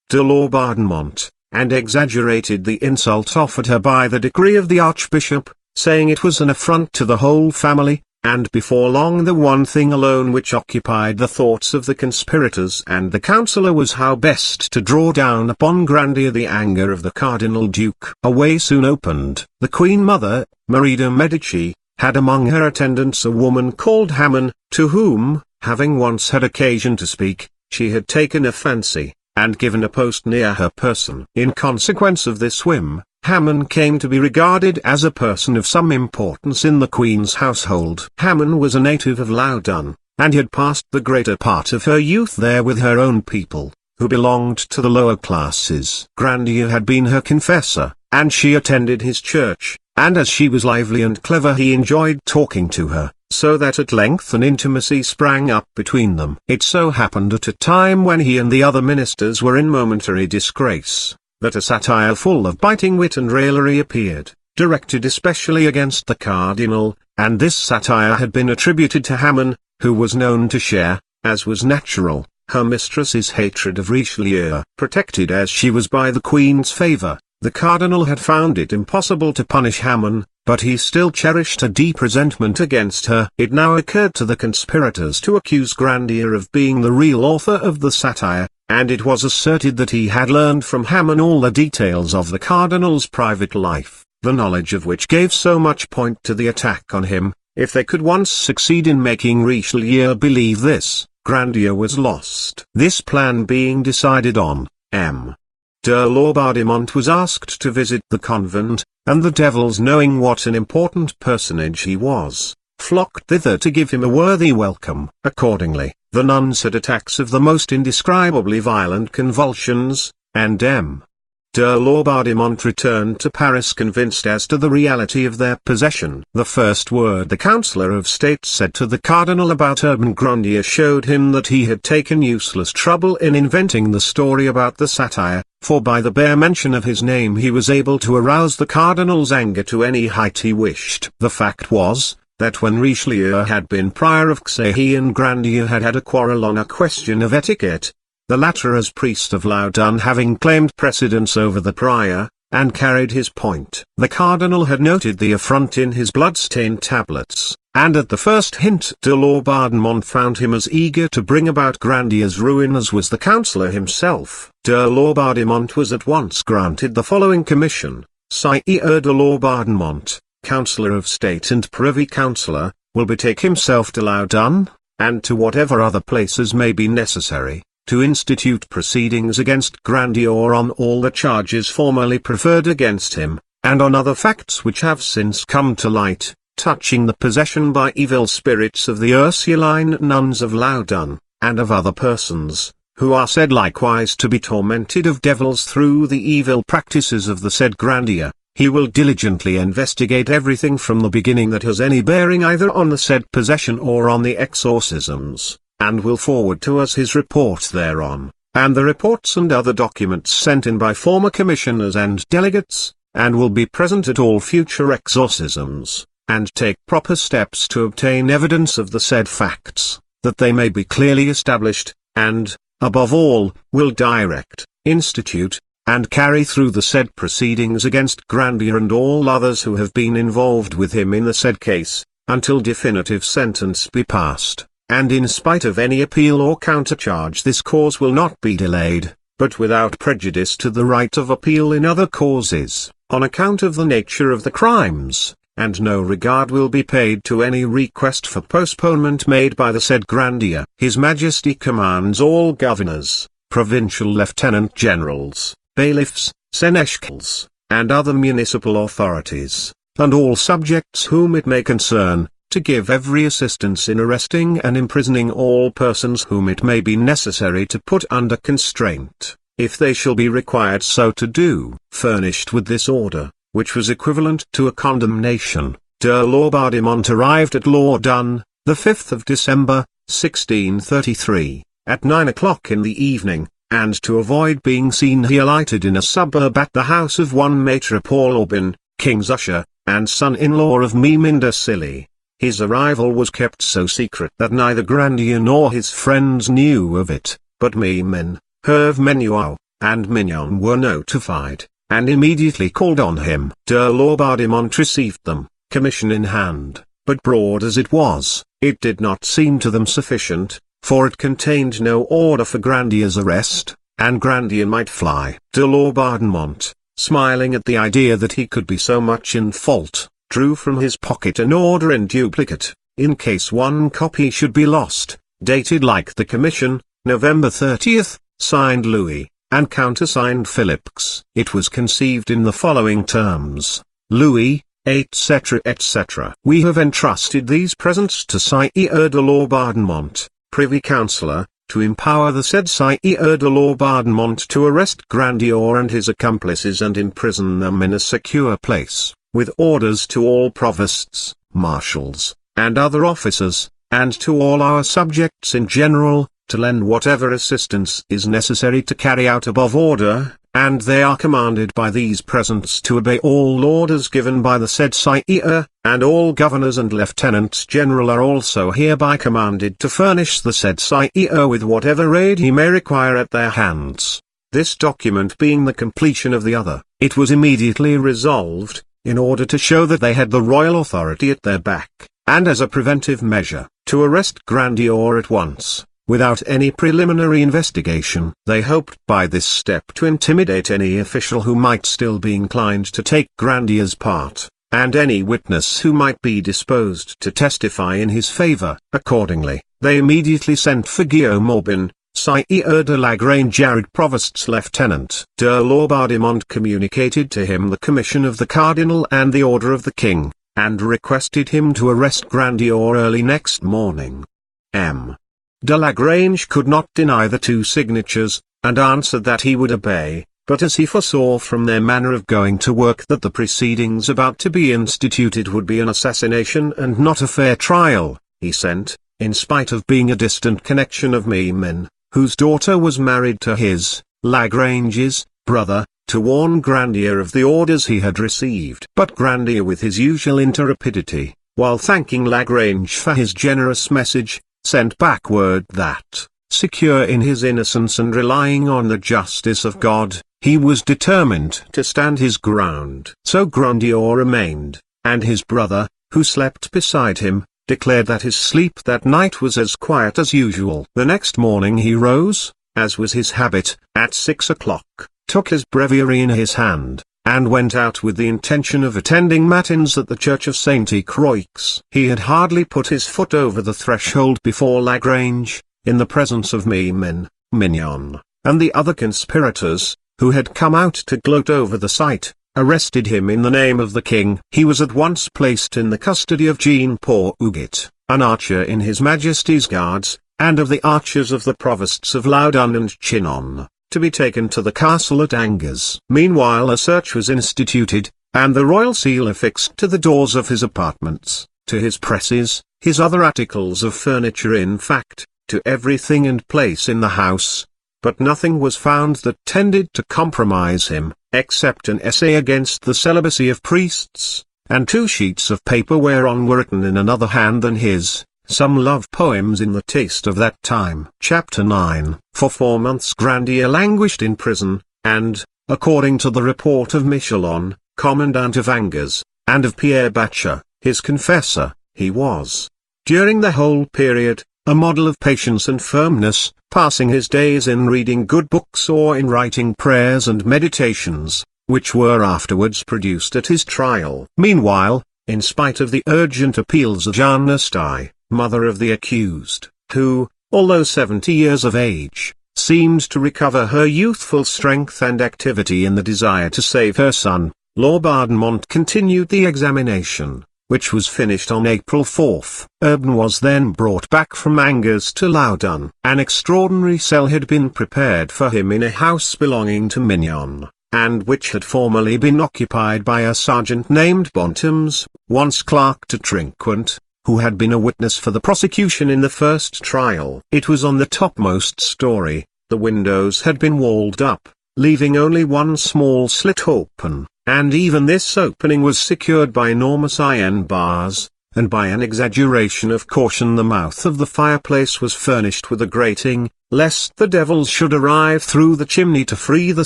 de Laubardemont, and exaggerated the insult offered her by the decree of the Archbishop, saying it was an affront to the whole family, and before long the one thing alone which occupied the thoughts of the conspirators and the councillor was how best to draw down upon Grandier the anger of the Cardinal Duke. A way soon opened. The Queen Mother, Marie de Medici, had among her attendants a woman called Hammon, to whom, having once had occasion to speak, she had taken a fancy, and given a post near her person. In consequence of this whim, Hammon came to be regarded as a person of some importance in the Queen's household. Hammon was a native of Loudun, and had passed the greater part of her youth there with her own people, who belonged to the lower classes. Grandier had been her confessor, and she attended his church, and as she was lively and clever he enjoyed talking to her, so that at length an intimacy sprang up between them. It so happened at a time when he and the other ministers were in momentary disgrace, that a satire full of biting wit and raillery appeared, directed especially against the cardinal, and this satire had been attributed to Hammon, who was known to share, as was natural, her mistress's hatred of Richelieu. Protected as she was by the Queen's favour, the cardinal had found it impossible to punish Hammon, but he still cherished a deep resentment against her. It now occurred to the conspirators to accuse Grandier of being the real author of the satire, and it was asserted that he had learned from Hammon all the details of the cardinal's private life, the knowledge of which gave so much point to the attack on him. If they could once succeed in making Richelieu believe this, Grandier was lost. This plan being decided on, M. de Laubardemont was asked to visit the convent, and the devils, knowing what an important personage he was, flocked thither to give him a worthy welcome. Accordingly, the nuns had attacks of the most indescribably violent convulsions, and M. de Laubardemont returned to Paris convinced as to the reality of their possession. The first word the Councillor of State said to the Cardinal about Urbain Grandier showed him that he had taken useless trouble in inventing the story about the satire, for by the bare mention of his name he was able to arouse the Cardinal's anger to any height he wished. The fact was, that when Richelieu had been Prior of Xay he and Grandier had had a quarrel on a question of etiquette, the latter as priest of Loudun having claimed precedence over the prior, and carried his point. The cardinal had noted the affront in his blood-stained tablets, and at the first hint de Laubardemont found him as eager to bring about Grandier's ruin as was the councillor himself. De Laubardemont was at once granted the following commission: Sire de Laubardemont, Councillor of State and Privy Councillor, will betake himself to Loudun, and to whatever other places may be necessary, to institute proceedings against Grandier on all the charges formerly preferred against him, and on other facts which have since come to light, touching the possession by evil spirits of the Ursuline nuns of Loudun, and of other persons, who are said likewise to be tormented of devils through the evil practices of the said Grandier. He will diligently investigate everything from the beginning that has any bearing either on the said possession or on the exorcisms, and will forward to us his report thereon, and the reports and other documents sent in by former commissioners and delegates, and will be present at all future exorcisms, and take proper steps to obtain evidence of the said facts, that they may be clearly established, and, above all, will direct, institute, and carry through the said proceedings against Grandier and all others who have been involved with him in the said case, until definitive sentence be passed. And in spite of any appeal or countercharge this cause will not be delayed, but without prejudice to the right of appeal in other causes, on account of the nature of the crimes, and no regard will be paid to any request for postponement made by the said Grandier. His Majesty commands all governors, provincial lieutenant-generals, bailiffs, seneschals, and other municipal authorities, and all subjects whom it may concern, to give every assistance in arresting and imprisoning all persons whom it may be necessary to put under constraint, if they shall be required so to do. Furnished with this order, which was equivalent to a condemnation, de Laubardemont arrived at Loudun, the 5th of December, 1633, at 9 o'clock in the evening, and to avoid being seen he alighted in a suburb at the house of one Maître Paul Urbain, king's usher, and son-in-law of Mime de Silly. His arrival was kept so secret that neither Grandier nor his friends knew of it, but Mime, Herve Menuau, and Mignon were notified, and immediately called on him. De Laubardemont received them, commission in hand, but broad as it was, it did not seem to them sufficient, for it contained no order for Grandier's arrest, and Grandier might fly. De Laubardemont, smiling at the idea that he could be so much in fault, drew from his pocket an order in duplicate, in case one copy should be lost, dated like the commission, November 30th, signed Louis, and countersigned Philip's. It was conceived in the following terms: Louis, etc. etc. We have entrusted these presents to Sire de Laubardemont, Privy Councillor, to empower the said Sire de Laubardemont to arrest Grandier and his accomplices and imprison them in a secure place, with orders to all provosts, marshals, and other officers, and to all our subjects in general, to lend whatever assistance is necessary to carry out above order, and they are commanded by these presents to obey all orders given by the said Sire, and all governors and lieutenants general are also hereby commanded to furnish the said Sire with whatever aid he may require at their hands. This document being the completion of the other, it was immediately resolved, in order to show that they had the royal authority at their back, and as a preventive measure, to arrest Grandier at once, without any preliminary investigation. They hoped by this step to intimidate any official who might still be inclined to take Grandier's part, and any witness who might be disposed to testify in his favor. Accordingly, they immediately sent for Guillaume Urbain, Sire de Lagrange Jared Provost's lieutenant. De Laubardemont communicated to him the commission of the cardinal and the order of the king, and requested him to arrest Grandier early next morning. M. de Lagrange could not deny the two signatures, and answered that he would obey, but as he foresaw from their manner of going to work that the proceedings about to be instituted would be an assassination and not a fair trial, he sent, in spite of being a distant connection of Mime, whose daughter was married to his, Lagrange's, brother, to warn Grandier of the orders he had received. But Grandier, with his usual intrepidity, while thanking Lagrange for his generous message, sent back word that, secure in his innocence and relying on the justice of God, he was determined to stand his ground. So Grandier remained, and his brother, who slept beside him, declared that his sleep that night was as quiet as usual. The next morning he rose, as was his habit, at 6 o'clock, took his breviary in his hand, and went out with the intention of attending matins at the church of Saint Croix. He had hardly put his foot over the threshold before Lagrange, in the presence of Mime, Mignon, and the other conspirators, who had come out to gloat over the sight, arrested him in the name of the king. He was at once placed in the custody of Jean-Paul Huguet, an archer in his Majesty's guards, and of the archers of the provosts of Loudun and Chinon, to be taken to the castle at Angers. Meanwhile a search was instituted, and the royal seal affixed to the doors of his apartments, to his presses, his other articles of furniture, in fact, to everything and place in the house. But nothing was found that tended to compromise him, except an essay against the celibacy of priests, and 2 sheets of paper whereon were written in another hand than his, some love poems in the taste of that time. Chapter 9. For 4 months Grandier languished in prison, and, according to the report of Michelon, commandant of Angers, and of Pierre Bacher, his confessor, he was, during the whole period, a model of patience and firmness, passing his days in reading good books or in writing prayers and meditations, which were afterwards produced at his trial. Meanwhile, in spite of the urgent appeals of Jeanne Esteye, mother of the accused, who, although 70 years of age, seemed to recover her youthful strength and activity in the desire to save her son. Laubardemont continued the examination, which was finished on April 4. Urbain was then brought back from Angers to Loudun. An extraordinary cell had been prepared for him in a house belonging to Mignon, and which had formerly been occupied by a sergeant named Bontemps, once clerk to Trinquant, who had been a witness for the prosecution in the first trial. It was on the topmost story. The windows had been walled up, leaving only one small slit open, and even this opening was secured by enormous iron bars, and by an exaggeration of caution the mouth of the fireplace was furnished with a grating, lest the devils should arrive through the chimney to free the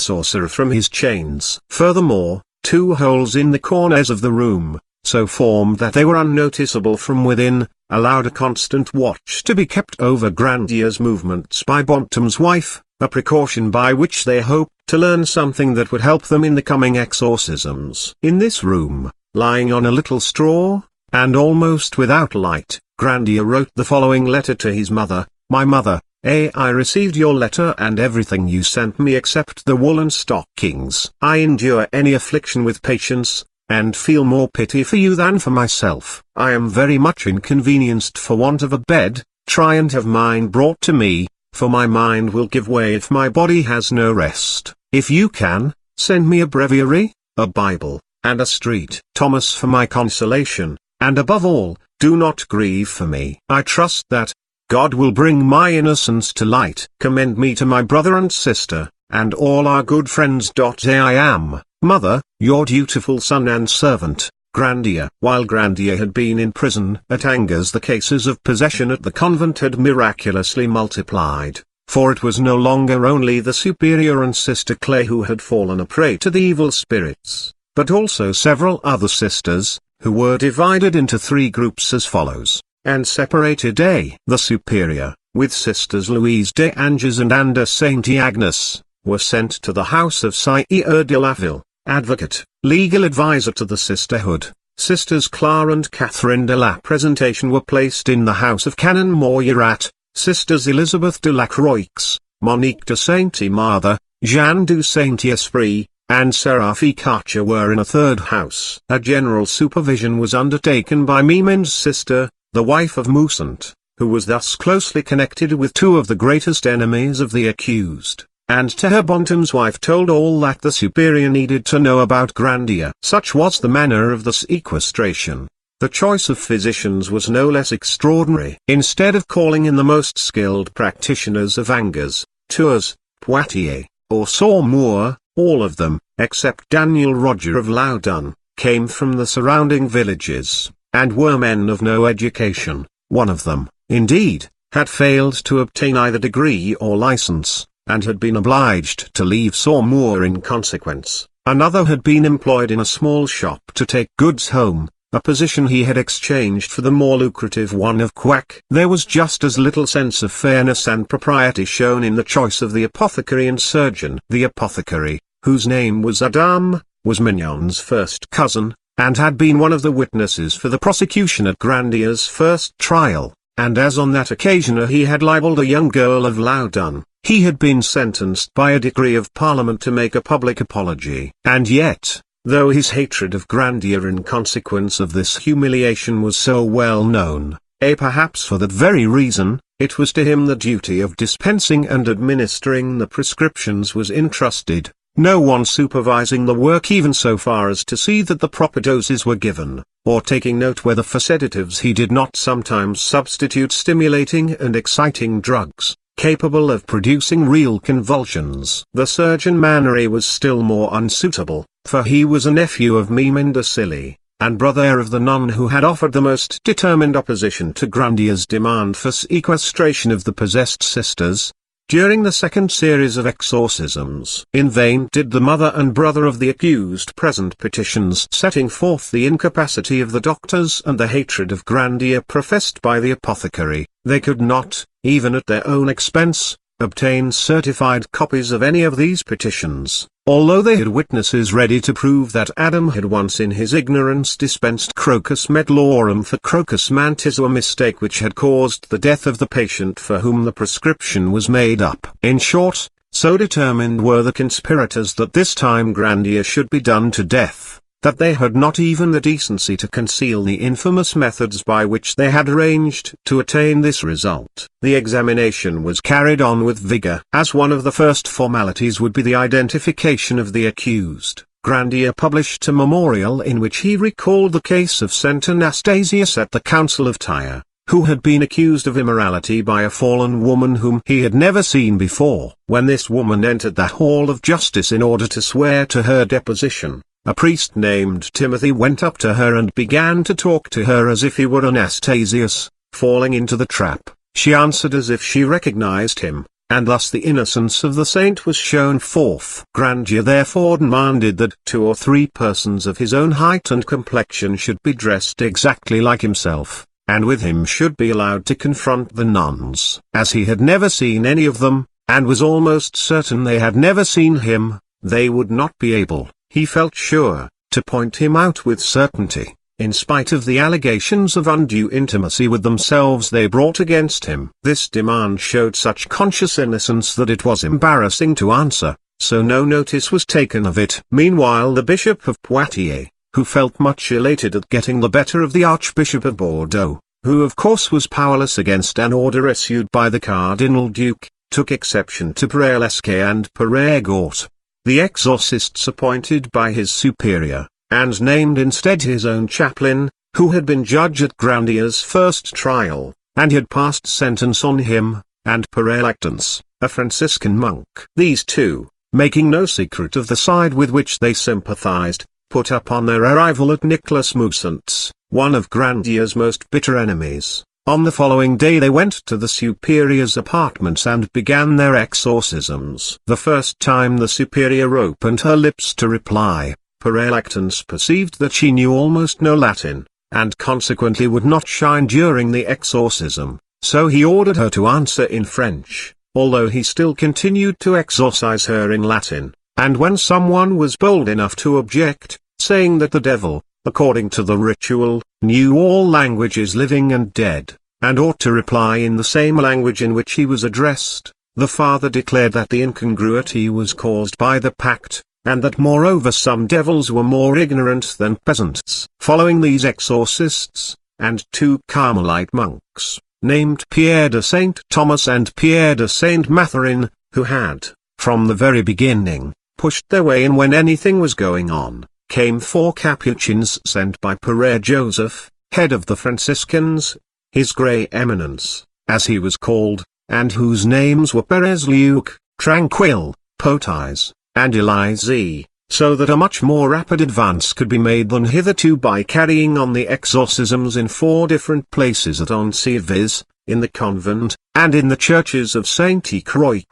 sorcerer from his chains. Furthermore, 2 holes in the corners of the room, so formed that they were unnoticeable from within, allowed a constant watch to be kept over Grandier's movements by Bontemps' wife, a precaution by which they hoped to learn something that would help them in the coming exorcisms. In this room, lying on a little straw, and almost without light, Grandier wrote the following letter to his mother: "My mother, I received your letter and everything you sent me except the woolen stockings. I endure any affliction with patience, and feel more pity for you than for myself. I am very much inconvenienced for want of a bed. Try and have mine brought to me, for my mind will give way if my body has no rest. If you can, send me a breviary, a Bible, and a street Thomas for my consolation, and above all, do not grieve for me. I trust that God will bring my innocence to light. Commend me to my brother and sister, and all our good friends. I am, Mother, your dutiful son and servant, Grandier." While Grandier had been in prison at Angers, the cases of possession at the convent had miraculously multiplied, for it was no longer only the superior and Sister Clay who had fallen a prey to the evil spirits, but also several other sisters, who were divided into 3 groups as follows, and separated: A. The superior, with Sisters Louise de Angers and Anne de Saint Agnes, were sent to the house of Sieur de Laville, advocate, legal advisor to the sisterhood. Sisters Clara and Catherine de la Presentation were placed in the house of Canon Moyerat. Sisters Elizabeth de la Croix, Monique de Saint-Marthe, Jeanne du Saint-Esprit, and Séraphie Cartier were in a 3rd house. A general supervision was undertaken by Mimen's sister, the wife of Moussant, who was thus closely connected with 2 of the greatest enemies of the accused, and to her Bontemps' wife told all that the superior needed to know about Grandier. Such was the manner of the sequestration. The choice of physicians was no less extraordinary. Instead of calling in the most skilled practitioners of Angers, Tours, Poitiers, or Saumur, all of them, except Daniel Roger of Loudun, came from the surrounding villages, and were men of no education. One of them, indeed, had failed to obtain either degree or license, and had been obliged to leave Saumur in consequence. Another had been employed in a small shop to take goods home, a position he had exchanged for the more lucrative one of quack. There was just as little sense of fairness and propriety shown in the choice of the apothecary and surgeon. The apothecary, whose name was Adam, was Mignon's first cousin, and had been one of the witnesses for the prosecution at Grandier's first trial, and as on that occasion he had libelled a young girl of Loudun, he had been sentenced by a decree of Parliament to make a public apology. And yet, though his hatred of Grandier in consequence of this humiliation was so well known, perhaps for that very reason, it was to him the duty of dispensing and administering the prescriptions was entrusted, no one supervising the work even so far as to see that the proper doses were given, or taking note whether for sedatives he did not sometimes substitute stimulating and exciting drugs, capable of producing real convulsions. The surgeon Mannery was still more unsuitable, for he was a nephew of Mimen de Silly, and brother of the nun who had offered the most determined opposition to Grandier's demand for sequestration of the possessed sisters. During the second series of exorcisms, in vain did the mother and brother of the accused present petitions setting forth the incapacity of the doctors and the hatred of Grandier professed by the apothecary. They could not, even at their own expense, obtain certified copies of any of these petitions, although they had witnesses ready to prove that Adam had once in his ignorance dispensed crocus metallorum for crocus mantis, a mistake which had caused the death of the patient for whom the prescription was made up. In short, so determined were the conspirators that this time Grandier should be done to death, that they had not even the decency to conceal the infamous methods by which they had arranged to attain this result. The examination was carried on with vigor. As one of the first formalities would be the identification of the accused, Grandier published a memorial in which he recalled the case of St. Anastasius at the Council of Tyre, who had been accused of immorality by a fallen woman whom he had never seen before. When this woman entered that hall of justice in order to swear to her deposition, a priest named Timothy went up to her and began to talk to her as if he were Anastasius. Falling into the trap, she answered as if she recognized him, and thus the innocence of the saint was shown forth. Grandier therefore demanded that 2 or 3 persons of his own height and complexion should be dressed exactly like himself, and with him should be allowed to confront the nuns. As he had never seen any of them, and was almost certain they had never seen him, they would not be able, he felt sure, to point him out with certainty, in spite of the allegations of undue intimacy with themselves they brought against him. This demand showed such conscious innocence that it was embarrassing to answer, so no notice was taken of it. Meanwhile the Bishop of Poitiers, who felt much elated at getting the better of the Archbishop of Bordeaux, who of course was powerless against an order issued by the Cardinal Duke, took exception to Père Lesquet and Père Gort, the exorcists appointed by his superior, and named instead his own chaplain, who had been judge at Grandier's first trial, and had passed sentence on him, and Père Lactance, a Franciscan monk. These two, making no secret of the side with which they sympathized, put up on their arrival at Nicolas Moussant's, one of Grandier's most bitter enemies. On the following day they went to the superior's apartments and began their exorcisms. The first time the superior opened her lips to reply, Père Lactance perceived that she knew almost no Latin, and consequently would not shine during the exorcism, so he ordered her to answer in French, although he still continued to exorcise her in Latin, and when someone was bold enough to object, saying that the devil, according to the ritual, knew all languages living and dead, and ought to reply in the same language in which he was addressed, the father declared that the incongruity was caused by the pact, and that moreover some devils were more ignorant than peasants. Following these exorcists, and 2 Carmelite monks, named Pierre de Saint Thomas and Pierre de Saint Mathurin, who had, from the very beginning, pushed their way in when anything was going on, came 4 Capuchins sent by Père Joseph, head of the Franciscans, his Grey Eminence, as he was called, and whose names were Pérez Luc, Tranquille, Potais, and Elise, so that a much more rapid advance could be made than hitherto by carrying on the exorcisms in 4 different places at Annecy, viz., in the convent, and in the churches of Saint-Croix,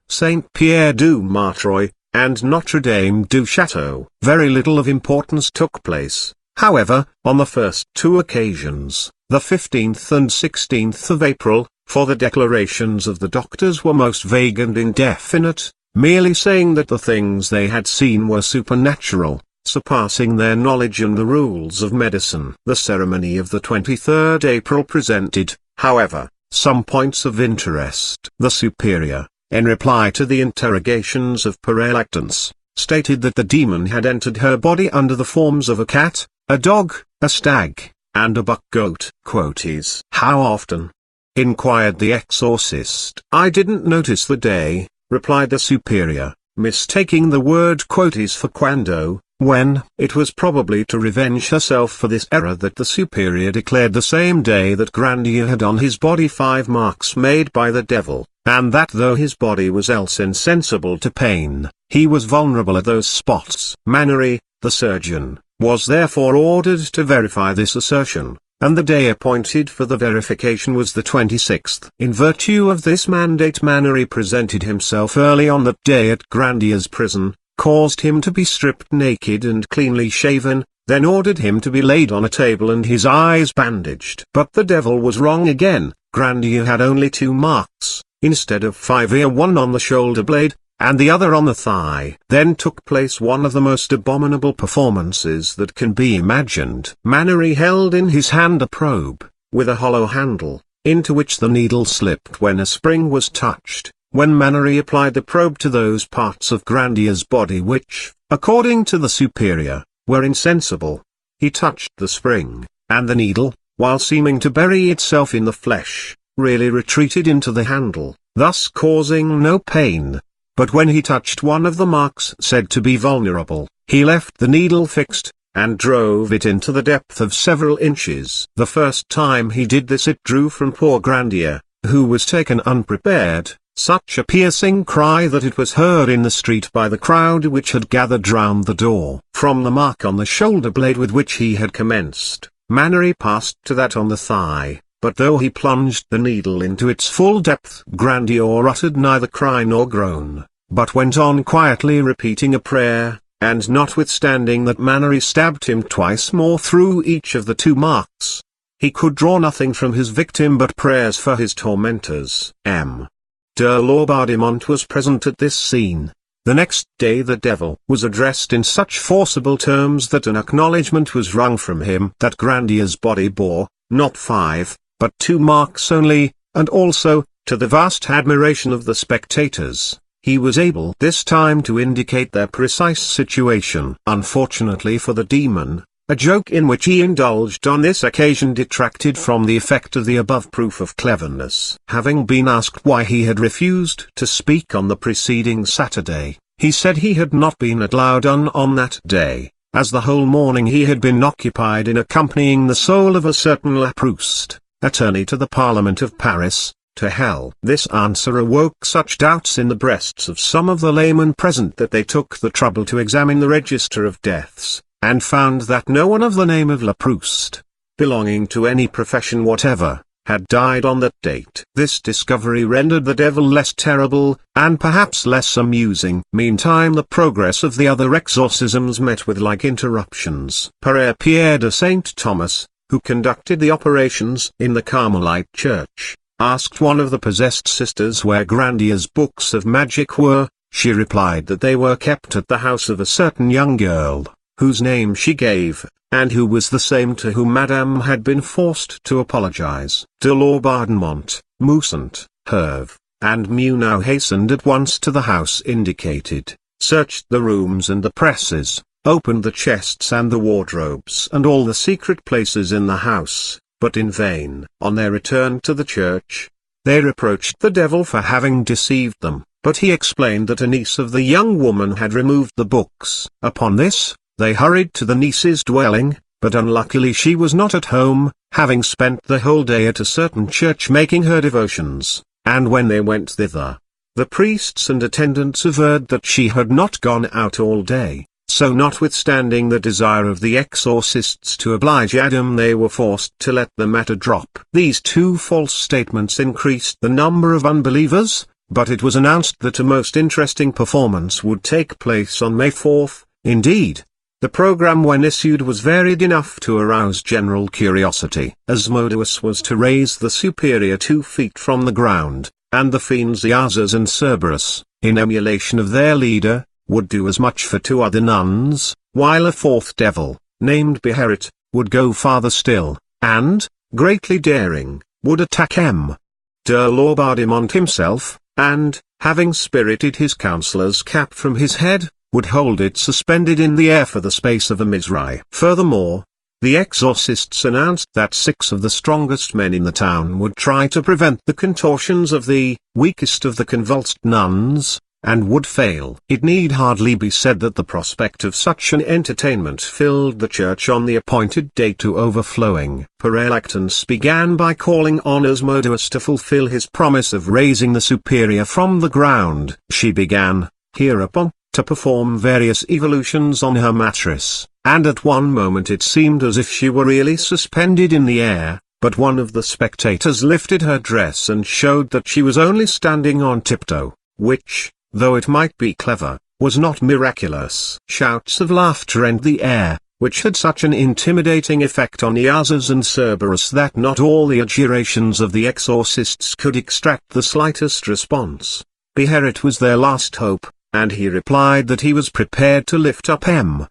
Saint-Pierre du Martreuil, and Notre Dame du Château. Very little of importance took place, however, on the first 2 occasions, the 15th and 16th of April, for the declarations of the doctors were most vague and indefinite, merely saying that the things they had seen were supernatural, surpassing their knowledge and the rules of medicine. The ceremony of the 23rd April presented, however, some points of interest. The superior, in reply to the interrogations of Père Lactance, stated that the demon had entered her body under the forms of a cat, a dog, a stag, and a buck-goat. Quoties. How often? Inquired the exorcist. I didn't notice the day, replied the superior, mistaking the word quoties for quando, when. It was probably to revenge herself for this error that the superior declared the same day that Grandier had on his body 5 marks made by the devil, and that though his body was else insensible to pain, he was vulnerable at those spots. Mannery, the surgeon, was therefore ordered to verify this assertion, and the day appointed for the verification was the 26th. In virtue of this mandate Mannery presented himself early on that day at Grandier's prison, caused him to be stripped naked and cleanly shaven, then ordered him to be laid on a table and his eyes bandaged. But the devil was wrong again. Grandier had only 2 marks, instead of 5 ear, one on the shoulder blade, and the other on the thigh. Then took place one of the most abominable performances that can be imagined. Mannering held in his hand a probe, with a hollow handle, into which the needle slipped when a spring was touched. When Mannering applied the probe to those parts of Grandier's body which, according to the superior, were insensible, he touched the spring, and the needle, while seeming to bury itself in the flesh, really retreated into the handle, thus causing no pain. But when he touched one of the marks said to be vulnerable, he left the needle fixed, and drove it into the depth of several inches. The first time he did this it drew from poor Grandier, who was taken unprepared, such a piercing cry that it was heard in the street by the crowd which had gathered round the door. From the mark on the shoulder blade with which he had commenced, Mannering passed to that on the thigh, but though he plunged the needle into its full depth, Grandier uttered neither cry nor groan, but went on quietly repeating a prayer, and notwithstanding that Mannering stabbed him twice more through each of the 2 marks, he could draw nothing from his victim but prayers for his tormentors. M. de Laubardemont was present at this scene. The next day the devil was addressed in such forcible terms that an acknowledgment was wrung from him that Grandier's body bore, not 5, but 2 marks only, and also, to the vast admiration of the spectators, he was able this time to indicate their precise situation. Unfortunately for the demon, a joke in which he indulged on this occasion detracted from the effect of the above proof of cleverness. Having been asked why he had refused to speak on the preceding Saturday, he said he had not been at Loudun on that day, as the whole morning he had been occupied in accompanying the soul of a certain Laproust, attorney to the Parliament of Paris, to hell. This answer awoke such doubts in the breasts of some of the laymen present that they took the trouble to examine the register of deaths, and found that no one of the name of Laproust, belonging to any profession whatever, had died on that date. This discovery rendered the devil less terrible, and perhaps less amusing. Meantime the progress of the other exorcisms met with like interruptions. Père Pierre de Saint Thomas, who conducted the operations in the Carmelite church, asked one of the possessed sisters where Grandier's books of magic were. She replied that they were kept at the house of a certain young girl, whose name she gave, and who was the same to whom Madame had been forced to apologize. De Laubardemont, Moussant, Herve, and Munau hastened at once to the house indicated, searched the rooms and the presses, opened the chests and the wardrobes and all the secret places in the house, but in vain. On their return to the church, they reproached the devil for having deceived them, but he explained that a niece of the young woman had removed the books. Upon this, they hurried to the niece's dwelling, but unluckily she was not at home, having spent the whole day at a certain church making her devotions, and when they went thither, the priests and attendants averred that she had not gone out all day. So notwithstanding the desire of the exorcists to oblige Adam, they were forced to let the matter drop. These 2 false statements increased the number of unbelievers, but it was announced that a most interesting performance would take place on May 4th. Indeed, the program when issued was varied enough to arouse general curiosity. Asmodeus was to raise the superior 2 feet from the ground, and the fiends Iazas and Cerberus, in emulation of their leader, would do as much for 2 other nuns, while a 4th devil, named Beherit, would go farther still, and, greatly daring, would attack M. de Laubardemont himself, and, having spirited his counselor's cap from his head, would hold it suspended in the air for the space of a misrai. Furthermore, the exorcists announced that 6 of the strongest men in the town would try to prevent the contortions of the weakest of the convulsed nuns, and would fail. It need hardly be said that the prospect of such an entertainment filled the church on the appointed day to overflowing. Père Lactance began by calling on Asmodeus to fulfill his promise of raising the superior from the ground. She began, hereupon, to perform various evolutions on her mattress, and at one moment it seemed as if she were really suspended in the air, but one of the spectators lifted her dress and showed that she was only standing on tiptoe, which, though it might be clever, was not miraculous. Shouts of laughter rent the air, which had such an intimidating effect on Iazas and Cerberus that not all the adjurations of the exorcists could extract the slightest response. Beherit was their last hope, and he replied that he was prepared to lift up M.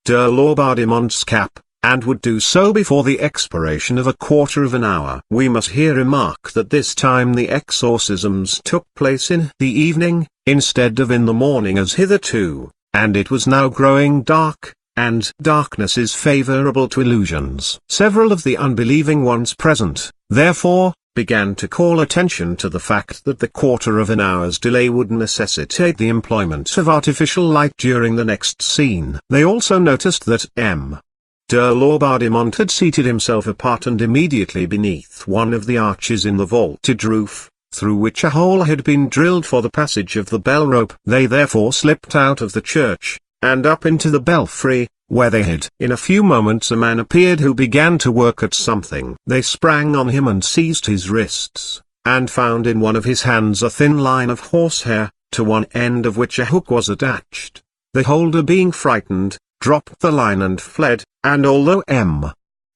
de Laubardemont cap, and would do so before the expiration of a quarter of an hour. We must here remark that this time the exorcisms took place in the evening, instead of in the morning as hitherto, and it was now growing dark, and darkness is favorable to illusions. Several of the unbelieving ones present, therefore, began to call attention to the fact that the quarter of an hour's delay would necessitate the employment of artificial light during the next scene. They also noticed that M. de Laubardemont had seated himself apart and immediately beneath one of the arches in the vaulted roof, through which a hole had been drilled for the passage of the bell rope. They therefore slipped out of the church, and up into the belfry, where they hid. In a few moments a man appeared who began to work at something. They sprang on him and seized his wrists, and found in one of his hands a thin line of horsehair, to one end of which a hook was attached. The holder, being frightened, dropped the line and fled, and although M.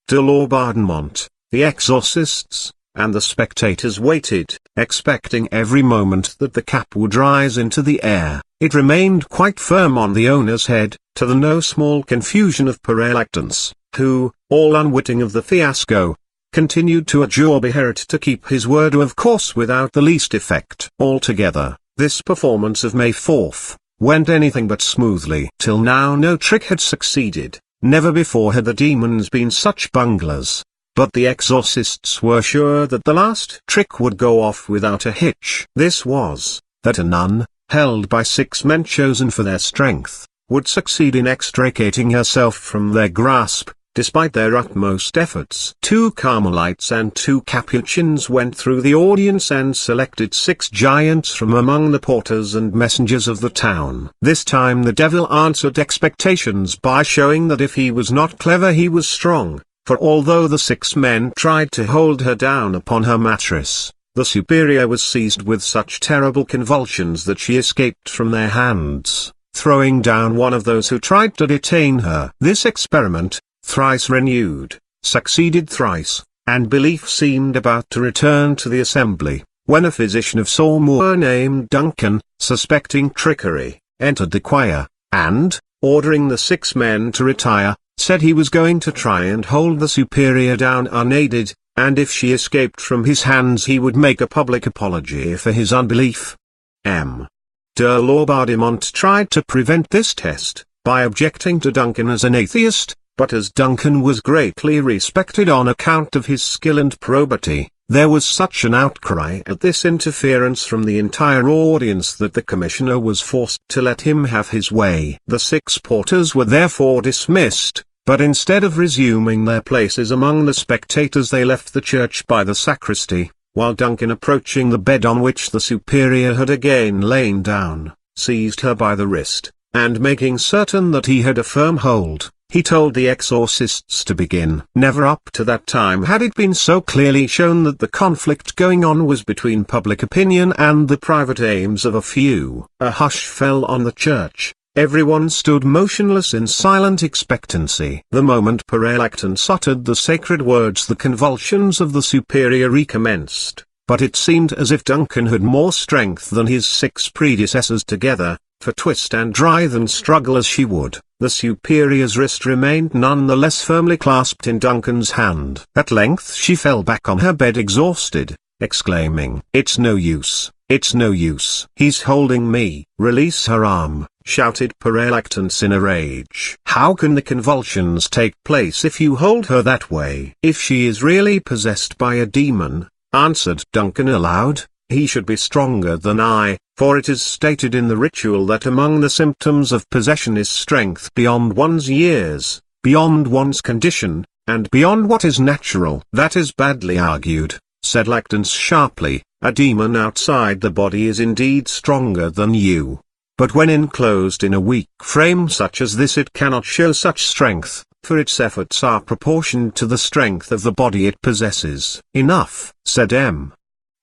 de Laubardemont, the exorcists, and the spectators waited, expecting every moment that the cap would rise into the air, it remained quite firm on the owner's head, to the no small confusion of Perelactance, who, all unwitting of the fiasco, continued to adjure Beherit to keep his word, of course without the least effect. Altogether, this performance of May 4th, went anything but smoothly. Till now no trick had succeeded, never before had the demons been such bunglers. But the exorcists were sure that the last trick would go off without a hitch. This was, that a nun, held by 6 men chosen for their strength, would succeed in extricating herself from their grasp, despite their utmost efforts. 2 Carmelites and 2 Capuchins went through the audience and selected 6 giants from among the porters and messengers of the town. This time the devil answered expectations by showing that if he was not clever he was strong. For although the 6 men tried to hold her down upon her mattress, the superior was seized with such terrible convulsions that she escaped from their hands, throwing down one of those who tried to detain her. This experiment, thrice renewed, succeeded thrice, and belief seemed about to return to the assembly, when a physician of Saumur named Duncan, suspecting trickery, entered the choir, and, ordering the 6 men to retire, said he was going to try and hold the superior down unaided, and if she escaped from his hands he would make a public apology for his unbelief. M. de Laubardemont tried to prevent this test, by objecting to Duncan as an atheist, but as Duncan was greatly respected on account of his skill and probity, there was such an outcry at this interference from the entire audience that the commissioner was forced to let him have his way. The 6 porters were therefore dismissed, but instead of resuming their places among the spectators they left the church by the sacristy, while Duncan, approaching the bed on which the superior had again lain down, seized her by the wrist, and making certain that he had a firm hold, he told the exorcists to begin. Never up to that time had it been so clearly shown that the conflict going on was between public opinion and the private aims of a few. A hush fell on the church. Everyone stood motionless in silent expectancy. The moment Perelactance uttered the sacred words the convulsions of the superior recommenced, but it seemed as if Duncan had more strength than his 6 predecessors together, for twist and writhe and struggle as she would, the superior's wrist remained none the less firmly clasped in Duncan's hand. At length she fell back on her bed exhausted, exclaiming, "It's no use, it's no use. He's holding me." "Release her arm," shouted Perelactance in a rage. "How can the convulsions take place if you hold her that way?" "If she is really possessed by a demon," answered Duncan aloud, "he should be stronger than I, for it is stated in the ritual that among the symptoms of possession is strength beyond one's years, beyond one's condition, and beyond what is natural." "That is badly argued," said Lactance sharply. "A demon outside the body is indeed stronger than you. But when enclosed in a weak frame such as this it cannot show such strength, for its efforts are proportioned to the strength of the body it possesses." "Enough," said M.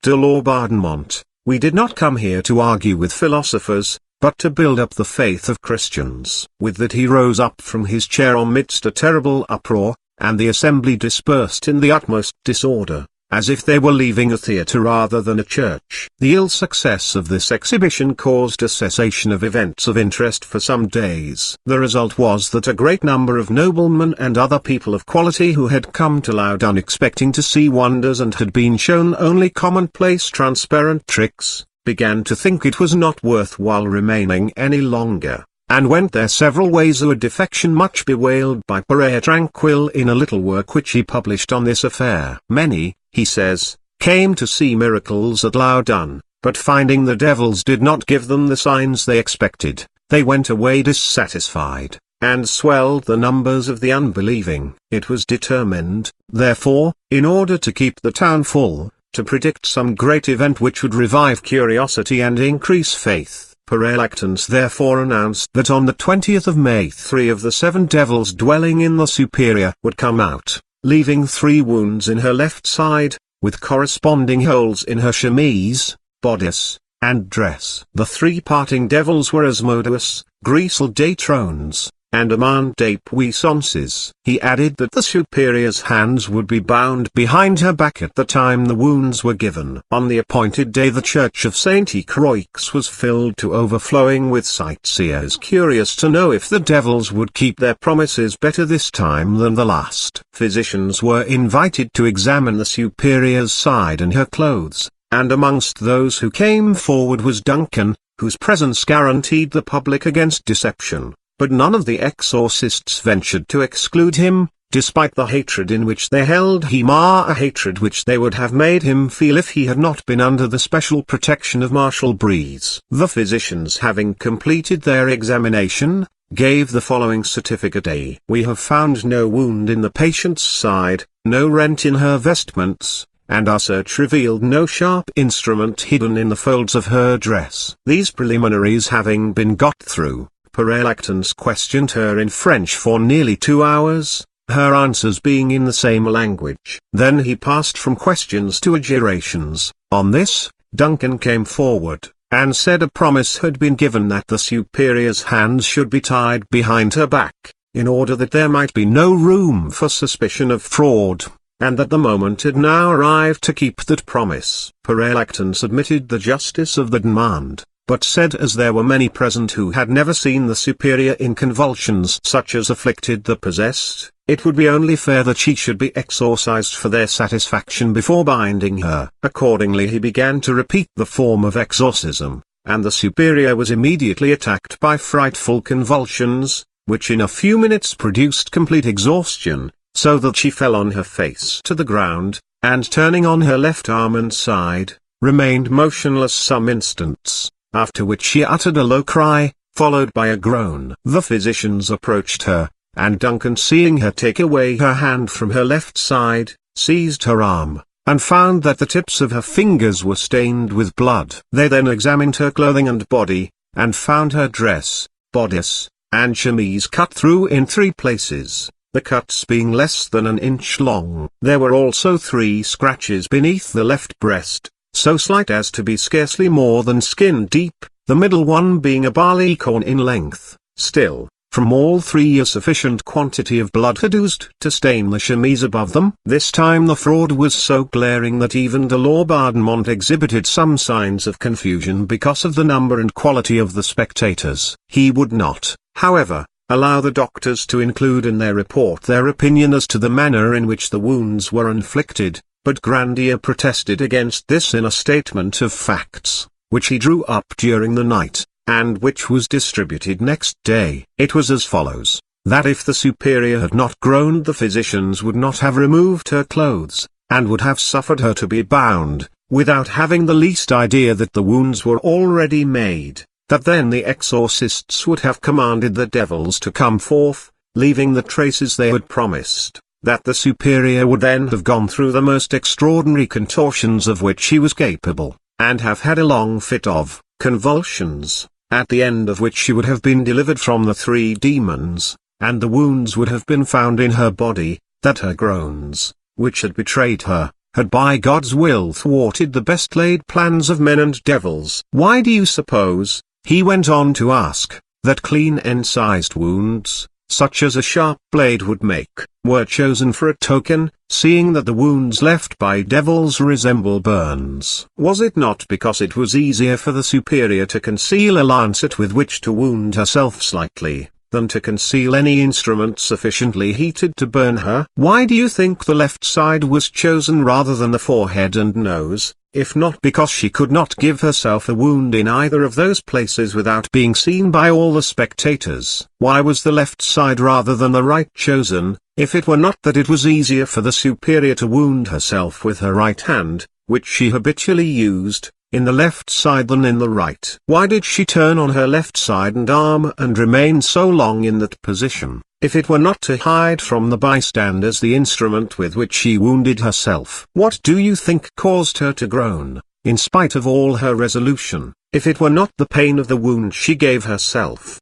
de Laubardemont, "we did not come here to argue with philosophers, but to build up the faith of Christians. With that he rose up from his chair amidst a terrible uproar, and the assembly dispersed in the utmost disorder, as if they were leaving a theatre rather than a church. The ill success of this exhibition caused a cessation of events of interest for some days. The result was that a great number of noblemen and other people of quality who had come to Loudun expecting to see wonders and had been shown only commonplace transparent tricks, began to think it was not worth while remaining any longer, and went their several ways, a defection much bewailed by Pere Tranquille in a little work which he published on this affair. Many, he says, came to see miracles at Loudun, but finding the devils did not give them the signs they expected, they went away dissatisfied, and swelled the numbers of the unbelieving. It was determined, therefore, in order to keep the town full, to predict some great event which would revive curiosity and increase faith. Pere Lactance therefore announced that on the 20th of May 3 of the 7 devils dwelling in the Superior would come out, leaving 3 wounds in her left side, with corresponding holes in her chemise, bodice, and dress. The 3 parting devils were Asmodeus, Grisel des Trônes, and Amand des Puissances. He added that the Superior's hands would be bound behind her back at the time the wounds were given. On the appointed day the church of Saint-Croix was filled to overflowing with sightseers curious to know if the devils would keep their promises better this time than the last. Physicians were invited to examine the Superior's side and her clothes, and amongst those who came forward was Duncan, whose presence guaranteed the public against deception. But none of the exorcists ventured to exclude him, despite the hatred in which they held him, a hatred which they would have made him feel if he had not been under the special protection of Marshal Breze. The physicians, having completed their examination, gave the following certificate: A. We have found no wound in the patient's side, no rent in her vestments, and our search revealed no sharp instrument hidden in the folds of her dress. These preliminaries having been got through, Pere Lactance questioned her in French for nearly 2 hours, her answers being in the same language. Then he passed from questions to adjurations. On this, Duncan came forward, and said a promise had been given that the Superior's hands should be tied behind her back, in order that there might be no room for suspicion of fraud, and that the moment had now arrived to keep that promise. Pere Lactance admitted the justice of the demand, but said as there were many present who had never seen the Superior in convulsions such as afflicted the possessed, it would be only fair that she should be exorcised for their satisfaction before binding her. Accordingly he began to repeat the form of exorcism, and the Superior was immediately attacked by frightful convulsions, which in a few minutes produced complete exhaustion, so that she fell on her face to the ground, and turning on her left arm and side, remained motionless some instants, after which she uttered a low cry, followed by a groan. The physicians approached her, and Duncan, seeing her take away her hand from her left side, seized her arm, and found that the tips of her fingers were stained with blood. They then examined her clothing and body, and found her dress, bodice, and chemise cut through in 3 places, the cuts being less than an inch long. There were also 3 scratches beneath the left breast, so slight as to be scarcely more than skin deep, the middle one being a barleycorn in length. Still, from all 3 a sufficient quantity of blood had oozed to stain the chemise above them. This time the fraud was so glaring that even de Laubardemont exhibited some signs of confusion because of the number and quality of the spectators. He would not, however, allow the doctors to include in their report their opinion as to the manner in which the wounds were inflicted, but Grandier protested against this in a statement of facts, which he drew up during the night, and which was distributed next day. It was as follows: that if the Superior had not groaned, the physicians would not have removed her clothes, and would have suffered her to be bound, without having the least idea that the wounds were already made; that then the exorcists would have commanded the devils to come forth, leaving the traces they had promised; that the Superior would then have gone through the most extraordinary contortions of which he was capable, and have had a long fit of convulsions, at the end of which she would have been delivered from the 3 demons, and the wounds would have been found in her body; that her groans, which had betrayed her, had by God's will thwarted the best laid plans of men and devils. Why do you suppose, He went on to ask, that clean incised wounds, such as a sharp blade would make, were chosen for a token, seeing that the wounds left by devils resemble burns. Was it not because it was easier for the superior to conceal a lancet with which to wound herself slightly, than to conceal any instrument sufficiently heated to burn her? Why do you think the left side was chosen rather than the forehead and nose, if not because she could not give herself a wound in either of those places without being seen by all the spectators? Why was the left side rather than the right chosen, if it were not that it was easier for the superior to wound herself with her right hand, which she habitually used, in the left side than in the right? Why did she turn on her left side and arm and remain so long in that position, if it were not to hide from the bystanders the instrument with which she wounded herself? What do you think caused her to groan, in spite of all her resolution, if it were not the pain of the wound she gave herself?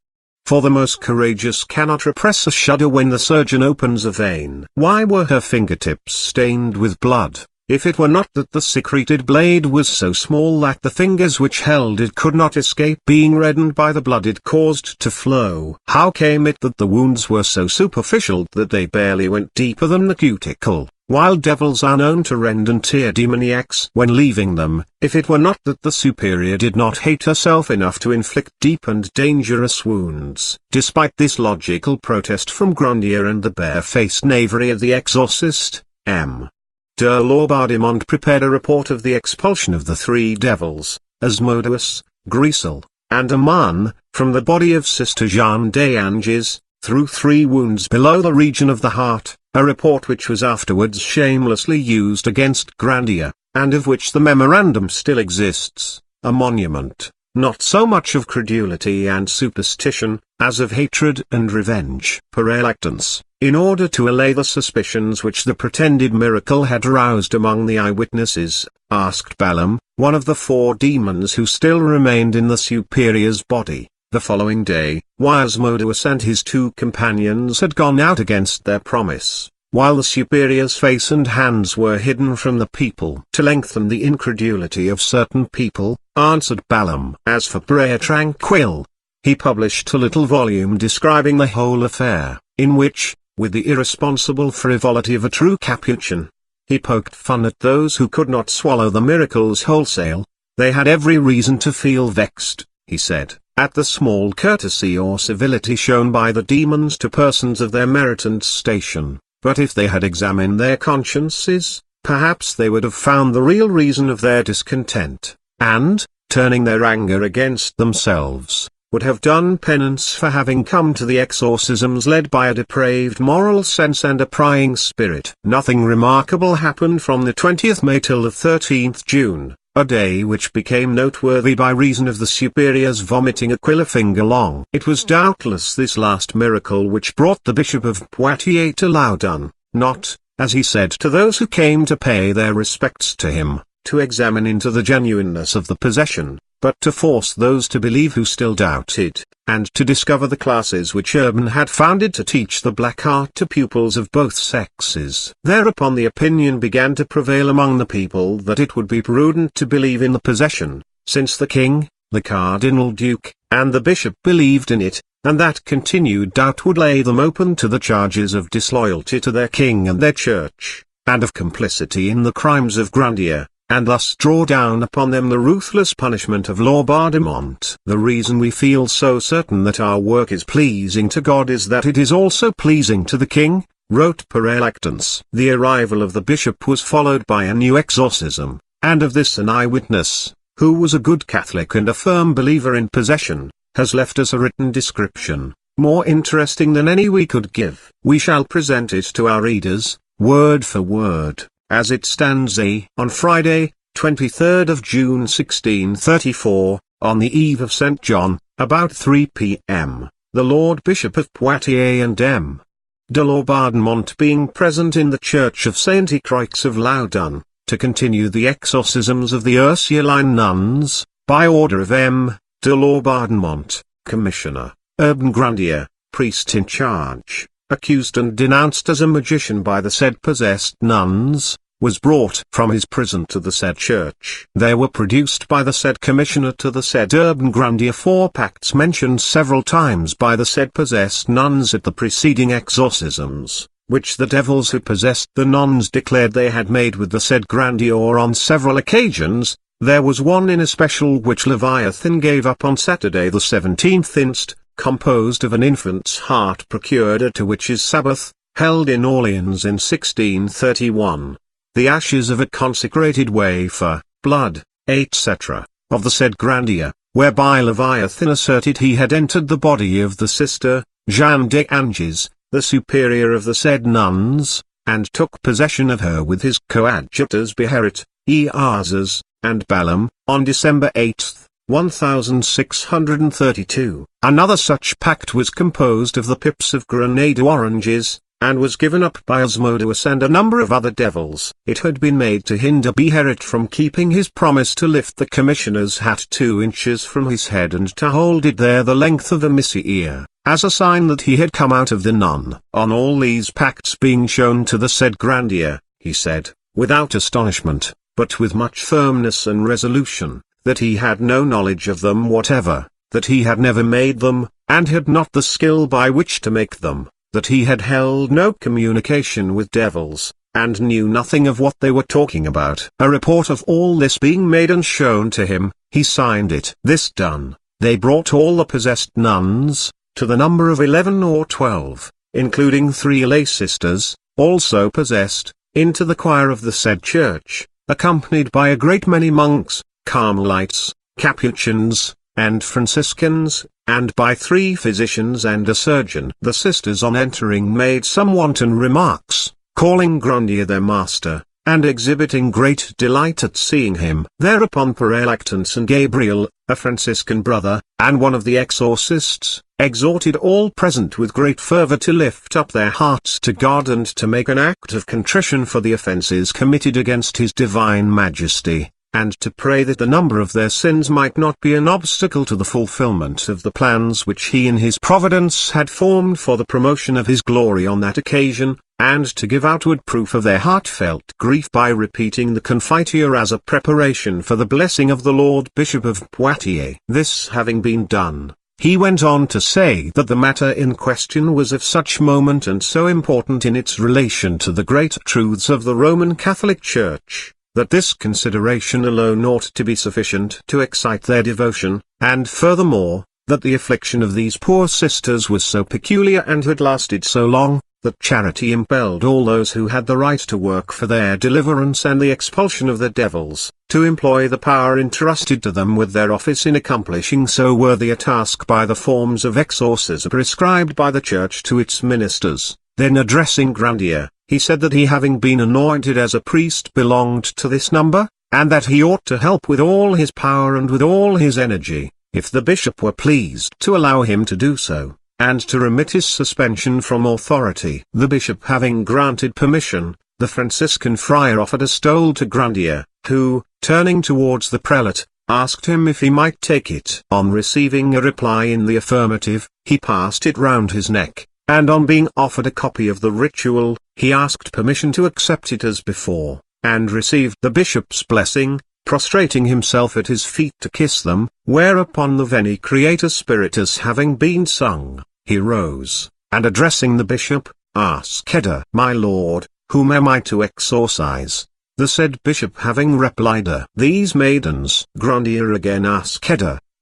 For the most courageous cannot repress a shudder when the surgeon opens a vein. Why were her fingertips stained with blood, if it were not that the secreted blade was so small that the fingers which held it could not escape being reddened by the blood it caused to flow? How came it that the wounds were so superficial that they barely went deeper than the cuticle, while devils are known to rend and tear demoniacs when leaving them, if it were not that the superior did not hate herself enough to inflict deep and dangerous wounds? Despite this logical protest from Grandier and the bare-faced knavery of the exorcist, M. de Laubardemont prepared a report of the expulsion of the three devils, Asmodeus, Grisel, and Aman, from the body of Sister Jeanne d'Angers, through 3 wounds below the region of the heart, a report which was afterwards shamelessly used against Grandier, and of which the memorandum still exists, a monument, not so much of credulity and superstition, as of hatred and revenge. Per reluctance, in order to allay the suspicions which the pretended miracle had roused among the eyewitnesses, asked Balaam, one of the 4 demons who still remained in the superior's body, the following day, why Asmodeus and his 2 companions had gone out against their promise, while the superior's face and hands were hidden from the people. To lengthen the incredulity of certain people, answered Balaam. As for Prayer Tranquil, he published a little volume describing the whole affair, in which, with the irresponsible frivolity of a true Capuchin, he poked fun at those who could not swallow the miracles wholesale. They had every reason to feel vexed, he said, at the small courtesy or civility shown by the demons to persons of their merit and station, but if they had examined their consciences, perhaps they would have found the real reason of their discontent, and, turning their anger against themselves, would have done penance for having come to the exorcisms led by a depraved moral sense and a prying spirit. Nothing remarkable happened from the 20th May till the 13th June, a day which became noteworthy by reason of the superior's vomiting Aquila finger long. It was doubtless this last miracle which brought the Bishop of Poitiers to Loudun, not, as he said to those who came to pay their respects to him, to examine into the genuineness of the possession, but to force those to believe who still doubted, and to discover the classes which Urbain had founded to teach the black art to pupils of both sexes. Thereupon the opinion began to prevail among the people that it would be prudent to believe in the possession, since the king, the cardinal duke, and the bishop believed in it, and that continued doubt would lay them open to the charges of disloyalty to their king and their church, and of complicity in the crimes of Grandier, and thus draw down upon them the ruthless punishment of Laubardemont. The reason we feel so certain that our work is pleasing to God is that it is also pleasing to the king, wrote Per Reluctance. The arrival of the bishop was followed by a new exorcism, and of this an eyewitness, who was a good Catholic and a firm believer in possession, has left us a written description, more interesting than any we could give. We shall present it to our readers, word for word, as it stands on Friday, 23rd of June 1634, on the eve of St. John, about 3 p.m., the Lord Bishop of Poitiers and M. de Laubardemont being present in the church of Saint Croix of Loudun, to continue the exorcisms of the Ursuline nuns, by order of M. de Laubardemont, Commissioner, Urbain Grandier, priest in charge, accused and denounced as a magician by the said possessed nuns, was brought from his prison to the said church. There were produced by the said commissioner to the said Urbain Grandier 4 pacts mentioned several times by the said possessed nuns at the preceding exorcisms, which the devils who possessed the nuns declared they had made with the said Grandier on several occasions. There was one in especial which Leviathan gave up on Saturday the 17th inst., composed of an infant's heart procured at a witch's sabbath, held in Orleans in 1631. The ashes of a consecrated wafer, blood, etc., of the said Grandier, whereby Leviathan asserted he had entered the body of the sister, Jeanne d'Anges, the superior of the said nuns, and took possession of her with his coadjutors Beherit, Eazas, and Balaam, on December 8, 1632. Another such pact was composed of the pips of Grenada oranges, and was given up by Asmodeus and a number of other devils. It had been made to hinder Beherit from keeping his promise to lift the commissioner's hat 2 inches from his head and to hold it there the length of a missy ear, as a sign that he had come out of the nun. On all these pacts being shown to the said Grandier, he said, without astonishment, but with much firmness and resolution, that he had no knowledge of them whatever, that he had never made them, and had not the skill by which to make them, that he had held no communication with devils, and knew nothing of what they were talking about. A report of all this being made and shown to him, he signed it. This done, they brought all the possessed nuns, to the number of 11 or 12, including 3 lay sisters, also possessed, into the choir of the said church, accompanied by a great many monks, Carmelites, Capuchins, and Franciscans, and by 3 physicians and a surgeon. The sisters on entering made some wanton remarks, calling Grandier their master, and exhibiting great delight at seeing him. Thereupon Perelactance and Gabriel, a Franciscan brother, and one of the exorcists, exhorted all present with great fervor to lift up their hearts to God and to make an act of contrition for the offences committed against his divine majesty, and to pray that the number of their sins might not be an obstacle to the fulfillment of the plans which he in his providence had formed for the promotion of his glory on that occasion, and to give outward proof of their heartfelt grief by repeating the Confiteor as a preparation for the blessing of the Lord Bishop of Poitiers. This having been done, he went on to say that the matter in question was of such moment and so important in its relation to the great truths of the Roman Catholic Church, that this consideration alone ought to be sufficient to excite their devotion, and furthermore, that the affliction of these poor sisters was so peculiar and had lasted so long, that charity impelled all those who had the right to work for their deliverance and the expulsion of the devils, to employ the power entrusted to them with their office in accomplishing so worthy a task by the forms of exorcism prescribed by the Church to its ministers. Then addressing Grandier, he said that he having been anointed as a priest belonged to this number, and that he ought to help with all his power and with all his energy, if the bishop were pleased to allow him to do so, and to remit his suspension from authority. The bishop having granted permission, the Franciscan friar offered a stole to Grandier, who, turning towards the prelate, asked him if he might take it. On receiving a reply in the affirmative, he passed it round his neck, and on being offered a copy of the ritual, he asked permission to accept it as before, and received the bishop's blessing, prostrating himself at his feet to kiss them, whereupon the Veni Creator Spiritus having been sung, he rose, and addressing the bishop, asked, "My lord, whom am I to exorcise?" The said bishop having replied, "These maidens." Grandier again asked,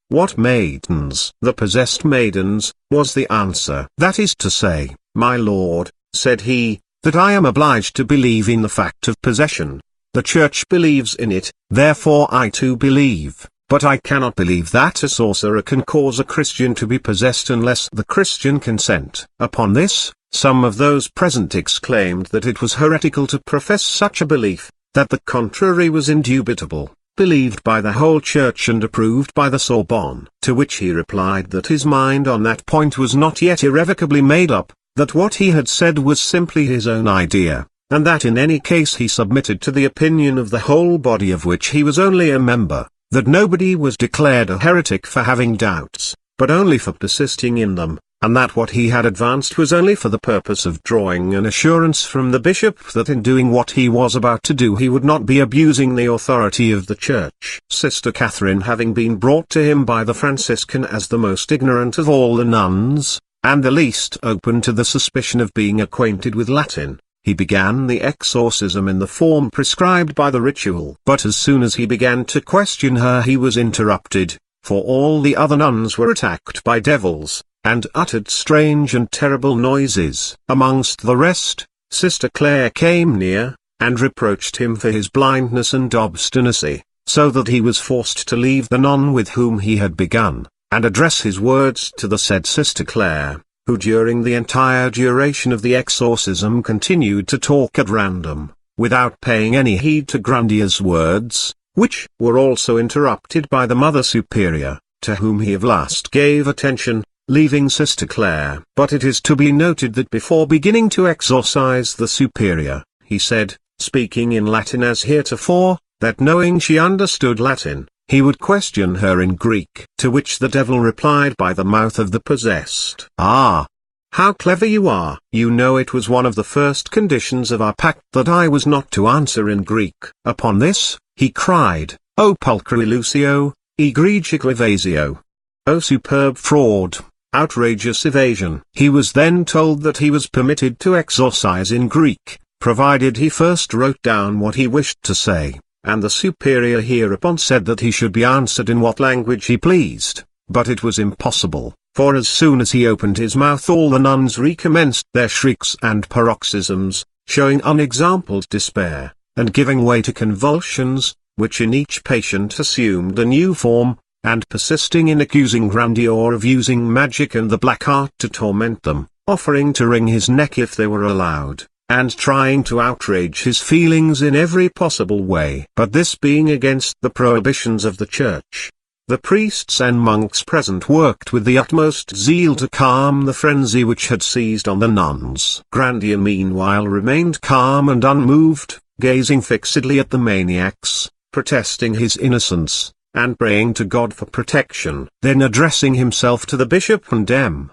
"What maidens?" "The possessed maidens," was the answer. "That is to say, my lord," said he, "that I am obliged to believe in the fact of possession. The Church believes in it, therefore I too believe, but I cannot believe that a sorcerer can cause a Christian to be possessed unless the Christian consent." Upon this, some of those present exclaimed that it was heretical to profess such a belief, that the contrary was indubitable, believed by the whole Church and approved by the Sorbonne. To which he replied that his mind on that point was not yet irrevocably made up, that what he had said was simply his own idea, and that in any case he submitted to the opinion of the whole body of which he was only a member, that nobody was declared a heretic for having doubts, but only for persisting in them, and that what he had advanced was only for the purpose of drawing an assurance from the bishop that in doing what he was about to do he would not be abusing the authority of the Church. Sister Catherine having been brought to him by the Franciscan as the most ignorant of all the nuns, and the least open to the suspicion of being acquainted with Latin, he began the exorcism in the form prescribed by the ritual. But as soon as he began to question her he was interrupted, for all the other nuns were attacked by devils, and uttered strange and terrible noises. Amongst the rest, Sister Clare came near, and reproached him for his blindness and obstinacy, so that he was forced to leave the nun with whom he had begun, and address his words to the said Sister Clare, who during the entire duration of the exorcism continued to talk at random, without paying any heed to Grandier's words, which were also interrupted by the Mother Superior, to whom he at last gave attention, leaving Sister Clare. But it is to be noted that before beginning to exorcise the Superior, he said, speaking in Latin as heretofore, that knowing she understood Latin, he would question her in Greek. To which the devil replied by the mouth of the possessed, "Ah! How clever you are! You know it was one of the first conditions of our pact that I was not to answer in Greek." Upon this, he cried, "O pulchri lucio, egregic evasio! O superb fraud! Outrageous evasion!" He was then told that he was permitted to exorcise in Greek, provided he first wrote down what he wished to say, and the Superior hereupon said that he should be answered in what language he pleased, but it was impossible, for as soon as he opened his mouth all the nuns recommenced their shrieks and paroxysms, showing unexampled despair, and giving way to convulsions, which in each patient assumed a new form, and persisting in accusing Grandier of using magic and the black art to torment them, offering to wring his neck if they were allowed, and trying to outrage his feelings in every possible way. But this being against the prohibitions of the Church, the priests and monks present worked with the utmost zeal to calm the frenzy which had seized on the nuns. Grandier meanwhile remained calm and unmoved, gazing fixedly at the maniacs, protesting his innocence, and praying to God for protection. Then addressing himself to the bishop and M.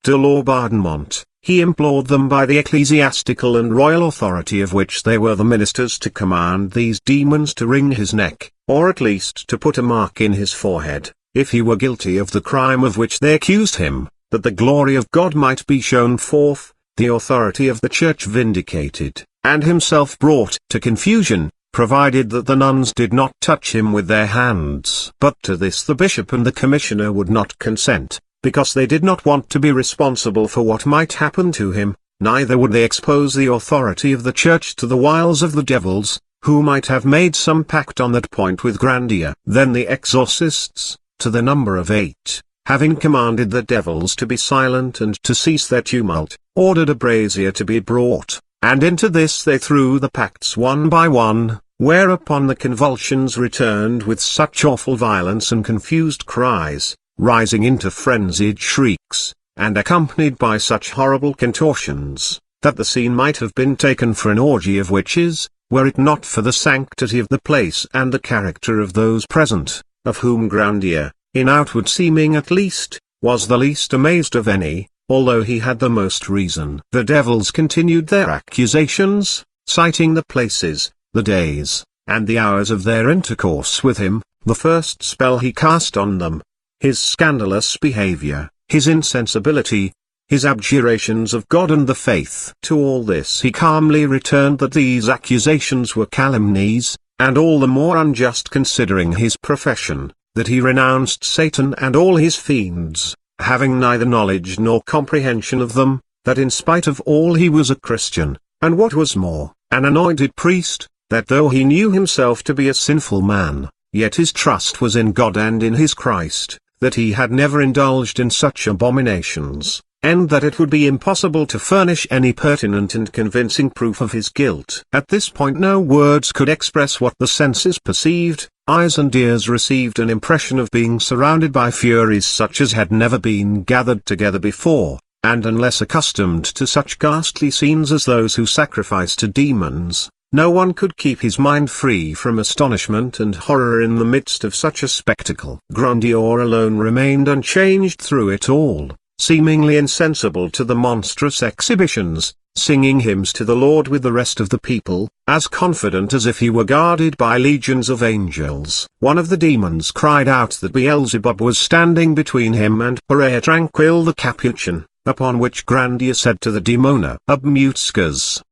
de Laubardemont, he implored them by the ecclesiastical and royal authority of which they were the ministers to command these demons to wring his neck, or at least to put a mark in his forehead, if he were guilty of the crime of which they accused him, that the glory of God might be shown forth, the authority of the Church vindicated, and himself brought to confusion, provided that the nuns did not touch him with their hands. But to this the bishop and the commissioner would not consent, because they did not want to be responsible for what might happen to him, neither would they expose the authority of the Church to the wiles of the devils, who might have made some pact on that point with Grandier. Then the exorcists, to the number of 8, having commanded the devils to be silent and to cease their tumult, ordered a brazier to be brought, and into this they threw the pacts one by one, whereupon the convulsions returned with such awful violence and confused cries, rising into frenzied shrieks, and accompanied by such horrible contortions, that the scene might have been taken for an orgy of witches, were it not for the sanctity of the place and the character of those present, of whom Grandier, in outward seeming at least, was the least amazed of any, although he had the most reason. The devils continued their accusations, citing the places, the days, and the hours of their intercourse with him, the first spell he cast on them, his scandalous behavior, his insensibility, his abjurations of God and the faith. To all this he calmly returned that these accusations were calumnies, and all the more unjust considering his profession, that he renounced Satan and all his fiends, having neither knowledge nor comprehension of them, that in spite of all he was a Christian, and what was more, an anointed priest, that though he knew himself to be a sinful man, yet his trust was in God and in his Christ, that he had never indulged in such abominations, and that it would be impossible to furnish any pertinent and convincing proof of his guilt. At this point no words could express what the senses perceived. Eyes and ears received an impression of being surrounded by furies such as had never been gathered together before, and unless accustomed to such ghastly scenes as those who sacrifice to demons, No one could keep his mind free from astonishment and horror in the midst of such a spectacle. Grandier alone remained unchanged through it all, seemingly insensible to the monstrous exhibitions, singing hymns to the Lord with the rest of the people, as confident as if he were guarded by legions of angels. One of the demons cried out that Beelzebub was standing between him and Père Tranquille the Capuchin, upon which Grandier said to the demona, Obmutskas,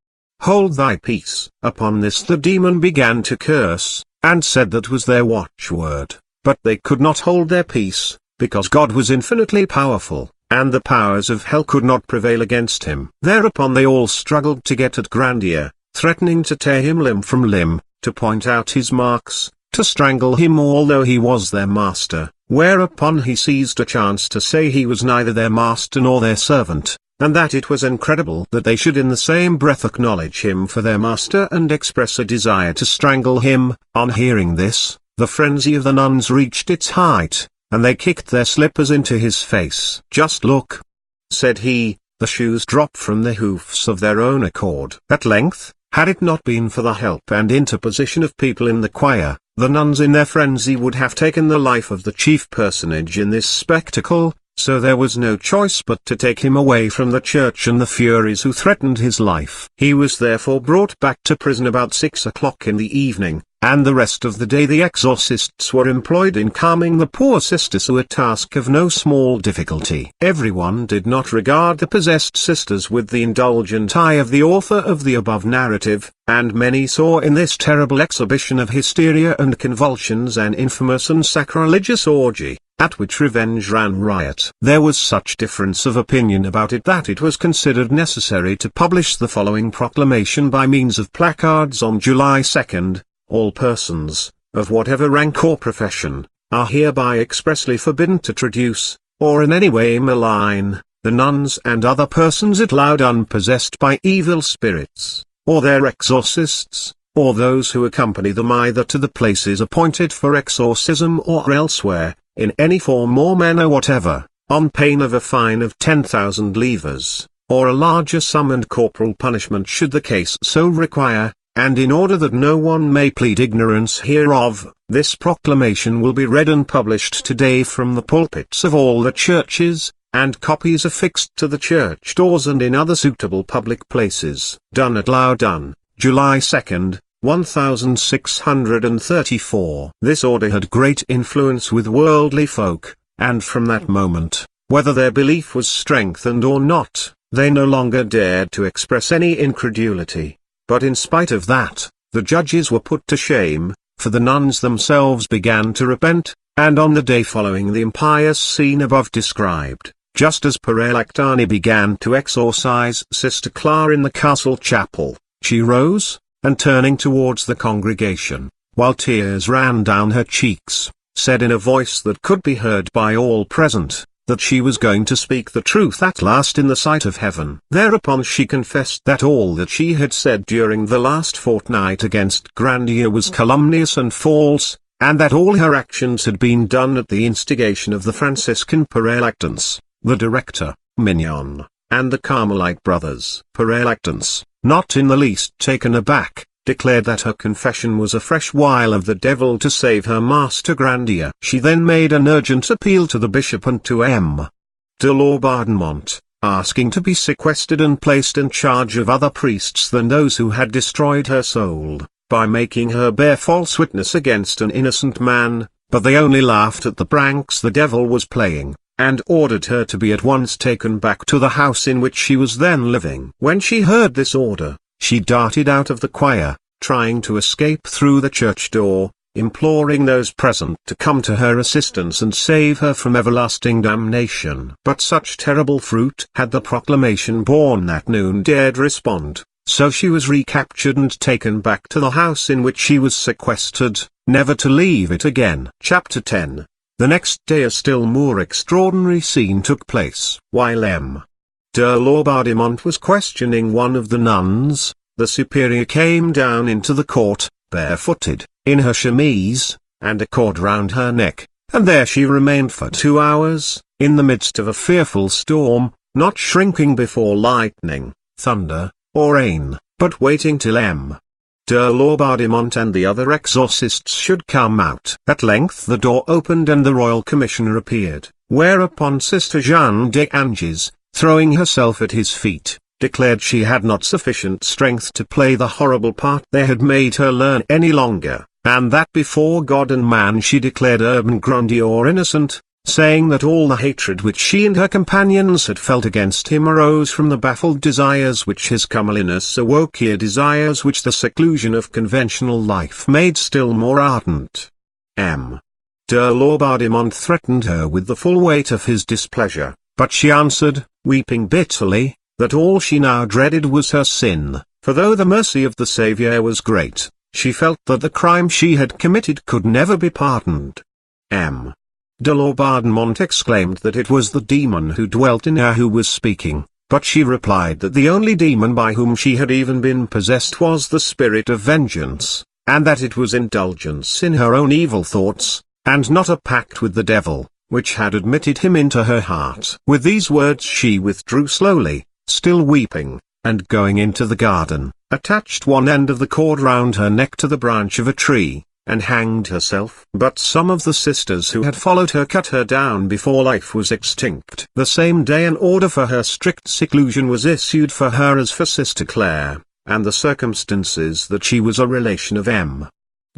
hold thy peace. Upon this the demon began to curse, and said that was their watchword, but they could not hold their peace, because God was infinitely powerful, and the powers of hell could not prevail against him. Thereupon they all struggled to get at Grandier, threatening to tear him limb from limb, to point out his marks, to strangle him although he was their master, whereupon he seized a chance to say he was neither their master nor their servant, and that it was incredible that they should in the same breath acknowledge him for their master and express a desire to strangle him. On hearing this, the frenzy of the nuns reached its height, and they kicked their slippers into his face. Just look, said he, the shoes drop from the hoofs of their own accord. At length, had it not been for the help and interposition of people in the choir, the nuns in their frenzy would have taken the life of the chief personage in this spectacle, so there was no choice but to take him away from the church and the furies who threatened his life. He was therefore brought back to prison about 6 o'clock in the evening, and the rest of the day the exorcists were employed in calming the poor sisters, a task of no small difficulty. Everyone did not regard the possessed sisters with the indulgent eye of the author of the above narrative, and many saw in this terrible exhibition of hysteria and convulsions an infamous and sacrilegious orgy, at which revenge ran riot. There was such difference of opinion about it that it was considered necessary to publish the following proclamation by means of placards on July 2nd. All persons, of whatever rank or profession, are hereby expressly forbidden to traduce, or in any way malign, the nuns and other persons at loud unpossessed by evil spirits, or their exorcists, or those who accompany them either to the places appointed for exorcism or elsewhere, in any form or manner whatever, on pain of a fine of 10,000 livres, or a larger sum and corporal punishment should the case so require. And in order that no one may plead ignorance hereof, this proclamation will be read and published today from the pulpits of all the churches, and copies affixed to the church doors and in other suitable public places. Done at Loudun, July 2nd, 1634. This order had great influence with worldly folk, and from that moment, whether their belief was strengthened or not, they no longer dared to express any incredulity. But in spite of that, the judges were put to shame, for the nuns themselves began to repent, and on the day following the impious scene above described, just as Père Lactani began to exorcise Sister Clara in the castle chapel, she rose, and turning towards the congregation, while tears ran down her cheeks, said in a voice that could be heard by all present, that she was going to speak the truth at last in the sight of heaven. Thereupon she confessed that all that she had said during the last fortnight against Grandier was calumnious and false, and that all her actions had been done at the instigation of the Franciscan Père Lactance, the director, Mignon, and the Carmelite brothers. Père Lactance, not in the least taken aback, declared that her confession was a fresh wile of the devil to save her master Grandier. She then made an urgent appeal to the bishop and to M. de Laubardemont, asking to be sequestered and placed in charge of other priests than those who had destroyed her soul, by making her bear false witness against an innocent man, but they only laughed at the pranks the devil was playing, and ordered her to be at once taken back to the house in which she was then living. When she heard this order, she darted out of the choir, trying to escape through the church door, imploring those present to come to her assistance and save her from everlasting damnation. But such terrible fruit had the proclamation borne that none dared respond, so she was recaptured and taken back to the house in which she was sequestered, never to leave it again. Chapter 10. The next day a still more extraordinary scene took place. While M. de Laubardemont was questioning one of the nuns, the superior came down into the court, barefooted, in her chemise, and a cord round her neck, and there she remained for 2 hours, in the midst of a fearful storm, not shrinking before lightning, thunder, or rain, but waiting till M. de Laubardemont and the other exorcists should come out. At length the door opened and the royal commissioner appeared, whereupon Sister Jeanne d'Anges, throwing herself at his feet, declared she had not sufficient strength to play the horrible part they had made her learn any longer, and that before God and man she declared Urbain Grandier innocent, saying that all the hatred which she and her companions had felt against him arose from the baffled desires which his comeliness awoke here, desires which the seclusion of conventional life made still more ardent. M. de Laubardemont threatened her with the full weight of his displeasure, but she answered, weeping bitterly, that all she now dreaded was her sin, for though the mercy of the Saviour was great, she felt that the crime she had committed could never be pardoned. M. de Laubardemont exclaimed that it was the demon who dwelt in her who was speaking, but she replied that the only demon by whom she had even been possessed was the spirit of vengeance, and that it was indulgence in her own evil thoughts, and not a pact with the devil, which had admitted him into her heart. With these words she withdrew slowly, still weeping, and going into the garden, attached one end of the cord round her neck to the branch of a tree, and hanged herself. But some of the sisters who had followed her cut her down before life was extinct. The same day an order for her strict seclusion was issued for her as for Sister Claire, and the circumstances that she was a relation of M.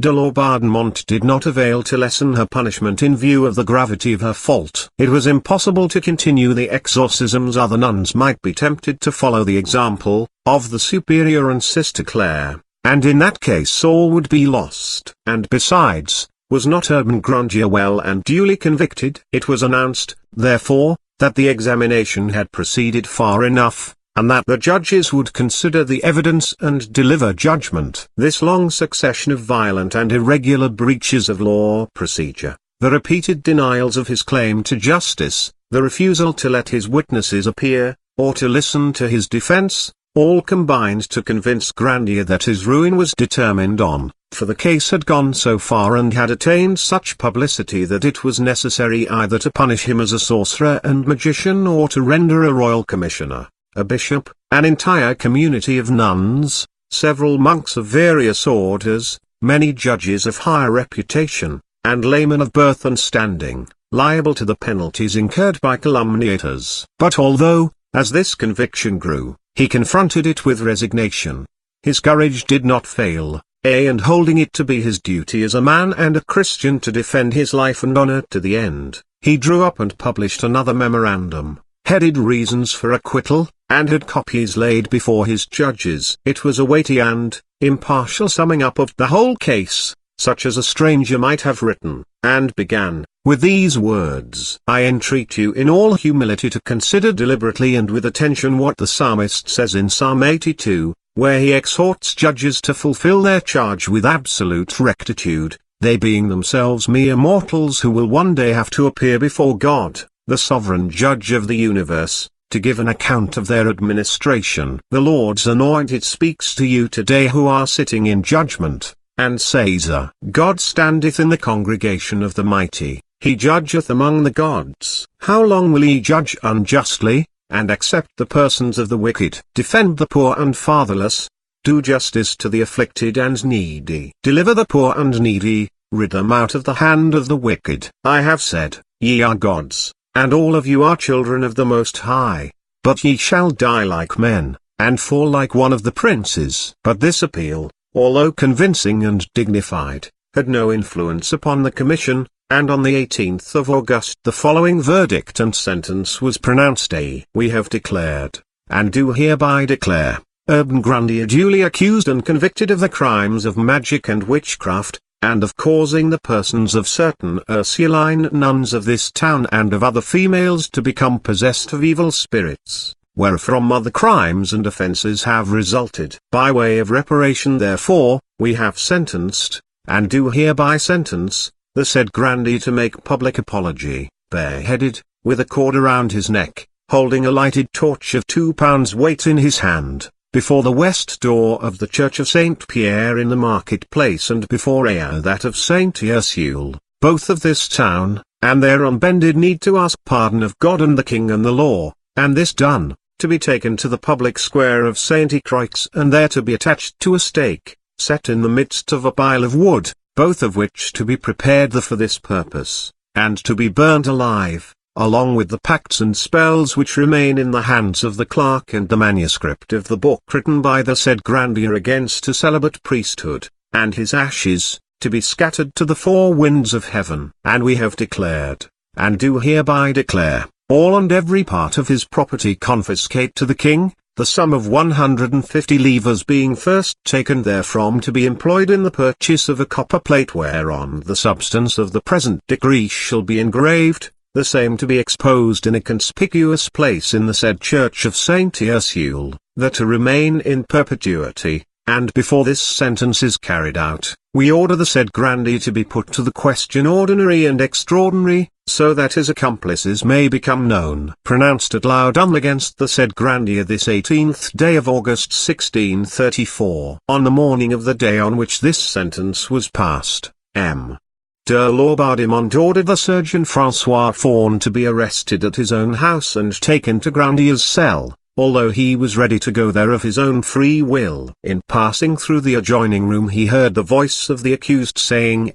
de Laubardemont did not avail to lessen her punishment in view of the gravity of her fault. It was impossible to continue the exorcisms. Other nuns might be tempted to follow the example of the Superior and Sister Claire, and in that case all would be lost. And besides, was not Urbain Grandier well and duly convicted? It was announced, therefore, that the examination had proceeded far enough, and that the judges would consider the evidence and deliver judgment. This long succession of violent and irregular breaches of law procedure, the repeated denials of his claim to justice, the refusal to let his witnesses appear, or to listen to his defense, all combined to convince Grandier that his ruin was determined on, for the case had gone so far and had attained such publicity that it was necessary either to punish him as a sorcerer and magician or to render a royal commissioner, a bishop, an entire community of nuns, several monks of various orders, many judges of high reputation, and laymen of birth and standing, liable to the penalties incurred by calumniators. But although, as this conviction grew, he confronted it with resignation, his courage did not fail, and holding it to be his duty as a man and a Christian to defend his life and honor to the end, he drew up and published another memorandum, headed Reasons for Acquittal, and had copies laid before his judges. It was a weighty and impartial summing up of the whole case, such as a stranger might have written, and began with these words: I entreat you in all humility to consider deliberately and with attention what the psalmist says in Psalm 82, where he exhorts judges to fulfill their charge with absolute rectitude, they being themselves mere mortals who will one day have to appear before God, the sovereign judge of the universe, to give an account of their administration. The Lord's anointed speaks to you today who are sitting in judgment, and says, God standeth in the congregation of the mighty, he judgeth among the gods. How long will he judge unjustly, and accept the persons of the wicked? Defend the poor and fatherless, do justice to the afflicted and needy. Deliver the poor and needy, rid them out of the hand of the wicked. I have said, ye are gods, and all of you are children of the Most High, but ye shall die like men, and fall like one of the princes. But this appeal, although convincing and dignified, had no influence upon the commission, and on the 18th of August the following verdict and sentence was pronounced: We have declared, and do hereby declare, Urbain Grandier duly accused and convicted of the crimes of magic and witchcraft, and of causing the persons of certain Ursuline nuns of this town and of other females to become possessed of evil spirits, wherefrom other crimes and offences have resulted. By way of reparation therefore, we have sentenced, and do hereby sentence, the said Grandier to make public apology, bareheaded, with a cord around his neck, holding a lighted torch of 2 pounds weight in his hand, before the west door of the church of St. Pierre in the market-place and before that of St. Ursule, both of this town, and there on bended knee to ask pardon of God and the King and the law, and this done, to be taken to the public square of St. Croix and there to be attached to a stake, set in the midst of a pile of wood, both of which to be prepared for this purpose, and to be burnt alive, along with the pacts and spells which remain in the hands of the clerk and the manuscript of the book written by the said Grandier against a celibate priesthood, and his ashes, to be scattered to the four winds of heaven. And we have declared, and do hereby declare, all and every part of his property confiscate to the king, the sum of 150 livres being first taken therefrom to be employed in the purchase of a copper plate whereon the substance of the present decree shall be engraved, the same to be exposed in a conspicuous place in the said church of Saint Ursule, that to remain in perpetuity. And before this sentence is carried out, we order the said Grandier to be put to the question ordinary and extraordinary, so that his accomplices may become known. Pronounced at Loudun against the said Grandier this 18th day of August 1634. On the morning of the day on which this sentence was passed, M. de Laubardemont ordered the surgeon François Fawn to be arrested at his own house and taken to Grandier's cell, although he was ready to go there of his own free will. In passing through the adjoining room he heard the voice of the accused saying,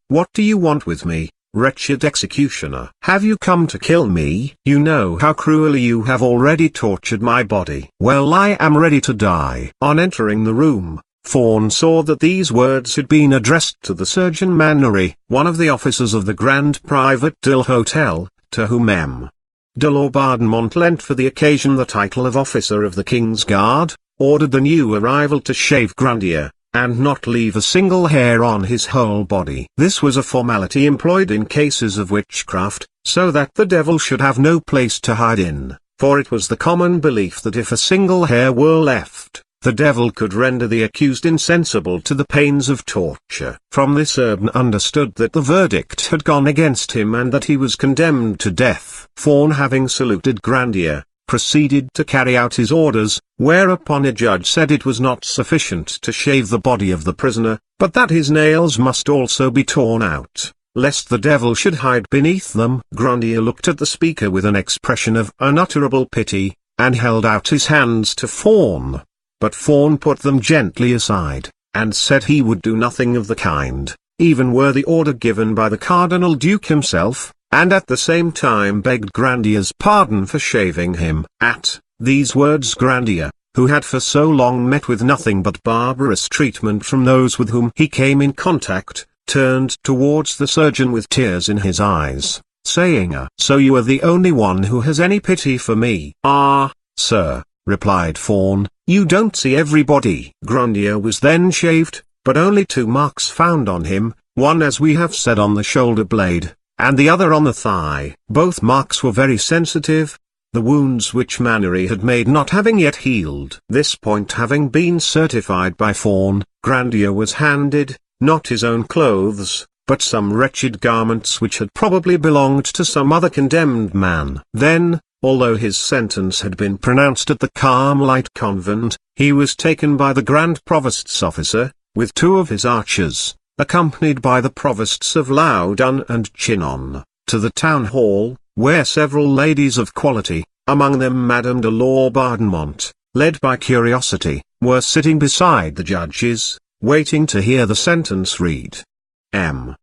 "What do you want with me, wretched executioner? Have you come to kill me? You know how cruelly you have already tortured my body. Well, I am ready to die." On entering the room, Fawn saw that these words had been addressed to the surgeon Mannery, one of the officers of the Grand Private Dill Hotel, to whom M. de Laubardemont lent for the occasion the title of Officer of the King's Guard, ordered the new arrival to shave Grandier, and not leave a single hair on his whole body. This was a formality employed in cases of witchcraft, so that the devil should have no place to hide in, for it was the common belief that if a single hair were left, the devil could render the accused insensible to the pains of torture. From this Urbain understood that the verdict had gone against him and that he was condemned to death. Fawn, having saluted Grandier, proceeded to carry out his orders, whereupon a judge said it was not sufficient to shave the body of the prisoner, but that his nails must also be torn out, lest the devil should hide beneath them. Grandier looked at the speaker with an expression of unutterable pity, and held out his hands to Fawn. But Fawn put them gently aside, and said he would do nothing of the kind, even were the order given by the Cardinal Duke himself, and at the same time begged Grandier's pardon for shaving him. At these words Grandier, who had for so long met with nothing but barbarous treatment from those with whom he came in contact, turned towards the surgeon with tears in his eyes, saying, "So you are the only one who has any pity for me?" "Ah, sir," replied Fawn, "you don't see everybody." Grandier was then shaved, but only 2 marks found on him, one as we have said on the shoulder blade, and the other on the thigh. Both marks were very sensitive, the wounds which Mannery had made not having yet healed. This point having been certified by Fawn, Grandier was handed, not his own clothes, but some wretched garments which had probably belonged to some other condemned man. Then, although his sentence had been pronounced at the Carmelite convent, he was taken by the Grand Provost's officer, with 2 of his archers, accompanied by the provosts of Loudun and Chinon, to the town hall, where several ladies of quality, among them Madame de Laubardemont, led by curiosity, were sitting beside the judges, waiting to hear the sentence read. M.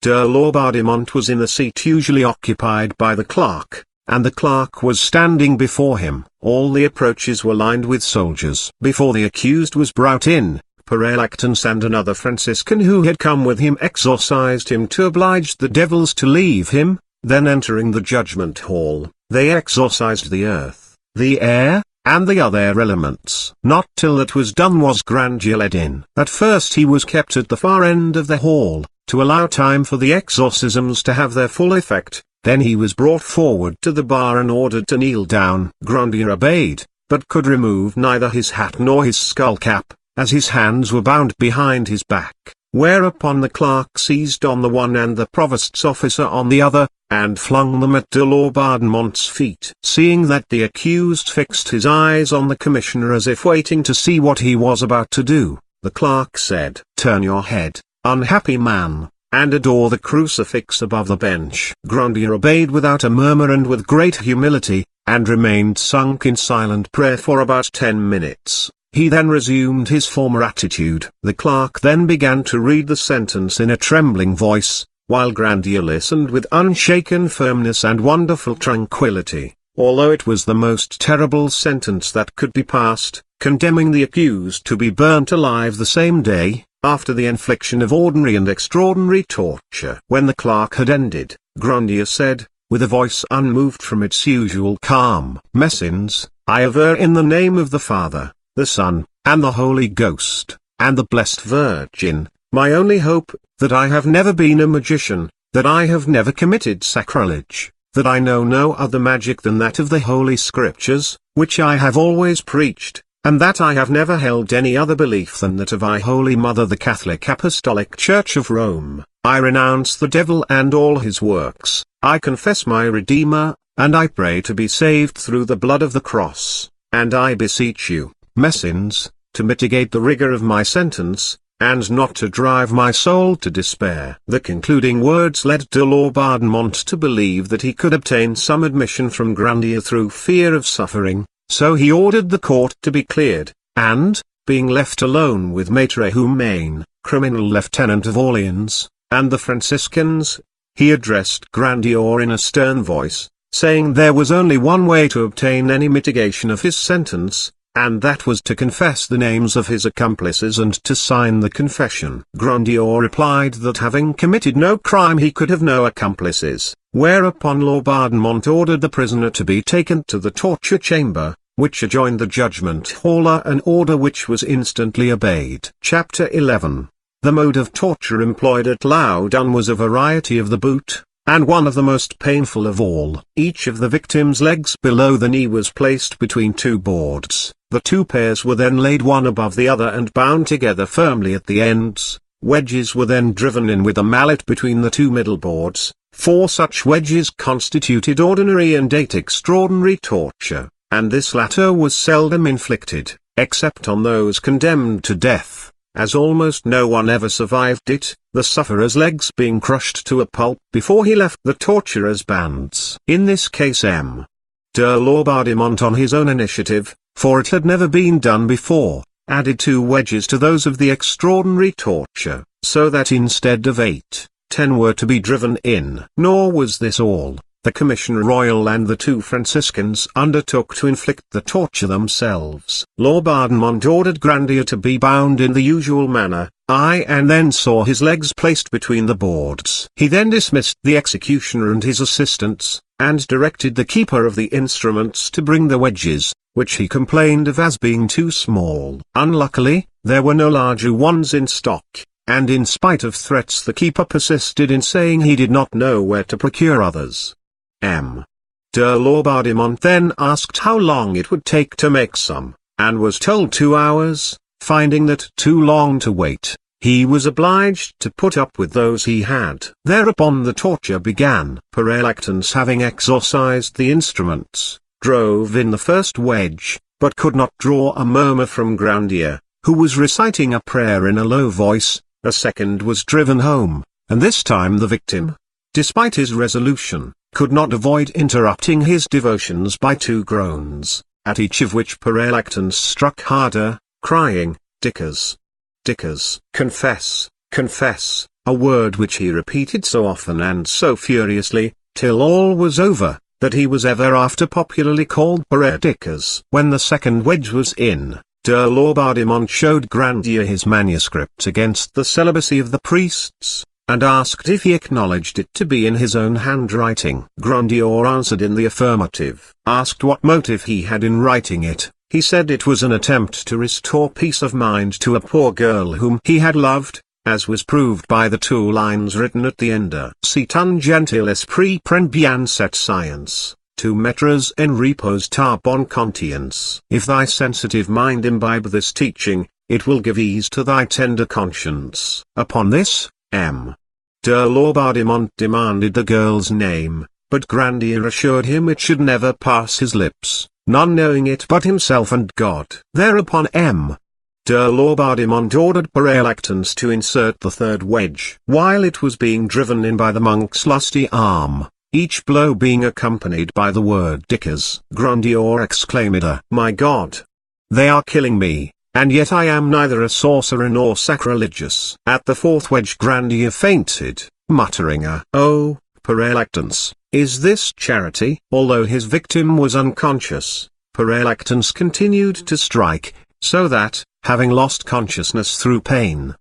de Laubardemont was in the seat usually occupied by the clerk, and the clerk was standing before him. All the approaches were lined with soldiers. Before the accused was brought in, Père Lactance and another Franciscan who had come with him exorcised him to oblige the devils to leave him. Then entering the judgment hall, they exorcised the earth, the air, and the other elements. Not till that was done was Grandier led in. At first he was kept at the far end of the hall, to allow time for the exorcisms to have their full effect. Then he was brought forward to the bar and ordered to kneel down. Grandier obeyed, but could remove neither his hat nor his skull cap, as his hands were bound behind his back. Whereupon the clerk seized on the one and the provost's officer on the other, and flung them at de Laubardemont's feet. Seeing that the accused fixed his eyes on the commissioner as if waiting to see what he was about to do, the clerk said, "Turn your head, unhappy man, and adore the crucifix above the bench." Grandier obeyed without a murmur and with great humility, and remained sunk in silent prayer for about 10 minutes. He then resumed his former attitude. The clerk then began to read the sentence in a trembling voice, while Grandier listened with unshaken firmness and wonderful tranquillity. Although it was the most terrible sentence that could be passed, condemning the accused to be burnt alive the same day, after the infliction of ordinary and extraordinary torture. When the clerk had ended, Grandier said, with a voice unmoved from its usual calm, "Messins, I aver in the name of the Father, the Son, and the Holy Ghost, and the Blessed Virgin, my only hope, that I have never been a magician, that I have never committed sacrilege, that I know no other magic than that of the Holy Scriptures, which I have always preached, and that I have never held any other belief than that of our Holy Mother the Catholic Apostolic Church of Rome. I renounce the devil and all his works, I confess my Redeemer, and I pray to be saved through the blood of the cross, and I beseech you, Messins, to mitigate the rigor of my sentence, and not to drive my soul to despair." The concluding words led de Laubardemont to believe that he could obtain some admission from Grandier through fear of suffering, so he ordered the court to be cleared, and, being left alone with Maître Humain, criminal lieutenant of Orleans, and the Franciscans, he addressed Grandier in a stern voice, saying there was only one way to obtain any mitigation of his sentence, and that was to confess the names of his accomplices and to sign the confession. Grandier replied that having committed no crime he could have no accomplices, whereupon Laubardemont ordered the prisoner to be taken to the torture chamber, which adjoined the judgment hall, an order which was instantly obeyed. Chapter 11. The mode of torture employed at Loudun was a variety of the boot, and one of the most painful of all. Each of the victim's legs below the knee was placed between two boards. The two pairs were then laid one above the other and bound together firmly at the ends. Wedges were then driven in with a mallet between the two middle boards. 4 such wedges constituted ordinary and 8 extraordinary torture, and this latter was seldom inflicted, except on those condemned to death. As almost no one ever survived it, the sufferer's legs being crushed to a pulp before he left the torturer's bands. In this case M. de Laubardemont, on his own initiative, for it had never been done before, added 2 wedges to those of the extraordinary torture, so that instead of 8, 10 were to be driven in. Nor was this all. The Commission Royal and the 2 Franciscans undertook to inflict the torture themselves. Laubardemont ordered Grandier to be bound in the usual manner, and then saw his legs placed between the boards. He then dismissed the executioner and his assistants, and directed the keeper of the instruments to bring the wedges, which he complained of as being too small. Unluckily, there were no larger ones in stock, and in spite of threats the keeper persisted in saying he did not know where to procure others. M. de Laubardemont then asked how long it would take to make some, and was told 2 hours. Finding that too long to wait, he was obliged to put up with those he had. Thereupon the torture began. Perelactans, having exorcised the instruments, drove in the first wedge, but could not draw a murmur from Grandier, who was reciting a prayer in a low voice. A second was driven home, and this time the victim, despite his resolution, could not avoid interrupting his devotions by 2 groans, at each of which Perelactans struck harder, crying, "Dickers! Dickers!" "Confess, confess," a word which he repeated so often and so furiously, till all was over, that he was ever after popularly called Peredickers. When the second wedge was in, de Laubardemont showed Grandier his manuscript against the celibacy of the priests, and asked if he acknowledged it to be in his own handwriting. Grandier answered in the affirmative. Asked what motive he had in writing it, he said it was an attempt to restore peace of mind to a poor girl whom he had loved, as was proved by the 2 lines written at the end. Si ton gentil esprit prend bien cette science, tu mettras en repose ta bonne conscience. If thy sensitive mind imbibe this teaching, it will give ease to thy tender conscience. Upon this, M. de Laubardemont demanded the girl's name, but Grandier assured him it should never pass his lips, none knowing it but himself and God. Thereupon M. de Laubardemont ordered Perelactans to insert the 3rd wedge. While it was being driven in by the monk's lusty arm, each blow being accompanied by the word "Dickers," Grandier exclaimed, "My God! They are killing me! and yet I am neither a sorcerer nor sacrilegious. At the fourth wedge Grandier fainted, muttering "Oh, Perelactance, is this charity?" Although his victim was unconscious, Perelactance continued to strike, so that, having lost consciousness through pain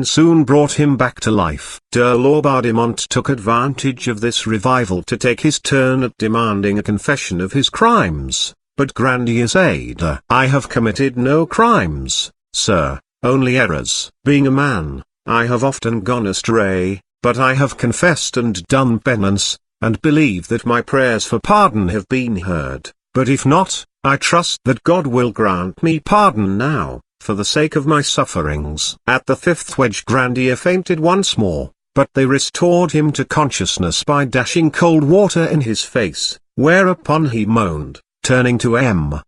soon brought him back to life. De Laubardemont took advantage of this revival to take his turn at demanding a confession of his crimes, but Grandier said, "I have committed no crimes, sir, only errors. Being a man, I have often gone astray, but I have confessed and done penance, and believe that my prayers for pardon have been heard. But if not, I trust that God will grant me pardon now, for the sake of my sufferings." At the fifth wedge Grandier fainted once more, but they restored him to consciousness by dashing cold water in his face, whereupon he moaned, turning to M.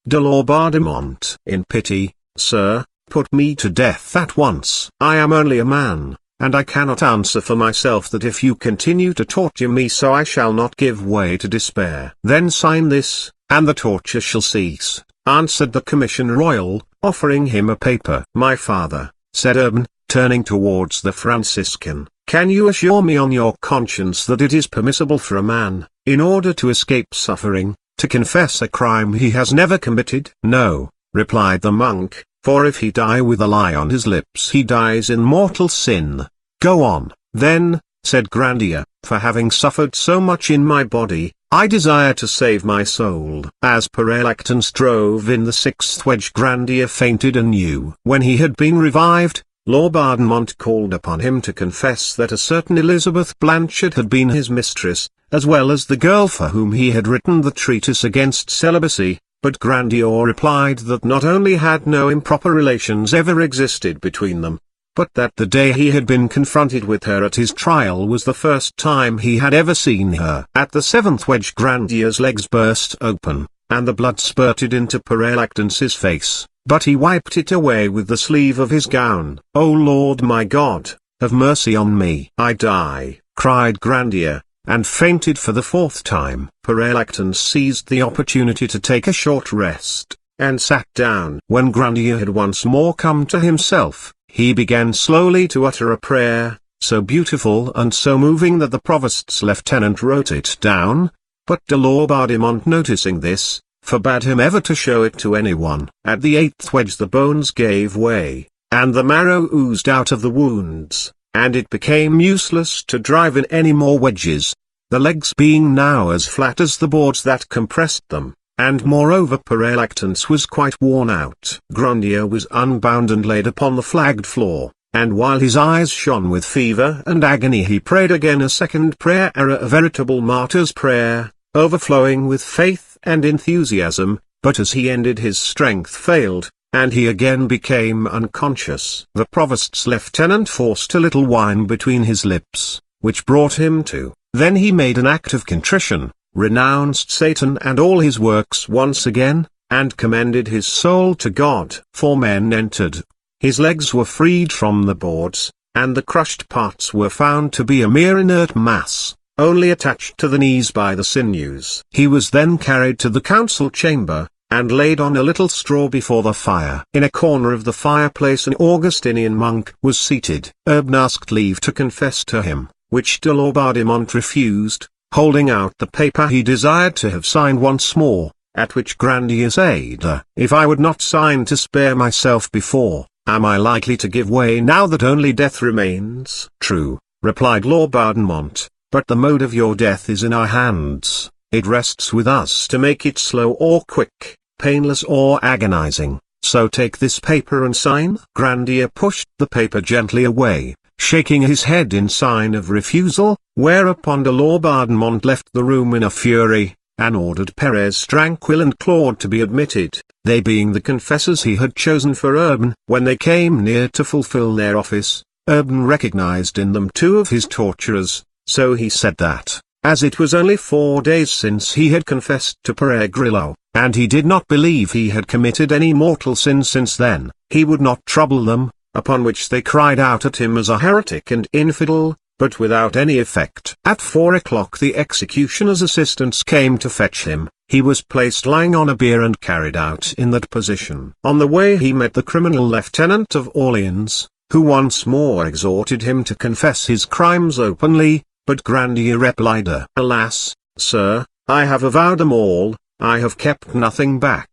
de Laubardemont in pity, "Sir, put me to death at once. I am only a man, and I cannot answer for myself that if you continue to torture me so I shall not give way to despair." "Then sign this, and the torture shall cease," answered the Commission Royal, offering him a paper. "My father," said Urbain, turning towards the Franciscan, "can you assure me on your conscience that it is permissible for a man, in order to escape suffering, to confess a crime he has never committed?" "No," replied the monk, "for if he die with a lie on his lips he dies in mortal sin." "Go on, then," said Grandier, "for having suffered so much in my body, I desire to save my soul." As Perelactance drove in the sixth wedge Grandier fainted anew. When he had been revived, Laubardemont called upon him to confess that a certain Elizabeth Blanchard had been his mistress, as well as the girl for whom he had written the treatise against celibacy, but Grandier replied that not only had no improper relations ever existed between them, but that the day he had been confronted with her at his trial was the first time he had ever seen her. At the seventh wedge Grandier's legs burst open, and the blood spurted into Perelactance's face, but he wiped it away with the sleeve of his gown. "O Lord my God, have mercy on me. I die," cried Grandier, and fainted for the fourth time. Perelactance seized the opportunity to take a short rest, and sat down. When Grandier had once more come to himself, he began slowly to utter a prayer, so beautiful and so moving that the provost's lieutenant wrote it down, but de Laubardemont noticing this, forbade him ever to show it to anyone. At the eighth wedge the bones gave way, and the marrow oozed out of the wounds, and it became useless to drive in any more wedges, the legs being now as flat as the boards that compressed them. And moreover Perelactance was quite worn out. Grandier was unbound and laid upon the flagged floor, and while his eyes shone with fever and agony he prayed again a second prayer, a veritable martyr's prayer, overflowing with faith and enthusiasm, but as he ended his strength failed, and he again became unconscious. The provost's lieutenant forced a little wine between his lips, which brought him to. Then he made an act of contrition, renounced Satan and all his works once again, and commended his soul to God. 4 men entered. His legs were freed from the boards, and the crushed parts were found to be a mere inert mass, only attached to the knees by the sinews. He was then carried to the council chamber, and laid on a little straw before the fire. In a corner of the fireplace an Augustinian monk was seated. Urbain asked leave to confess to him, which de Laubardemont refused, holding out the paper he desired to have signed once more, at which Grandier said, "If I would not sign to spare myself before, am I likely to give way now that only death remains?" "True," replied Laubardemont, "but the mode of your death is in our hands. It rests with us to make it slow or quick, painless or agonizing. So take this paper and sign." Grandier pushed the paper gently away, shaking his head in sign of refusal, whereupon de Laubardemont left the room in a fury, and ordered Perez Tranquille and Claude to be admitted, they being the confessors he had chosen for Urbain. When they came near to fulfill their office, Urbain recognized in them 2 of his torturers, so he said that, as it was only 4 days since he had confessed to Peregrillo, and he did not believe he had committed any mortal sin since then, he would not trouble them, upon which they cried out at him as a heretic and infidel, but without any effect. At 4 o'clock the executioner's assistants came to fetch him. he was placed lying on a bier and carried out in that position. On the way he met the criminal lieutenant of Orleans, who once more exhorted him to confess his crimes openly, but Grandier replied, "Alas, sir, I have avowed them all, I have kept nothing back."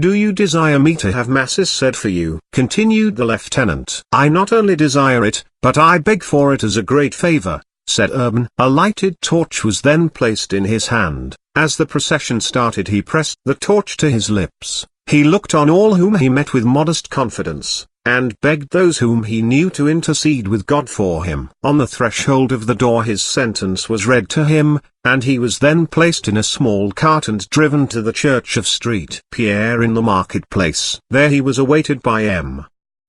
"Do you desire me to have masses said for you?" continued the lieutenant. "I not only desire it, but I beg for it as a great favor," said Urbain. A lighted torch was then placed in his hand. As the procession started he pressed the torch to his lips. He looked on all whom he met with modest confidence, and begged those whom he knew to intercede with God for him. On the threshold of the door his sentence was read to him, and he was then placed in a small cart and driven to the church of St. Pierre in the marketplace. There he was awaited by M.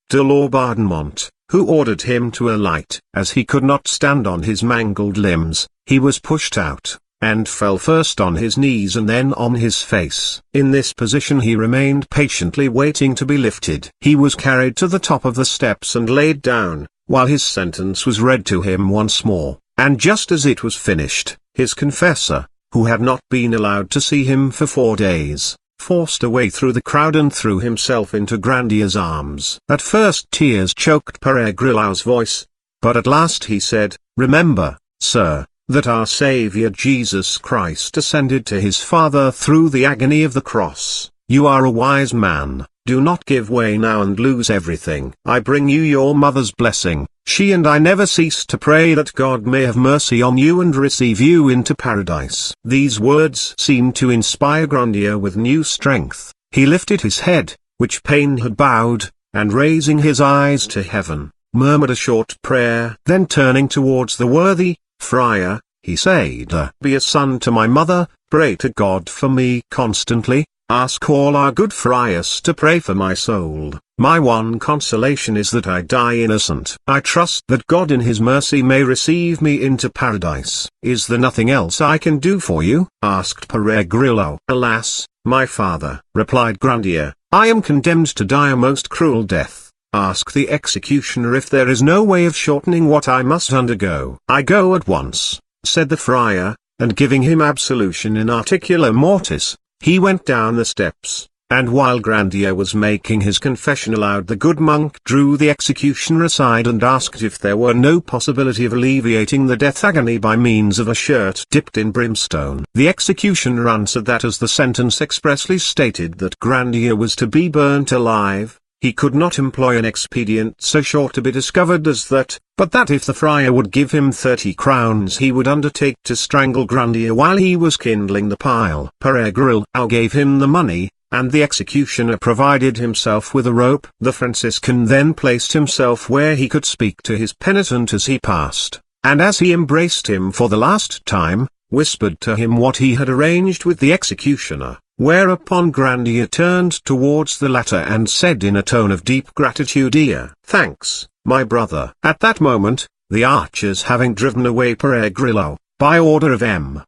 de Laubardemont, who ordered him to alight. As he could not stand on his mangled limbs, he was pushed out, and fell first on his knees and then on his face. In this position he remained patiently waiting to be lifted. He was carried to the top of the steps and laid down, while his sentence was read to him once more, and just as it was finished, his confessor, who had not been allowed to see him for 4 days, forced a way through the crowd and threw himself into Grandier's arms. At first tears choked Père Grilau's voice, but at last he said, "Remember, sir, that our Saviour Jesus Christ ascended to his Father through the agony of the cross. You are a wise man, do not give way now and lose everything. I bring you your mother's blessing. She and I never cease to pray that God may have mercy on you and receive you into paradise." These words seemed to inspire Grandier with new strength. He lifted his head, which pain had bowed, and raising his eyes to heaven, murmured a short prayer. Then turning towards the worthy friar, he said, "Be a son to my mother, pray to God for me constantly, ask all our good friars to pray for my soul. My one consolation is that I die innocent. I trust that God in his mercy may receive me into paradise." "Is there nothing else I can do for you?" asked Père Grillau. "Alas, my father," replied Grandier, "I am condemned to die a most cruel death. Ask the executioner if there is no way of shortening what I must undergo." "I go at once," said the friar, and giving him absolution in articulo mortis, he went down the steps, and while Grandier was making his confession aloud the good monk drew the executioner aside and asked if there were no possibility of alleviating the death agony by means of a shirt dipped in brimstone. The executioner answered that as the sentence expressly stated that Grandier was to be burnt alive, he could not employ an expedient so sure to be discovered as that, but that if the friar would give him 30 crowns he would undertake to strangle Grandier while he was kindling the pile. Père Grillau gave him the money, and the executioner provided himself with a rope. The Franciscan then placed himself where he could speak to his penitent as he passed, and as he embraced him for the last time, whispered to him what he had arranged with the executioner. Whereupon Grandier turned towards the latter and said in a tone of deep gratitude, "Thanks, my brother." At that moment, the archers having driven away Père Grillau, by order of M.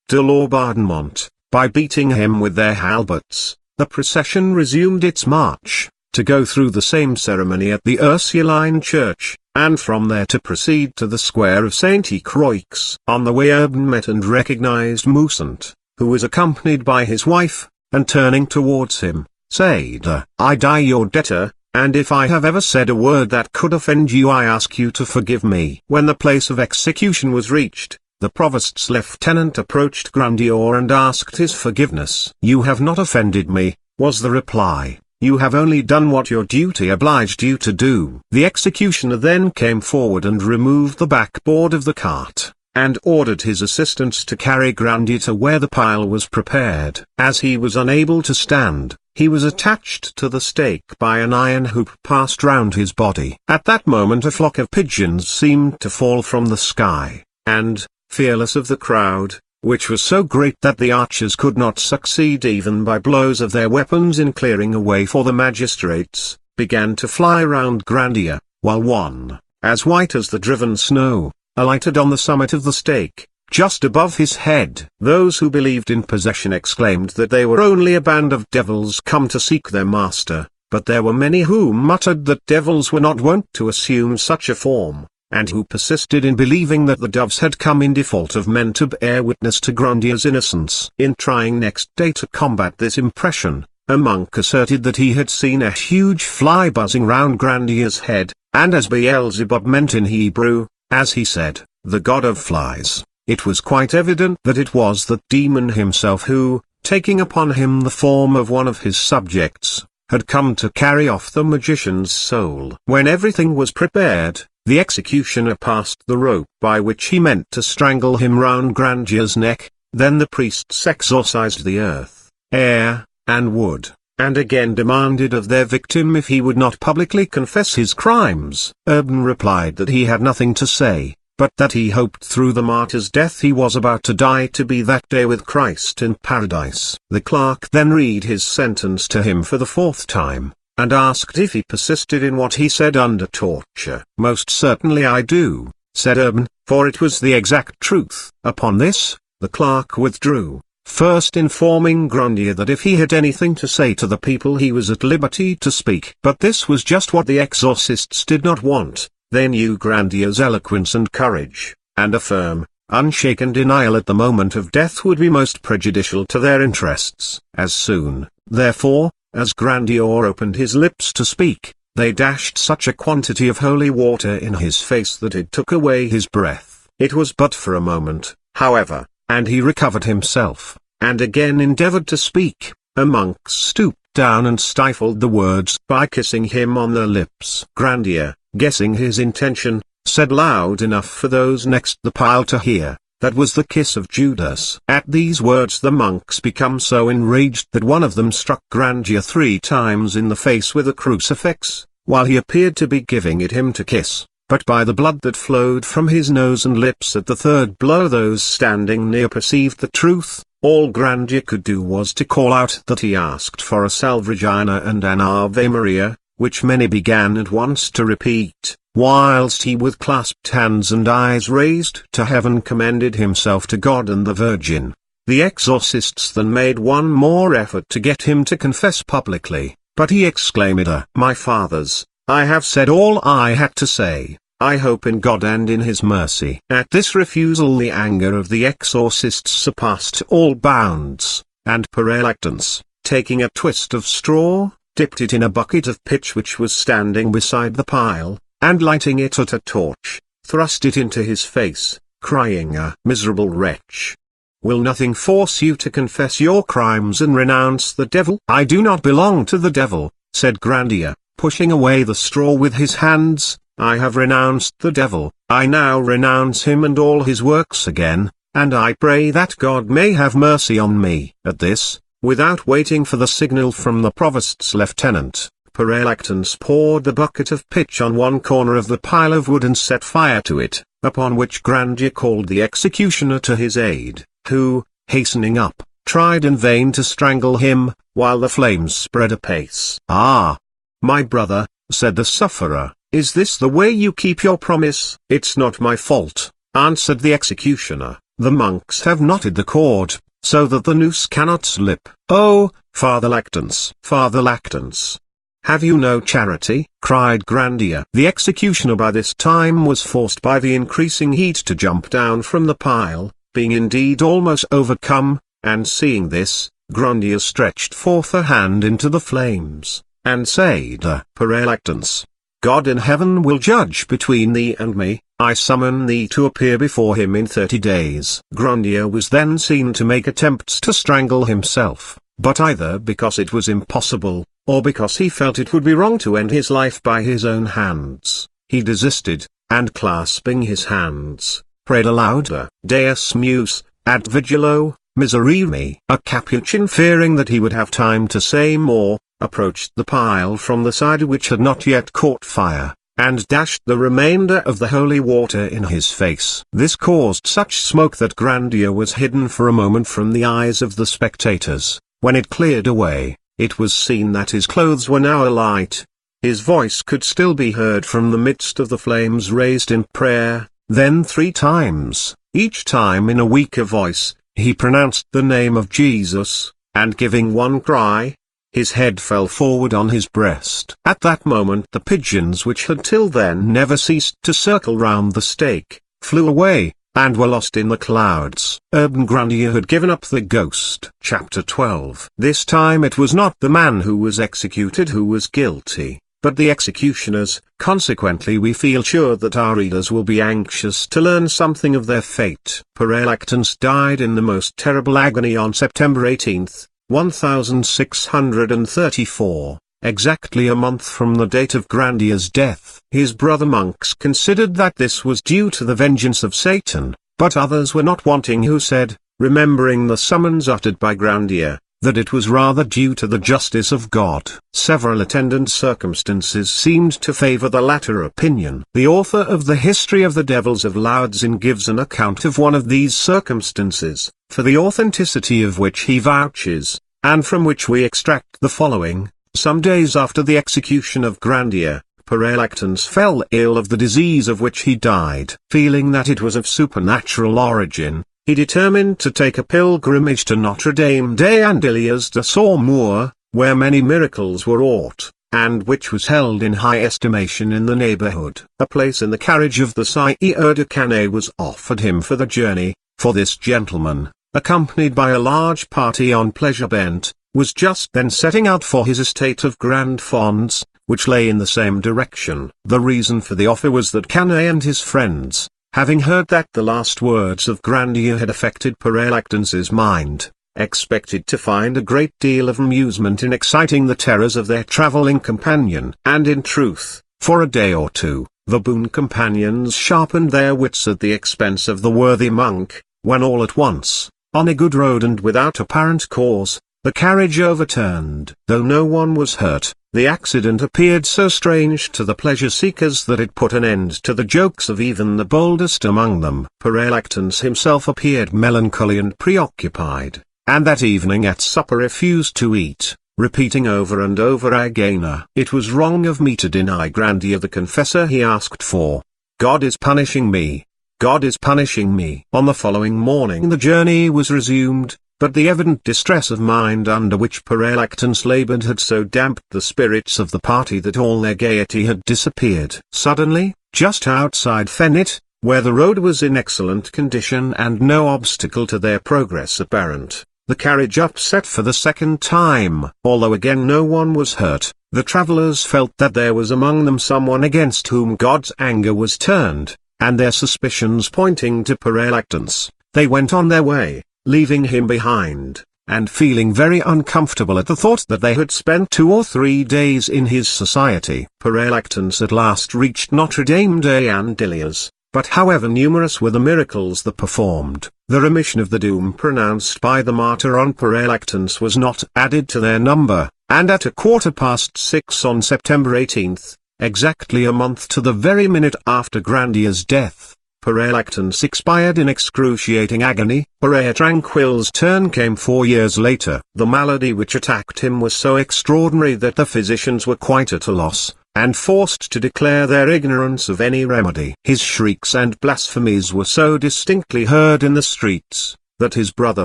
de Laubardemont, by beating him with their halberts, the procession resumed its march, to go through the same ceremony at the Ursuline church, and from there to proceed to the square of Saint Croix. On the way Urbain met and recognized Mousant, who was accompanied by his wife, and turning towards him, said, "I die your debtor, and if I have ever said a word that could offend you I ask you to forgive me." When the place of execution was reached, the provost's lieutenant approached Grandier and asked his forgiveness. "You have not offended me," was the reply. "You have only done what your duty obliged you to do." The executioner then came forward and removed the backboard of the cart, and ordered his assistants to carry Grandier to where the pile was prepared. As he was unable to stand, he was attached to the stake by an iron hoop passed round his body. At that moment a flock of pigeons seemed to fall from the sky, and, fearless of the crowd, which was so great that the archers could not succeed even by blows of their weapons in clearing a way for the magistrates, began to fly round Grandier, while one, as white as the driven snow, alighted on the summit of the stake, just above his head. Those who believed in possession exclaimed that they were only a band of devils come to seek their master, but there were many who muttered that devils were not wont to assume such a form, and who persisted in believing that the doves had come in default of men to bear witness to Grandier's innocence. In trying next day to combat this impression, a monk asserted that he had seen a huge fly buzzing round Grandier's head, and as Beelzebub meant in Hebrew, as he said, the god of flies, it was quite evident that it was that demon himself who, taking upon him the form of one of his subjects, had come to carry off the magician's soul. When everything was prepared, the executioner passed the rope by which he meant to strangle him round Grandier's neck. Then the priests exorcised the earth, air, and wood, and again demanded of their victim if he would not publicly confess his crimes. Urbain replied that he had nothing to say, but that he hoped through the martyr's death he was about to die to be that day with Christ in paradise. The clerk then read his sentence to him for the fourth time, and asked if he persisted in what he said under torture. "Most certainly I do," said Urbain, for it was the exact truth. Upon this, the clerk withdrew, first informing Grandier that if he had anything to say to the people he was at liberty to speak. But this was just what the exorcists did not want. They knew Grandier's eloquence and courage, and a firm, unshaken denial at the moment of death would be most prejudicial to their interests. As soon, therefore, as Grandier opened his lips to speak, they dashed such a quantity of holy water in his face that it took away his breath. It was but for a moment, however, and he recovered himself, and again endeavored to speak. A monk stooped down and stifled the words by kissing him on the lips. Grandier, guessing his intention, said loud enough for those next the pile to hear, "That was the kiss of Judas." At these words the monks became so enraged that one of them struck Grandier 3 times in the face with a crucifix, while he appeared to be giving it him to kiss. But by the blood that flowed from his nose and lips at the third blow those standing near perceived the truth. All Grandier could do was to call out that he asked for a Salve Regina and an Ave Maria, which many began at once to repeat, whilst he with clasped hands and eyes raised to heaven commended himself to God and the Virgin. The exorcists then made one more effort to get him to confess publicly, but he exclaimed, "My fathers, I have said all I had to say. I hope in God and in His mercy." At this refusal the anger of the exorcists surpassed all bounds, and Père Lactance, taking a twist of straw, dipped it in a bucket of pitch which was standing beside the pile, and lighting it at a torch, thrust it into his face, crying, "Miserable wretch! Will nothing force you to confess your crimes and renounce the devil?" "I do not belong to the devil," said Grandier, pushing away the straw with his hands. "I have renounced the devil, I now renounce him and all his works again, and I pray that God may have mercy on me." At this, without waiting for the signal from the provost's lieutenant, Père Lactance poured the bucket of pitch on one corner of the pile of wood and set fire to it, upon which Grandier called the executioner to his aid, who, hastening up, tried in vain to strangle him, while the flames spread apace. "Ah, my brother," said the sufferer, "is this the way you keep your promise?" "It's not my fault," answered the executioner. "The monks have knotted the cord, so that the noose cannot slip." "Oh, Father Lactance! Father Lactance! Have you no charity?" cried Grandier. The executioner by this time was forced by the increasing heat to jump down from the pile, being indeed almost overcome, and seeing this, Grandier stretched forth a hand into the flames, and said, "Père Lactance, God in heaven will judge between thee and me. I summon thee to appear before him in 30 days. Grandier was then seen to make attempts to strangle himself, but either because it was impossible, or because he felt it would be wrong to end his life by his own hands, he desisted, and clasping his hands, prayed aloud, "Deus meus, ad vigilo, miserere me." A Capuchin, fearing that he would have time to say more, approached the pile from the side which had not yet caught fire, and dashed the remainder of the holy water in his face. This caused such smoke that Grandier was hidden for a moment from the eyes of the spectators. When it cleared away, it was seen that his clothes were now alight. His voice could still be heard from the midst of the flames raised in prayer. Then 3 times, each time in a weaker voice, he pronounced the name of Jesus, and giving one cry, his head fell forward on his breast. At that moment the pigeons, which had till then never ceased to circle round the stake, flew away, and were lost in the clouds. Urbain Grandier had given up the ghost. Chapter 12. This time it was not the man who was executed who was guilty, but the executioners. Consequently we feel sure that our readers will be anxious to learn something of their fate. Père Lactance died in the most terrible agony on September 18, 1634, exactly a month from the date of Grandier's death. His brother monks considered that this was due to the vengeance of Satan, but others were not wanting, who said, remembering the summons uttered by Grandier, that it was rather due to the justice of God. Several attendant circumstances seemed to favor the latter opinion. The author of the History of the Devils of Laudzin gives an account of one of these circumstances, for the authenticity of which he vouches, and from which we extract the following. Some days after the execution of Grandier, Père Lactance fell ill of the disease of which he died. Feeling that it was of supernatural origin, he determined to take a pilgrimage to Notre Dame des Andelys de Saumur, where many miracles were wrought, and which was held in high estimation in the neighborhood. A place in the carriage of the Sieur de Canet was offered him for the journey, for this gentleman, accompanied by a large party on pleasure bent, was just then setting out for his estate of Grand Fonds, which lay in the same direction. The reason for the offer was that Canet and his friends, having heard that the last words of Grandier had affected Père Lactance's mind, expected to find a great deal of amusement in exciting the terrors of their travelling companion. And in truth, for a day or two, the boon companions sharpened their wits at the expense of the worthy monk, when all at once, on a good road and without apparent cause, the carriage overturned. Though no one was hurt, the accident appeared so strange to the pleasure-seekers that it put an end to the jokes of even the boldest among them. Père Lactance himself appeared melancholy and preoccupied, and that evening at supper refused to eat, repeating over and over again, "It was wrong of me to deny Grandier the confessor he asked for. God is punishing me. God is punishing me." On the following morning the journey was resumed, but the evident distress of mind under which Père Lactance laboured had so damped the spirits of the party that all their gaiety had disappeared. Suddenly, just outside Fenit, where the road was in excellent condition and no obstacle to their progress apparent, the carriage upset for the second time. Although again no one was hurt, the travellers felt that there was among them someone against whom God's anger was turned, and their suspicions pointing to Père Lactance, they went on their way, leaving him behind, and feeling very uncomfortable at the thought that they had spent 2 or 3 days in his society. Père Lactance at last reached Notre Dame des Andelys, but however numerous were the miracles that performed, the remission of the doom pronounced by the martyr on Père Lactance was not added to their number, and at 6:15 on September 18, exactly a month to the very minute after Grandier's death, Père Lactance expired in excruciating agony. Père Tranquille's turn came 4 years later. The malady which attacked him was so extraordinary that the physicians were quite at a loss, and forced to declare their ignorance of any remedy. His shrieks and blasphemies were so distinctly heard in the streets, that his brother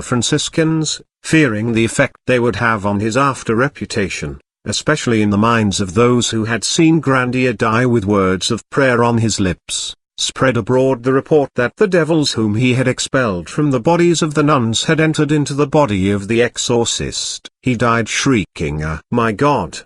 Franciscans, fearing the effect they would have on his after reputation, especially in the minds of those who had seen Grandier die with words of prayer on his lips, spread abroad the report that the devils whom he had expelled from the bodies of the nuns had entered into the body of the exorcist. He died shrieking, "My God!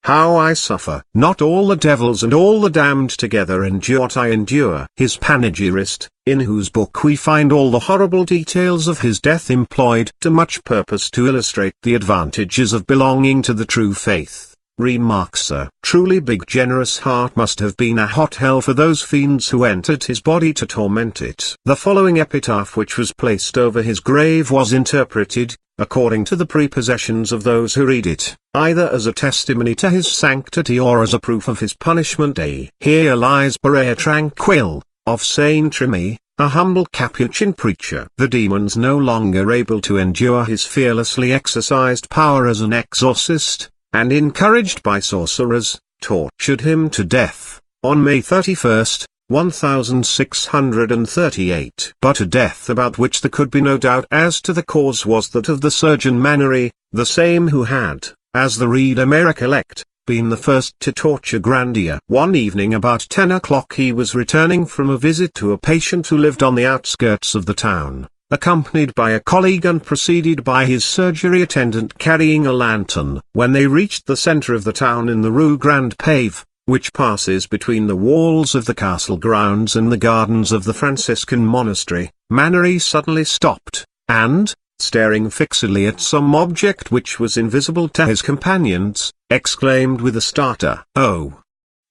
How I suffer! Not all the devils and all the damned together endure what I endure." His panegyrist, in whose book we find all the horrible details of his death employed to much purpose to illustrate the advantages of belonging to the true faith, remarks, "A truly big generous heart must have been a hot hell for those fiends who entered his body to torment it." The following epitaph which was placed over his grave was interpreted, according to the prepossessions of those who read it, either as a testimony to his sanctity or as a proof of his punishment. Here lies Père Tranquille, of Saint-Remy, a humble Capuchin preacher. The demons no longer able to endure his fearlessly exercised power as an exorcist, and encouraged by sorcerers, tortured him to death, on May 31, 1638. But a death about which there could be no doubt as to the cause was that of the surgeon Mannery, the same who had, as the reader may recollect, been the first to torture Grandier. One evening about 10 o'clock he was returning from a visit to a patient who lived on the outskirts of the town, accompanied by a colleague and preceded by his surgery attendant carrying a lantern. When they reached the centre of the town in the Rue Grand Pave, which passes between the walls of the castle grounds and the gardens of the Franciscan monastery, Manneret suddenly stopped, and, staring fixedly at some object which was invisible to his companions, exclaimed with a starter, "Oh!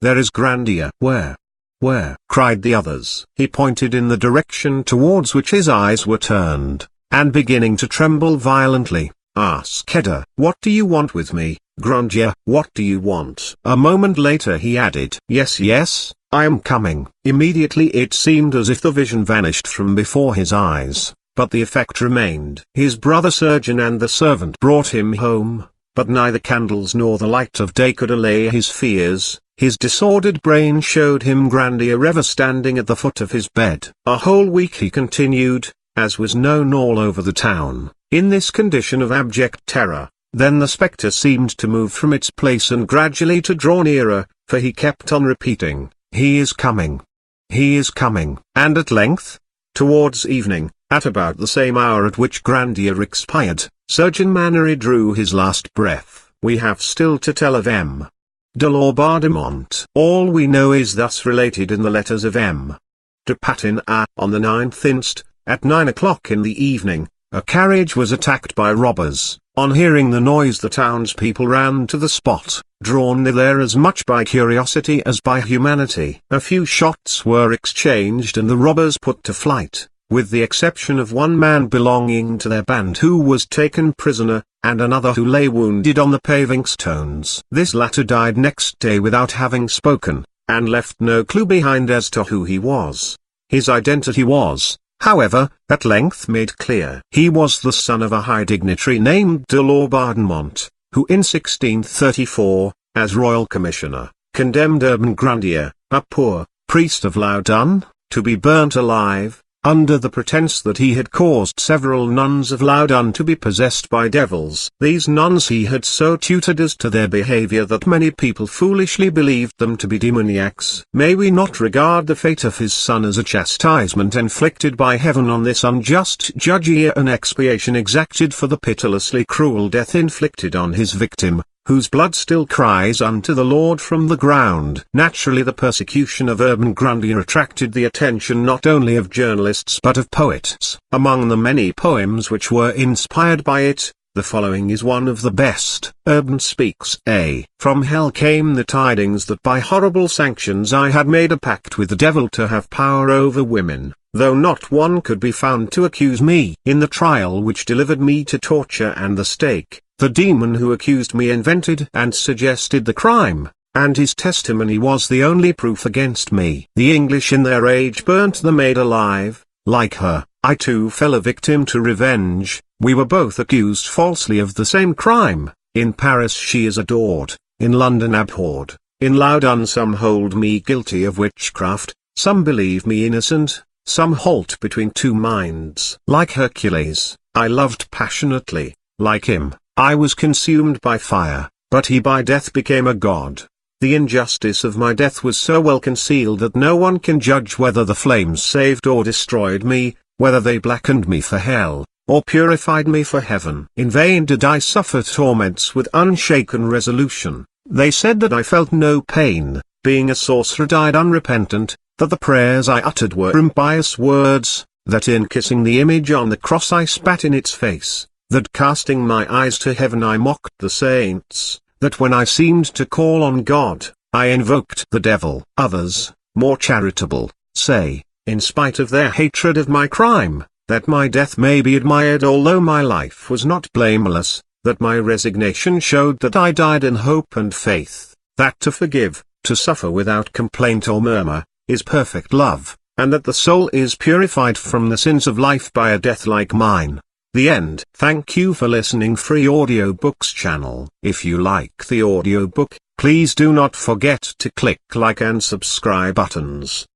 There is Grandier!" "Where? Where?" cried the others. He pointed in the direction towards which his eyes were turned, and beginning to tremble violently, asked Edda, "What do you want with me, Grandier? What do you want?" A moment later he added, "Yes, yes, I am coming." Immediately it seemed as if the vision vanished from before his eyes, but the effect remained. His brother surgeon and the servant brought him home, but neither candles nor the light of day could allay his fears. His disordered brain showed him Grandier ever standing at the foot of his bed. A whole week he continued, as was known all over the town, in this condition of abject terror. Then the spectre seemed to move from its place and gradually to draw nearer, for he kept on repeating, "He is coming. He is coming." And at length, towards evening, at about the same hour at which Grandier expired, Surgeon Manneret drew his last breath. We have still to tell of M. de Laubardemont. All we know is thus related in the letters of M. de Patin. On the 9th inst., at 9 o'clock in the evening, a carriage was attacked by robbers. On hearing the noise the townspeople ran to the spot, drawn thither as much by curiosity as by humanity. A few shots were exchanged and the robbers put to flight, with the exception of one man belonging to their band who was taken prisoner, and another who lay wounded on the paving stones. This latter died next day without having spoken, and left no clue behind as to who he was. His identity was, however, at length made clear. He was the son of a high dignitary named de Laubardemont, who in 1634, as royal commissioner, condemned Urbain Grandier, a poor priest of Loudun, to be burnt alive, under the pretence that he had caused several nuns of Loudun to be possessed by devils. These nuns he had so tutored as to their behavior that many people foolishly believed them to be demoniacs. May we not regard the fate of his son as a chastisement inflicted by heaven on this unjust judge, an expiation exacted for the pitilessly cruel death inflicted on his victim, whose blood still cries unto the Lord from the ground. Naturally the persecution of Urbain Grandier attracted the attention not only of journalists but of poets. Among the many poems which were inspired by it, the following is one of the best. Urbain speaks. From hell came the tidings that by horrible sanctions I had made a pact with the devil to have power over women, though not one could be found to accuse me. In the trial which delivered me to torture and the stake, the demon who accused me invented and suggested the crime, and his testimony was the only proof against me. The English in their rage burnt the maid alive. Like her, I too fell a victim to revenge. We were both accused falsely of the same crime. In Paris she is adored, in London abhorred. In Loudun some hold me guilty of witchcraft, some believe me innocent, some halt between two minds. Like Hercules, I loved passionately. Like him, I was consumed by fire, but he by death became a god. The injustice of my death was so well concealed that no one can judge whether the flames saved or destroyed me, whether they blackened me for hell, or purified me for heaven. In vain did I suffer torments with unshaken resolution. They said that I felt no pain, being a sorcerer died unrepentant, that the prayers I uttered were impious words, that in kissing the image on the cross I spat in its face, that casting my eyes to heaven I mocked the saints, that when I seemed to call on God, I invoked the devil. Others, more charitable, say, in spite of their hatred of my crime, that my death may be admired although my life was not blameless, that my resignation showed that I died in hope and faith, that to forgive, to suffer without complaint or murmur, is perfect love, and that the soul is purified from the sins of life by a death like mine. The end. Thank you for listening Free Audiobooks channel. If you like the audiobook, please do not forget to click like and subscribe buttons.